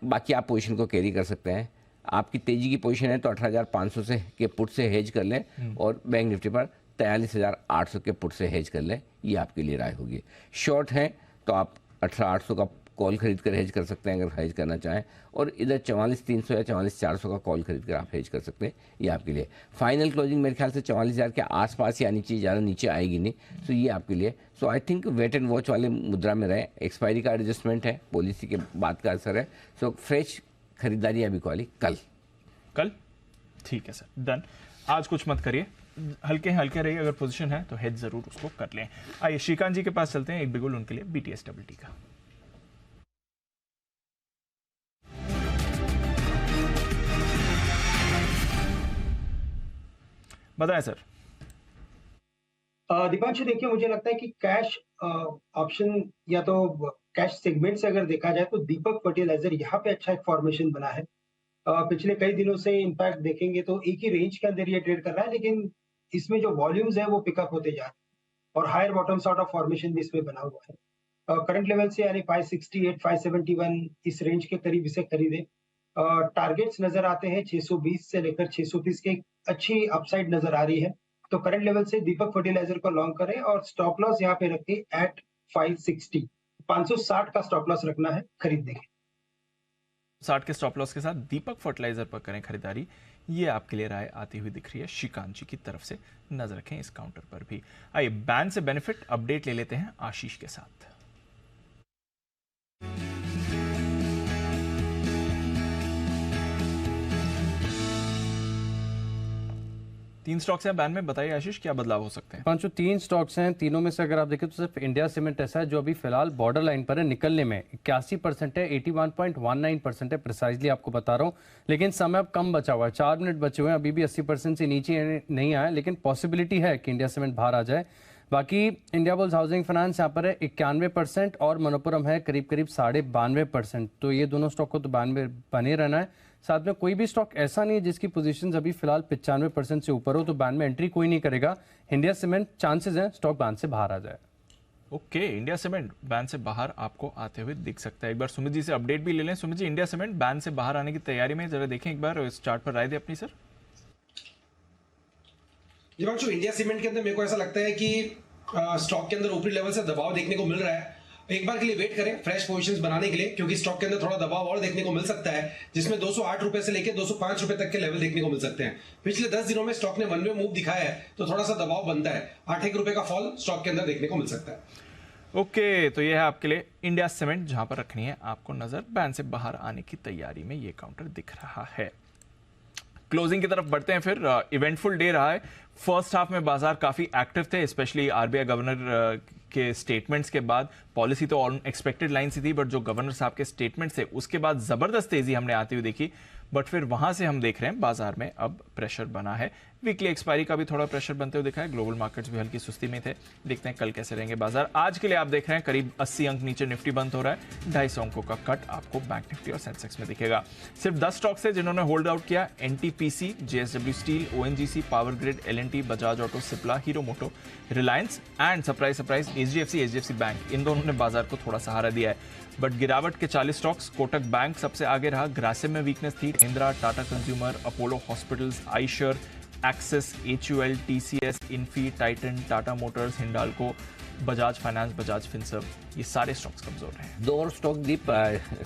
बाकी आप पोजीशन को कैरी कर सकते हैं। आपकी तेजी की पोजीशन है तो 18,500 से के पुट से हेज कर लें, और बैंक निफ्टी पर 43,800 के पुट से हेज कर लें, ये आपके लिए राय होगी। शॉर्ट हैं तो आप 18,800 का कॉल खरीद कर हेज कर सकते हैं अगर हेज करना चाहें, और इधर 44,300 या 44,400 का कॉल खरीद कर आप हेज कर सकते हैं, ये आपके लिए। फाइनल क्लोजिंग मेरे ख्याल से 44,000 के आसपास या नीचे, ज़्यादा नीचे आएगी नहीं, तो ये आपके लिए। So I think wait and watch वाले मुद्रा में रहे। एक्सपायरी का एडजस्टमेंट है, पॉलिसी के बाद का असर है, सो फ्रेश खरीदारी अभी वाली कल ठीक है सर, डन। आज कुछ मत करिए, हल्के हल्के रहिए, अगर पोजीशन है तो हेज जरूर उसको कर लें। आइए श्रीकांत जी के पास चलते हैं, एक बिगुल उनके लिए BTSWT का। बताएं सर। दीपांशु देखिए, मुझे लगता है कि कैश ऑप्शन या तो कैश सेगमेंट से अगर देखा जाए तो दीपक फर्टिलाइजर यहाँ पे अच्छा एक फॉर्मेशन बना है। पिछले कई दिनों से इनफैक्ट देखेंगे तो एक ही रेंज के अंदर ये ट्रेड कर रहा है, लेकिन इसमें जो वॉल्यूम्स है वो पिकअप होते जा रहे हैं और higher bottom sort of formation भी इसमें बना हुआ है। करंट लेवल से यानी 568, 571 इस रेंज के करीब इसे खरीदे। टारगेट्स नजर आते हैं 620 से लेकर 630 के, अच्छी अपसाइड नजर आ रही है, तो करंट लेवल से दीपक फर्टिलाइजर को लॉन्ग करें और स्टॉप लॉस यहाँ पे रखें एट 560, 560 का स्टॉप लॉस रखना है, खरीद देंगे। 60 के स्टॉप लॉस के साथ दीपक फर्टिलाइजर पर करें खरीदारी, ये आपके लिए राय आती हुई दिख रही है श्रीकांत जी की तरफ से। नजर रखें इस काउंटर पर भी। आइए बैन से बेनिफिट अपडेट ले लेते हैं आशीष के साथ। तीन स्टॉक्स हैं बैन में, बताइए आशीष क्या बदलाव हो सकते हैं? 3 स्टॉक्स हैं, तीनों में से अगर आप देखें तो सिर्फ इंडिया सीमेंट ऐसा है जो अभी फिलहाल बॉर्डर लाइन पर है निकलने में। 81% है, 81.19% है प्रिसाइजली आपको बता रहा हूँ, लेकिन समय अब कम बचा हुआ है, 4 मिनट बचे हुए हैं, अभी भी 80% से नीचे नहीं आया, लेकिन पॉसिबिलिटी है कि इंडिया सीमेंट बाहर आ जाए। बाकी इंडियाबुल्स हाउसिंग फाइनेंस यहाँ पर है 91% और मनोपुरम है करीब 92.5%, तो ये दोनों स्टॉक को तो बने रहना है। साथ में कोई भी स्टॉक ऐसा नहीं है जिसकी पोजीशंस अभी फिलहाल 95% से ऊपर हो, तो बैन में एंट्री कोई नहीं करेगा। इंडिया सीमेंट चांसेस हैं स्टॉक बैन से बाहर आ जाए। ओके, इंडिया सीमेंट बैन से बाहर आपको आते हुए दिख सकता है। एक बार सुमित जी से अपडेट भी ले लें। Sumit ji, India cement ban से बाहर आने की तैयारी में, जरा देखें एक बार इस चार्ट पर राय दें अपनी सर। इंडिया सीमेंट के अंदर मेरे को ऐसा लगता है कि स्टॉक के अंदर ऊपरी लेवल से दबाव देखने को मिल रहा है। एक बार के लिए वेट करें फ्रेश पोजीशंस बनाने के लिए, क्योंकि स्टॉक के अंदर थोड़ा दबाव और देखने को मिल सकता है, जिसमें 208 रुपए से लेकर 205 रुपए तक के लेवल देखने को मिल सकते हैं। पिछले 10 दिनों में स्टॉक ने वन वे मूव दिखाया है, तो थोड़ा सा दबाव बनता है। 8 रुपए का फॉल स्टॉक के अंदर देखने को मिल सकता है। ओके, तो ये है आपके लिए इंडिया सीमेंट, जहां पर रखनी है आपको नजर। बैन से बाहर आने की तैयारी में ये काउंटर दिख रहा है। क्लोजिंग की तरफ बढ़ते हैं फिर। इवेंटफुल डे रहा है। फर्स्ट हाफ में बाजार काफी एक्टिव थे, स्पेशली आरबीआई गवर्नर के स्टेटमेंट्स के बाद। पॉलिसी तो एक्सपेक्टेड लाइन से थी, बट जो गवर्नर साहब के स्टेटमेंट थे उसके बाद जबरदस्त तेजी हमने आती हुई देखी। बट फिर वहां से हम देख रहे हैं बाजार में अब प्रेशर बना है। वीकली एक्सपायरी का भी थोड़ा प्रेशर बनते हुए दिखा है। ग्लोबल मार्केट्स भी हल्की सुस्ती में थे। देखते हैं कल कैसे रहेंगे बाजार। आज के लिए आप देख रहे हैं करीब 80 अंक नीचे निफ्टी बंद हो रहा है। 250 अंकों का कट आपको बैंक निफ्टी और सेंसेक्स में दिखेगा। सिर्फ 10 स्टॉक्स है जिन्होंने होल्ड आउट किया। NTPC, JSW steel, ONGC, power grid, LNT, Bajaj auto, Cipla, Hero moto, Reliance and surprise HDFC bank, इन दोनों ने बाजार को थोड़ा सहारा दिया है। बट गिरावट के 40 स्टॉक्स। कोटक बैंक सबसे आगे रहा। ग्रासिम में वीकनेस थी। Mahindra, Tata consumer, Apollo hospitals, Eicher, axis, HUL, TCS, Infy, Titan, Tata Motors, Hindalco, Bajaj finance, Bajaj Finserv, ये सारे स्टॉक्स कमजोर हैं। दो और stock Deep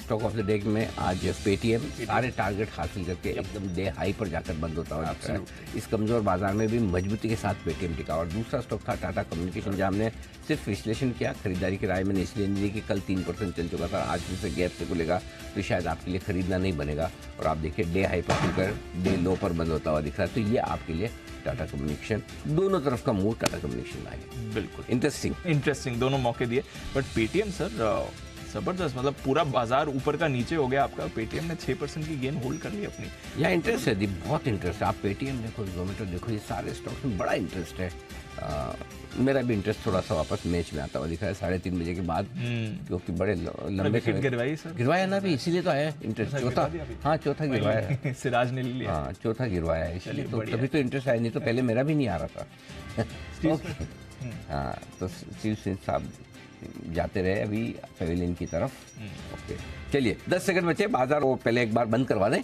stock of the day में आज पेटीएम सारे टारगेट हासिल करके एकदम डे हाई पर जाकर बंद होता हुआ दिख रहा है। इस कमजोर बाजार में भी मजबूती के साथ पेटीएम टिका। और दूसरा स्टॉक था टाटा कम्युनिकेशन, जहां हमने सिर्फ विश्लेषण किया। खरीदारी की राय मैंने इसलिए नहीं दी कि कल 3% चल चुका था, आज फिर से गैप से खुलेगा तो शायद आपके लिए खरीदना नहीं बनेगा। और आप देखिए डे हाई पर खुलकर डे लो पर बंद होता हुआ दिख रहा है। तो ये आपके लिए टाटा कम्युनिकेशन, दोनों तरफ का मूड टाटा कम्युनिकेशन आएगा। बिल्कुल इंटरेस्टिंग दोनों मौके दिए। बट पेटीएम सर जबरदस्त, मतलब पूरा बाजार ऊपर का नीचे हो गया आपका। पेटीएम ने 6% की गेन होल्ड कर ली अपनी। यहाँ इंटरेस्ट है दी, बहुत इंटरेस्ट है। आप पेटीएम देखो, जोमेटो देखो, ये सारे स्टॉक्स में बड़ा इंटरेस्ट है। मेरा भी इंटरेस्ट थोड़ा सा वापस मैच में आता हुआ दिखा है 3:30 बजे के बाद, क्योंकि बड़े लंबे गिरवाया ना भी, इसीलिए तो आया इंटरेस्ट। चौथा गिरवाया है सिराज ने लिया। हाँ, चौथा गिरवाया है, इसलिए तो तभी तो इंटरेस्ट आया, नहीं तो पहले मेरा भी नहीं आ रहा था। हाँ, तो स्टीव स्मिथ साहब जाते रहे अभी पवेलियन की तरफ। ओके, चलिए 10 सेकंड बचे। बाजार वो पहले एक बार बंद करवा दें,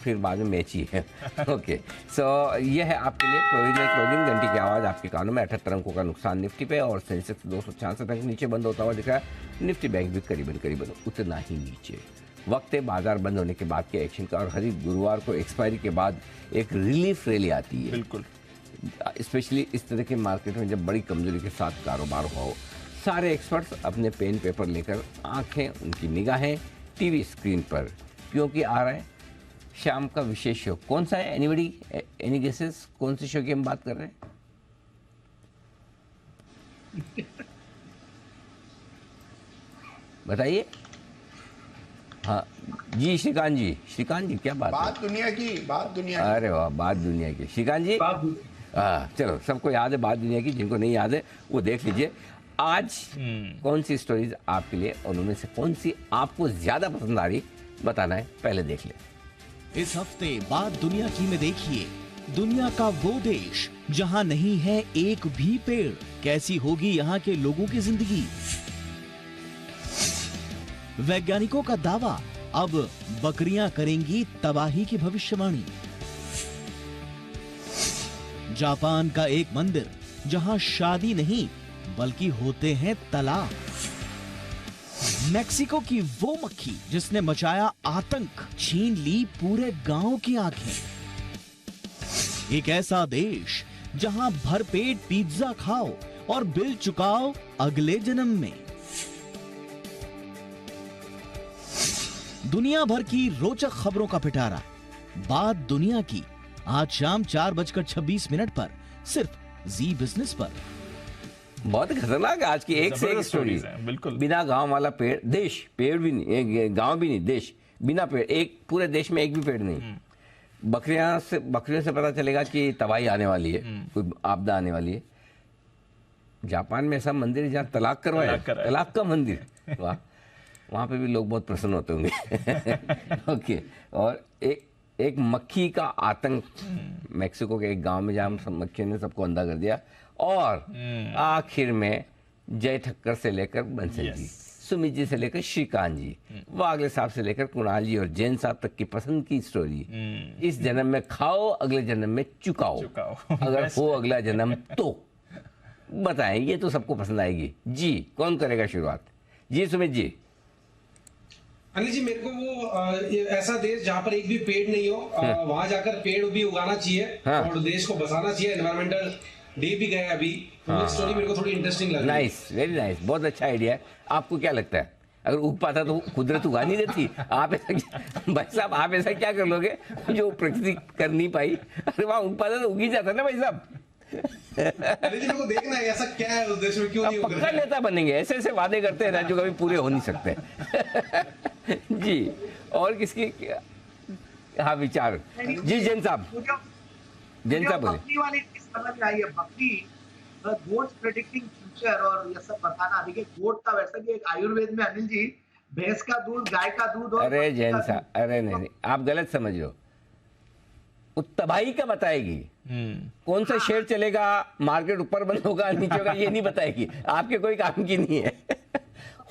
फिर बाद में मैच ही है। ओके, सो ये है आपके लिए प्रोविजनल क्लोजिंग। घंटी की आवाज़ आपके कानों में। 78 अंकों का नुकसान निफ्टी पे, और सेंसेक्स 266 अंक नीचे बंद होता हुआ दिख रहा है। निफ्टी बैंक भी करीबन उतना ही नीचे। वक्त है बाजार बंद होने के बाद के एक्शन का। और हर गुरुवार को एक्सपायरी के बाद एक रिलीफ रैली आती है, बिल्कुल, स्पेशली इस तरह के मार्केट में जब बड़ी कमजोरी के साथ कारोबार हुआ हो। सारे एक्सपर्ट्स अपने पेन पेपर लेकर, आंखें उनकी निगाहें टीवी स्क्रीन पर, क्योंकि आ रहा है शाम का विशेष शो। कौन सा है? एनीबडी, एनी गेसेस कौन से शो की हम बात कर रहे हैं? बताइए। हाँ जी, श्रीकांत जी क्या बात दुनिया की। अरे वाह, बात दुनिया की। श्रीकांत जी, चलो, सबको याद है बात दुनिया की, जिनको नहीं याद है वो देख लीजिए। आज कौन सी स्टोरीज आपके लिए, और उनमें से कौन सी आपको ज्यादा पसंद आ रही बताना है, पहले देख ले। इस हफ्ते बात दुनिया की में देखिए, दुनिया का वो देश जहां नहीं है एक भी पेड़, कैसी होगी यहाँ के लोगों की जिंदगी। वैज्ञानिकों का दावा, अब बकरियां करेंगी तबाही की भविष्यवाणी। जापान का एक मंदिर जहां शादी नहीं बल्कि होते हैं तलाक। मेक्सिको की वो मक्खी जिसने मचाया आतंक, छीन ली पूरे गांव की आंखें। एक ऐसा देश जहां भरपेट पिज्जा खाओ और बिल चुकाओ अगले जन्म में। दुनिया भर की रोचक खबरों का पिटारा, बात दुनिया की, आज शाम 4:26 पर सिर्फ जी बिजनेस पर। बहुत खतरनाक आज की एक से एक स्टोरी। बिल्कुल, बिना गांव वाला पेड़, देश, पेड़ भी नहीं, गांव भी नहीं, देश बिना पेड़, एक पूरे देश में एक भी पेड़ नहीं। बकरियों से पता चलेगा कि तबाही आने वाली है, कोई आपदा आने वाली है। जापान में ऐसा मंदिर है जहाँ तलाक करवाया, तलाक का मंदिर, वाह, वहाँ पे भी लोग बहुत प्रसन्न होते होंगे। ओके, और एक मक्खी का आतंक मेक्सिको के एक गांव में, जहाँ मक्खी ने सबको अंधा कर दिया। और आखिर में जय ठक्कर से लेकर बंसल जी, सुमित जी से लेकर श्रीकांत जी, वागले साहब से लेकर कुणाल जी और जैन साहब तक की पसंद की स्टोरी। इस जन्म में खाओ, अगले जन्म में चुकाओ। अगर हो अगला जन्म तो बताएं, ये तो सबको पसंद आएगी। जी, कौन करेगा शुरुआत? जी सुमित जी। अनिल जी, मेरे को वो ऐसा देश जहाँ पर एक भी पेड़ नहीं हो, वहां जाकर पेड़ भी उगाना चाहिए और देश को बचाना चाहिए। एनवायरमेंटल डे भी गए अभी, तो स्टोरी मेरे को थोड़ी इंटरेस्टिंग लगी। नाइस, वेरी नाइस, बहुत अच्छा आइडिया है। आपको क्या लगता है अगर उग पाता तो कुदरत उगा नहीं देती। आप ऐसा भाई साहब, आप ऐसा क्या कर लोगे जो प्रकृति कर नहीं पाई? अरे वहाँ उग पाता तो उग ही जाता ना भाई साहब। मेरे को देखना है ऐसा क्या है उस देश में, क्यों नहीं पक्का नेता बनेंगे, ऐसे ऐसे वादे करते हैं ना जो कभी पूरे हो नहीं सकते। जी, और किसकी हाँ विचार? जी जैन साहब, जैन साहब बोले। बकरी वाली चीज समझ में आई है, बकरी गोट्स प्रेडिक्टिंग फ्यूचर और ये सब बताना। देखिए गोट का वैसे भी एक आयुर्वेद में अनिल जी, भैंस का दूध, गाय का दूध और अरे जैन साहब, अरे नहीं, आप गलत समझ रहे हो। वो तबाही का बताएगी, कौन सा शेयर चलेगा, मार्केट ऊपर बंद होगा नीचे होगा, ये नहीं बताएगी, आपके कोई काम की नहीं है।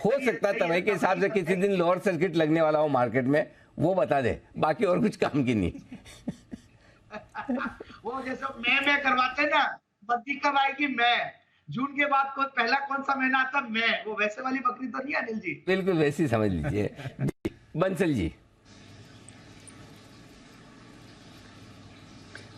हो सकता है तबाही के हिसाब से किसी दिन लोअर सर्किट लगने वाला हो मार्केट में, वो बता दे, बाकी और कुछ काम की नहीं। वो जैसे मैं करवाते हैं ना, बत्ती कब आएगी, मैं जून के बाद पहला कौन सा महीना आता, मैं, वो वैसे वाली बकरी तो नहीं है अनिल जी? बिल्कुल वैसी समझ लीजिए। बंसल जी।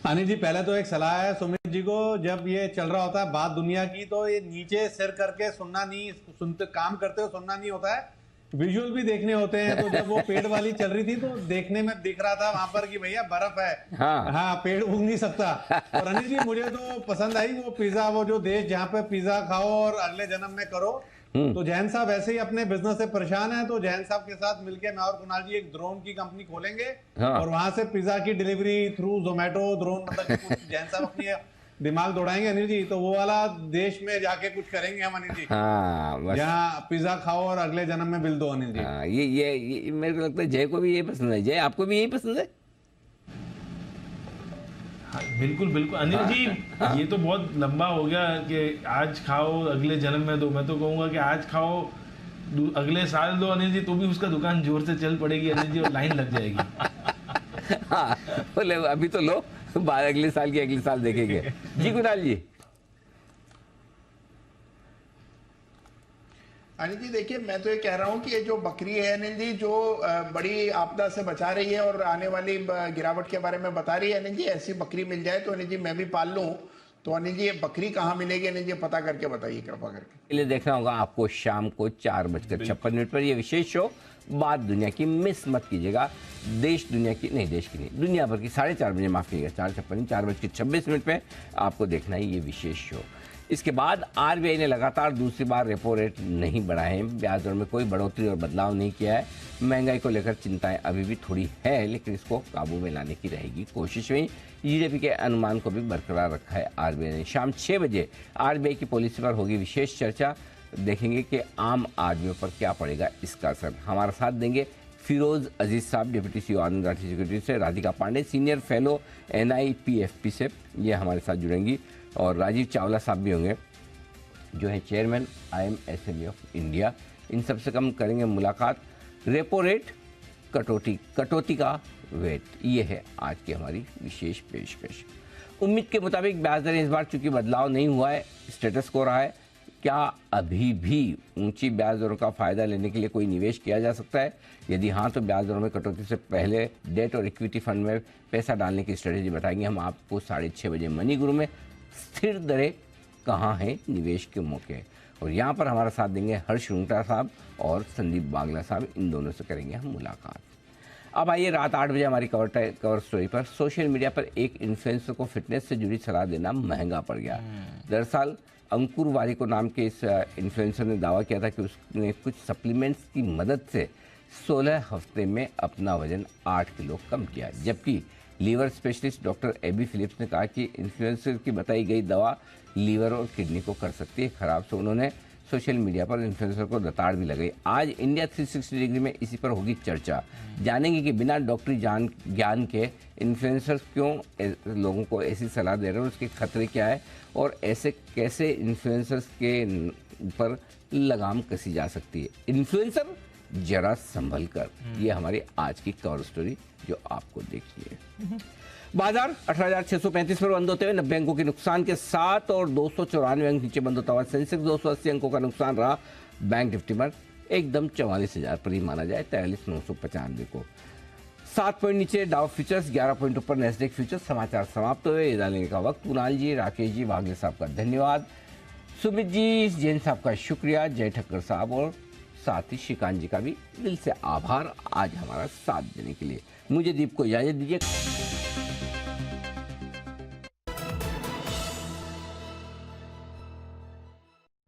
अनिल जी, पहले तो एक सलाह है सुमित जी को, जब ये चल रहा होता है बात दुनिया की, तो ये नीचे सिर करके सुनना नहीं, सुनते काम करते हो सुनना नहीं होता है, विजुअल भी देखने होते हैं। तो जब वो पेड़ वाली चल रही थी तो देखने में दिख रहा था वहां पर कि भैया बर्फ है, हाँ पेड़ उग नहीं सकता। और अनिल जी मुझे तो पसंद आई वो पिज्जा, वो जो देश जहाँ पे पिज्जा खाओ और अगले जन्म में करो। तो जैन साहब ऐसे ही अपने बिजनेस से परेशान है, तो जैन साहब के साथ मिलके मैं और कुणाल जी एक ड्रोन की कंपनी खोलेंगे और वहां से पिज्जा की डिलीवरी थ्रू जोमेटो ड्रोन, मतलब जैन साहब अपनी दिमाग दौड़ाएंगे अनिल जी, तो वो वाला देश में जाके कुछ करेंगे हम अनिल जी। हाँ, यहाँ पिज्जा खाओ और अगले जन्म में बिल दो अनिल जी। हाँ, ये मेरे को लगता है जय को भी यही पसंद है। जय, आपको भी यही पसंद है? हाँ, बिल्कुल बिल्कुल अनिल जी, ये तो बहुत लंबा हो गया कि आज खाओ अगले जन्म में दो। मैं तो कहूँगा कि आज खाओ अगले साल दो अनिल जी, तो भी उसका दुकान जोर से चल पड़ेगी अनिल जी, और लाइन लग जाएगी। हाँ, बोले अभी तो लो, अगले साल की अगले साल देखेंगे। जी कुणाल जी। अनिल जी देखिए, मैं तो ये कह रहा हूँ कि ये जो बकरी है अनिल जी, जो बड़ी आपदा से बचा रही है और आने वाली गिरावट के बारे में बता रही है अनिल जी, ऐसी बकरी मिल जाए तो अनिल जी मैं भी पाल लूँ। तो अनिल जी ये बकरी कहाँ मिलेगी अनिल जी, पता करके बताइए कृपा करके। लिए देखना होगा आपको शाम को 4:56 पर ये विशेष शो बात दुनिया की मिस मत कीजिएगा। देश दुनिया की नहीं, देश की नहीं, दुनिया भर की 4:30 बजे, माफ कीजिएगा 4:56 4:26 पे आपको देखना है ये विशेष शो। इसके बाद आरबीआई ने लगातार दूसरी बार रेपो रेट नहीं बढ़ाए हैं, ब्याज दर में कोई बढ़ोतरी और बदलाव नहीं किया है। महंगाई को लेकर चिंताएं अभी भी थोड़ी है, लेकिन इसको काबू में लाने की रहेगी कोशिश में। जीडीपी के अनुमान को भी बरकरार रखा है आरबीआई ने। शाम 6 बजे आरबीआई की पॉलिसी पर होगी विशेष चर्चा, देखेंगे कि आम आदमियों पर क्या पड़ेगा इसका असर। हमारा साथ देंगे फिरोज अजीज साहब, deputy CEO Anand Rathi security से, Radhika Pandey senior fellow NIPFP से, ये हमारे साथ जुड़ेंगी, और राजीव चावला साहब भी होंगे जो है चेयरमैन IMSME ऑफ इंडिया। इन सब से कम करेंगे मुलाकात। रेपो रेट कटौती का वेट, ये है आज की हमारी विशेष पेशकश। उम्मीद के मुताबिक ब्याज दरें इस बार चूंकि बदलाव नहीं हुआ है, स्टेटस को रहा है। क्या अभी भी ऊंची ब्याज दरों का फायदा लेने के लिए कोई निवेश किया जा सकता है? यदि हाँ, तो ब्याज दरों में कटौती से पहले डेट और इक्विटी फंड में पैसा डालने की स्ट्रेटेजी बताएंगे हम आपको 6:30 बजे मनी गुरु में। स्थिर दरें कहाँ हैं निवेश के मौके, और यहाँ पर हमारा साथ देंगे हर्ष रुंगटा साहब और संदीप बागला साहब, इन दोनों से करेंगे हम मुलाकात। अब आइए रात 8 बजे हमारी कवर स्टोरी पर। सोशल मीडिया पर एक इन्फ्लुएंसर को फिटनेस से जुड़ी सलाह देना महंगा पड़ गया। दरअसल अंकुर वारिको नाम के इस इन्फ्लुएंसर ने दावा किया था कि उसने कुछ सप्लीमेंट्स की मदद से 16 हफ्ते में अपना वजन 8 किलो कम किया, जबकि liver specialist doctor AB Philips ने कहा कि इन्फ्लुएंसर की बताई गई दवा लीवर और किडनी को कर सकती है खराब। से उन्होंने सोशल मीडिया पर इन्फ्लुएंसर को दताड़ भी लगाई। आज इंडिया 360 डिग्री में इसी पर होगी चर्चा। जानेंगे कि बिना डॉक्टरी ज्ञान के इन्फ्लुएंसर्स क्यों लोगों को ऐसी सलाह दे रहे हैं, उसके खतरे क्या है, और ऐसे कैसे इन्फ्लुएंसर्स के ऊपर लगाम कसी जा सकती है। इन्फ्लुएंसर जरा संभल कर, ये हमारी आज की कवर स्टोरी जो आपको देखिए। बाजार 18,635 पर बंद होते हुए 90 अंकों के नुकसान के साथ और 294 अंक नीचे बंद होता हुआ सेंसेक्स 280 अंकों का नुकसान रहा। बैंक निफ्टी पर एकदम 44,000 पर ही माना जाए, 43,995 को। 7 पॉइंट नीचे डाउ फ्यूचर्स, 11 पॉइंट ऊपर नेस्डेक फ्यूचर्स। समाचार समाप्त हुए, डालने का वक्त। कुणाल जी, राकेश जी, वागले साहब का धन्यवाद, सुमित जी, जैन साहब का शुक्रिया, जय ठक्कर साहब और साथ ही श्रीकांत जी का भी दिल से आभार आज हमारा साथ देने के लिए। मुझे दीप को इजाजत दीजिए।